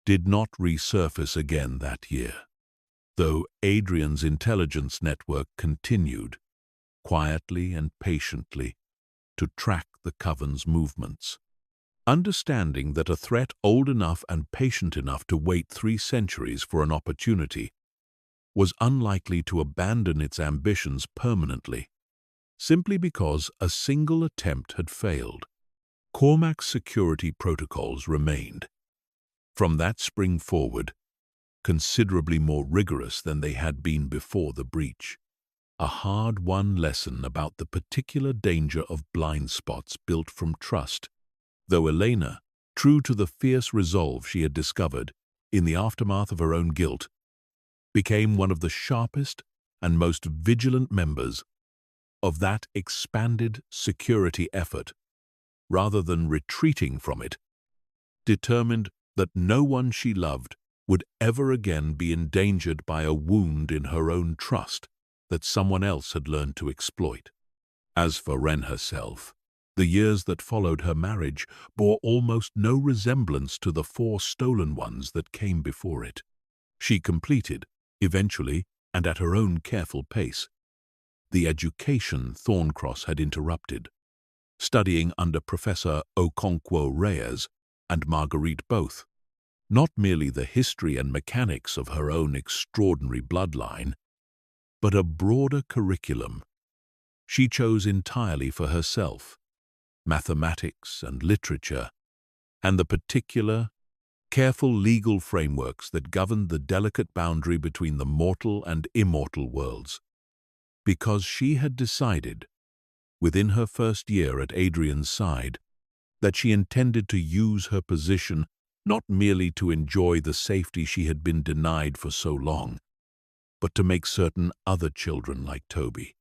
did not resurface again that year, though Adrian's intelligence network continued, quietly and patiently, to track the coven's movements. Understanding that a threat old enough and patient enough to wait 3 centuries for an opportunity was unlikely to abandon its ambitions permanently, simply because a single attempt had failed. Cormac's security protocols remained, from that spring forward, considerably more rigorous than they had been before the breach. A hard-won lesson about the particular danger of blind spots built from trust, though Elena, true to the fierce resolve she had discovered in the aftermath of her own guilt, became one of the sharpest and most vigilant members of that expanded security effort, rather than retreating from it, determined that no one she loved would ever again be endangered by a wound in her own trust that someone else had learned to exploit. As for Wren herself, the years that followed her marriage bore almost no resemblance to the 4 stolen ones that came before it. She completed, Eventually, and at her own careful pace, the education Thorncross had interrupted, studying under Professor Okonkwo Reyes and Marguerite both, not merely the history and mechanics of her own extraordinary bloodline, but a broader curriculum she chose entirely for herself: mathematics and literature, and the particular, careful legal frameworks that governed the delicate boundary between the mortal and immortal worlds. Because she had decided, within her first year at Adrian's side, that she intended to use her position not merely to enjoy the safety she had been denied for so long, but to make certain other children like Toby,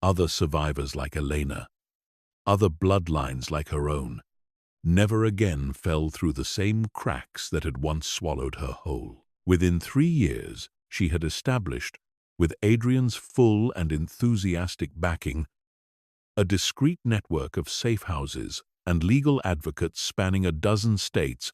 other survivors like Elena, other bloodlines like her own, never again fell through the same cracks that had once swallowed her whole. Within 3 years, she had established, with Adrian's full and enthusiastic backing, a discreet network of safe houses and legal advocates spanning a dozen states,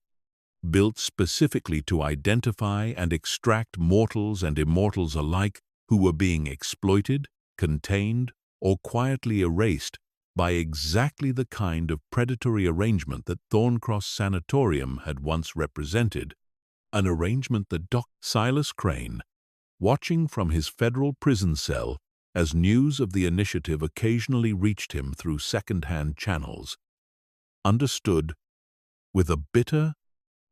built specifically to identify and extract mortals and immortals alike who were being exploited, contained, or quietly erased by exactly the kind of predatory arrangement that Thorncross Sanatorium had once represented, an arrangement that Dr. Silas Crane, watching from his federal prison cell as news of the initiative occasionally reached him through second-hand channels, understood with a bitter,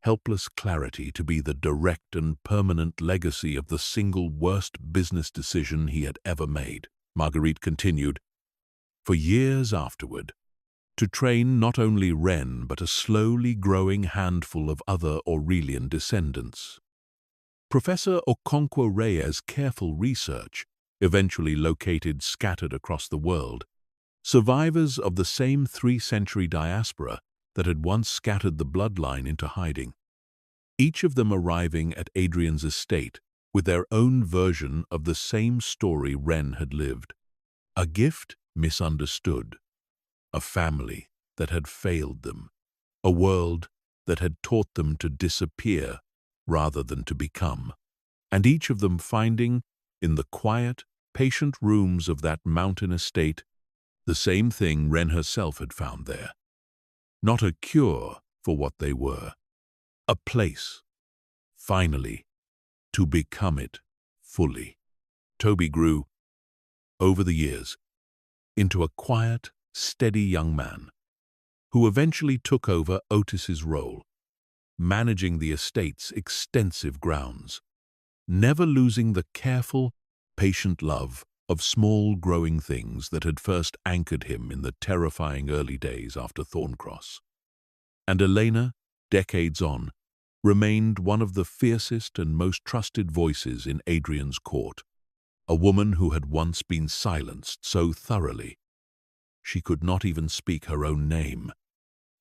helpless clarity to be the direct and permanent legacy of the single worst business decision he had ever made. Marguerite continued, for years afterward, to train not only Wren but a slowly growing handful of other Aurelian descendants. Professor Okonkwo Reyes' careful research eventually located scattered across the world survivors of the same 3th-century diaspora that had once scattered the bloodline into hiding, each of them arriving at Adrian's estate with their own version of the same story Wren had lived. A gift misunderstood, a family that had failed them, a world that had taught them to disappear rather than to become, and each of them finding, in the quiet, patient rooms of that mountain estate, the same thing Wren herself had found there. Not a cure for what they were, a place, finally, to become it fully. Toby grew, over the years, into a quiet, steady young man who eventually took over Otis's role, managing the estate's extensive grounds, never losing the careful, patient love of small growing things that had first anchored him in the terrifying early days after Thorncross. And Elena, decades on, remained one of the fiercest and most trusted voices in Adrian's court, a woman who had once been silenced so thoroughly she could not even speak her own name,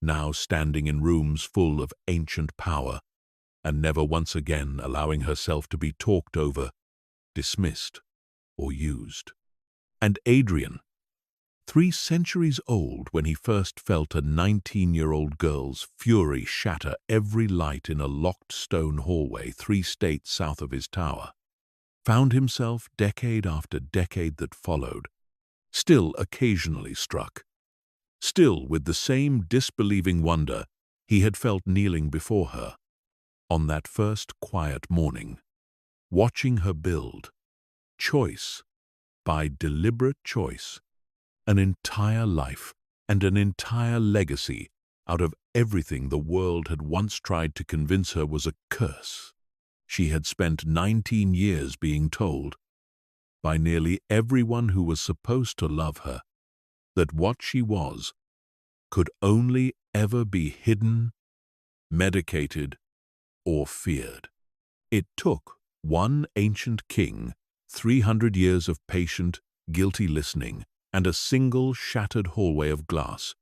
now standing in rooms full of ancient power and never once again allowing herself to be talked over, dismissed, or used. And Adrian, 3 centuries old when he first felt a 19-year-old girl's fury shatter every light in a locked stone hallway 3 states south of his tower, found himself decade after decade that followed, still occasionally struck, still with the same disbelieving wonder he had felt kneeling before her, on that first quiet morning, watching her build, choice by deliberate choice, an entire life and an entire legacy out of everything the world had once tried to convince her was a curse. She had spent 19 years being told, by nearly everyone who was supposed to love her, that what she was could only ever be hidden, medicated, or feared. It took one ancient king, 300 years of patient, guilty listening, and a single shattered hallway of glass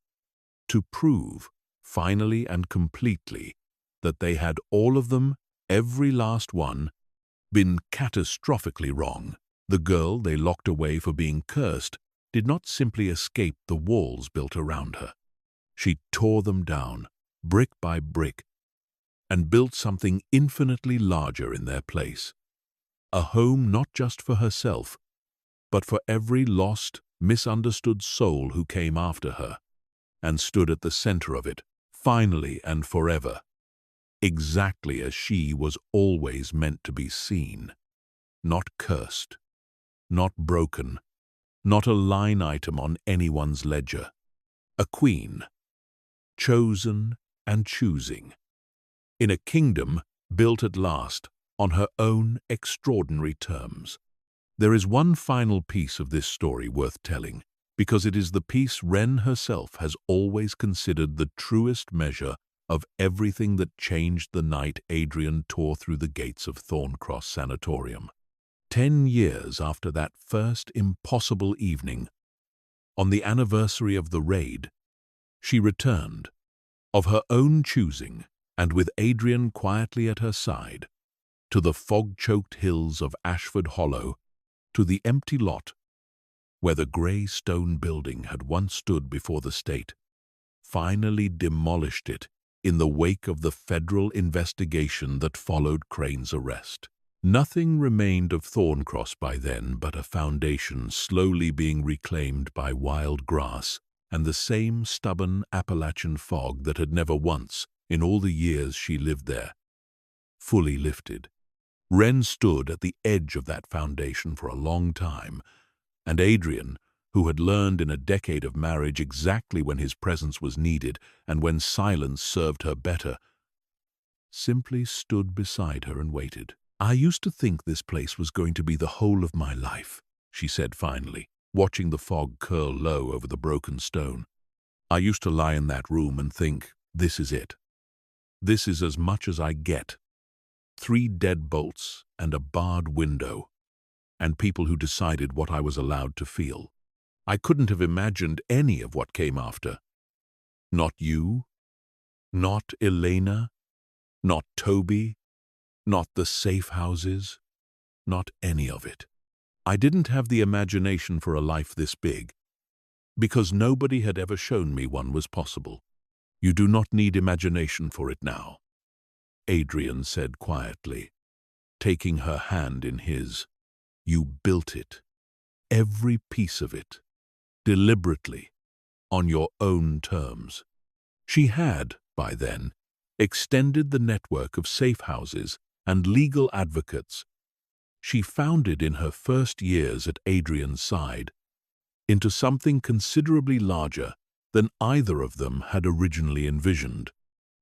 to prove, finally and completely, that they had all of them, every last one, been catastrophically wrong. The girl they locked away for being cursed did not simply escape the walls built around her. She tore them down, brick by brick, and built something infinitely larger in their place. A home not just for herself, but for every lost, misunderstood soul who came after her and stood at the center of it, finally and forever, exactly as she was always meant to be seen, not cursed, not broken, not a line item on anyone's ledger. A queen, chosen and choosing, in a kingdom built at last on her own extraordinary terms. There is one final piece of this story worth telling, because it is the piece Wren herself has always considered the truest measure of everything that changed the night Adrian tore through the gates of Thorncross Sanatorium. 10 years after that first impossible evening, on the anniversary of the raid, she returned, of her own choosing, and with Adrian quietly at her side, to the fog-choked hills of Ashford Hollow, to the empty lot where the grey stone building had once stood before the state, finally demolished it in the wake of the federal investigation that followed Crane's arrest. Nothing remained of Thorncross by then but a foundation slowly being reclaimed by wild grass and the same stubborn Appalachian fog that had never once, in all the years she lived there, fully lifted. Wren stood at the edge of that foundation for a long time, and Adrian, who had learned in a decade of marriage exactly when his presence was needed and when silence served her better, simply stood beside her and waited. "I used to think this place was going to be the whole of my life," she said finally, watching the fog curl low over the broken stone. "I used to lie in that room and think, this is it. This is as much as I get. 3 deadbolts and a barred window, and people who decided what I was allowed to feel. I couldn't have imagined any of what came after. Not you, not Elena, not Toby, not the safe houses, not any of it. I didn't have the imagination for a life this big, because nobody had ever shown me one was possible. You do not need imagination for it now," Adrian said quietly, taking her hand in his. "You built it, every piece of it, deliberately, on your own terms." She had, by then, extended the network of safe houses and legal advocates she founded in her first years at Adrian's side into something considerably larger than either of them had originally envisioned,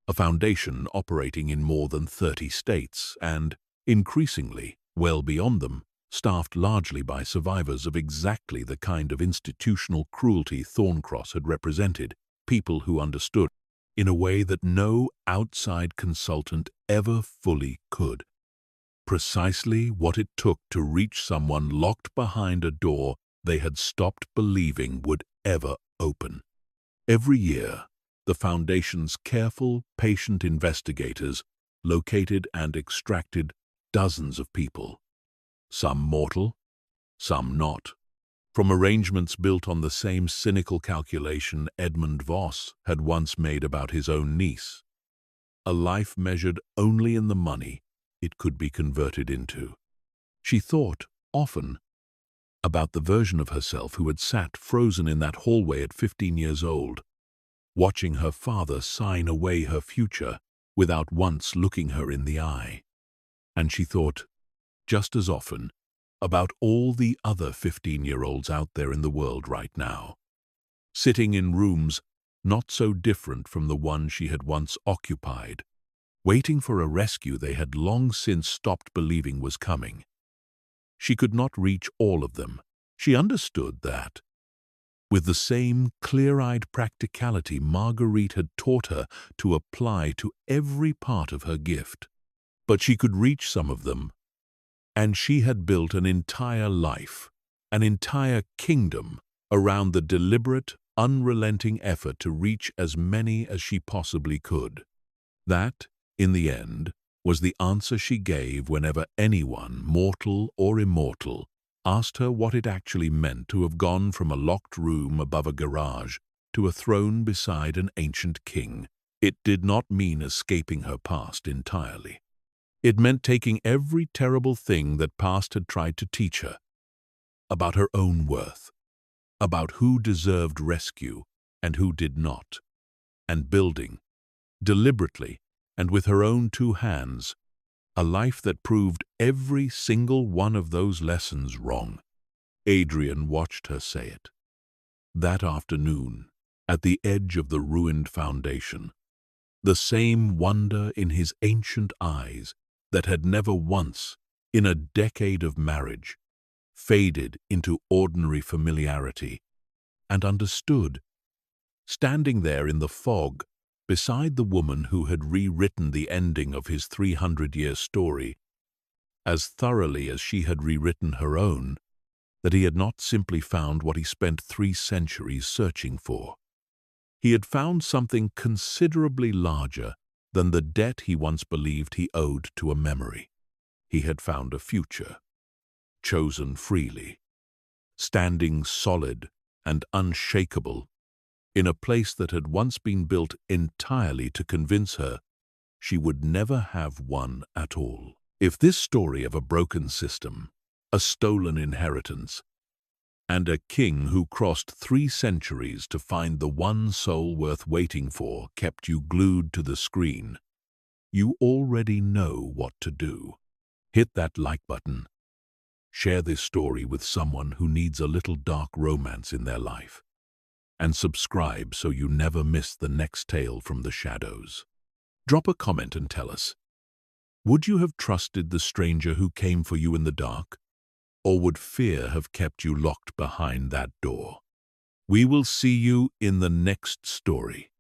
a foundation operating in more than 30 states and, increasingly, well beyond them, staffed largely by survivors of exactly the kind of institutional cruelty Thorncross had represented, people who understood, in a way that no outside consultant ever fully could, precisely what it took to reach someone locked behind a door they had stopped believing would ever open. Every year, the Foundation's careful, patient investigators located and extracted dozens of people, some mortal, some not, from arrangements built on the same cynical calculation Edmund Voss had once made about his own niece, a life measured only in the money it could be converted into. She thought, often, about the version of herself who had sat frozen in that hallway at 15 years old, watching her father sign away her future without once looking her in the eye. And she thought, just as often, about all the other 15-year-olds out there in the world right now, sitting in rooms not so different from the one she had once occupied, waiting for a rescue they had long since stopped believing was coming. She could not reach all of them. She understood that. With the same clear-eyed practicality Marguerite had taught her to apply to every part of her gift. But she could reach some of them, and she had built an entire life, an entire kingdom, around the deliberate, unrelenting effort to reach as many as she possibly could. That, in the end, was the answer she gave whenever anyone, mortal or immortal, asked her what it actually meant to have gone from a locked room above a garage to a throne beside an ancient king. It did not mean escaping her past entirely. It meant taking every terrible thing that past had tried to teach her, about her own worth, about who deserved rescue and who did not, and building, deliberately and with her own two hands, a life that proved every single one of those lessons wrong. Adrian watched her say it. That afternoon, at the edge of the ruined foundation, the same wonder in his ancient eyes that had never once, in a decade of marriage, faded into ordinary familiarity, and understood, standing there in the fog beside the woman who had rewritten the ending of his 300-year story as thoroughly as she had rewritten her own, that he had not simply found what he spent 3 centuries searching for. He had found something considerably larger than the debt he once believed he owed to a memory. He had found a future, chosen freely, standing solid and unshakable in a place that had once been built entirely to convince her she would never have one at all. If this story of a broken system, a stolen inheritance, and a king who crossed 3 centuries to find the one soul worth waiting for kept you glued to the screen, you already know what to do. Hit that like button. Share this story with someone who needs a little dark romance in their life. And subscribe so you never miss the next tale from the shadows. Drop a comment and tell us, would you have trusted the stranger who came for you in the dark? Or would fear have kept you locked behind that door? We will see you in the next story.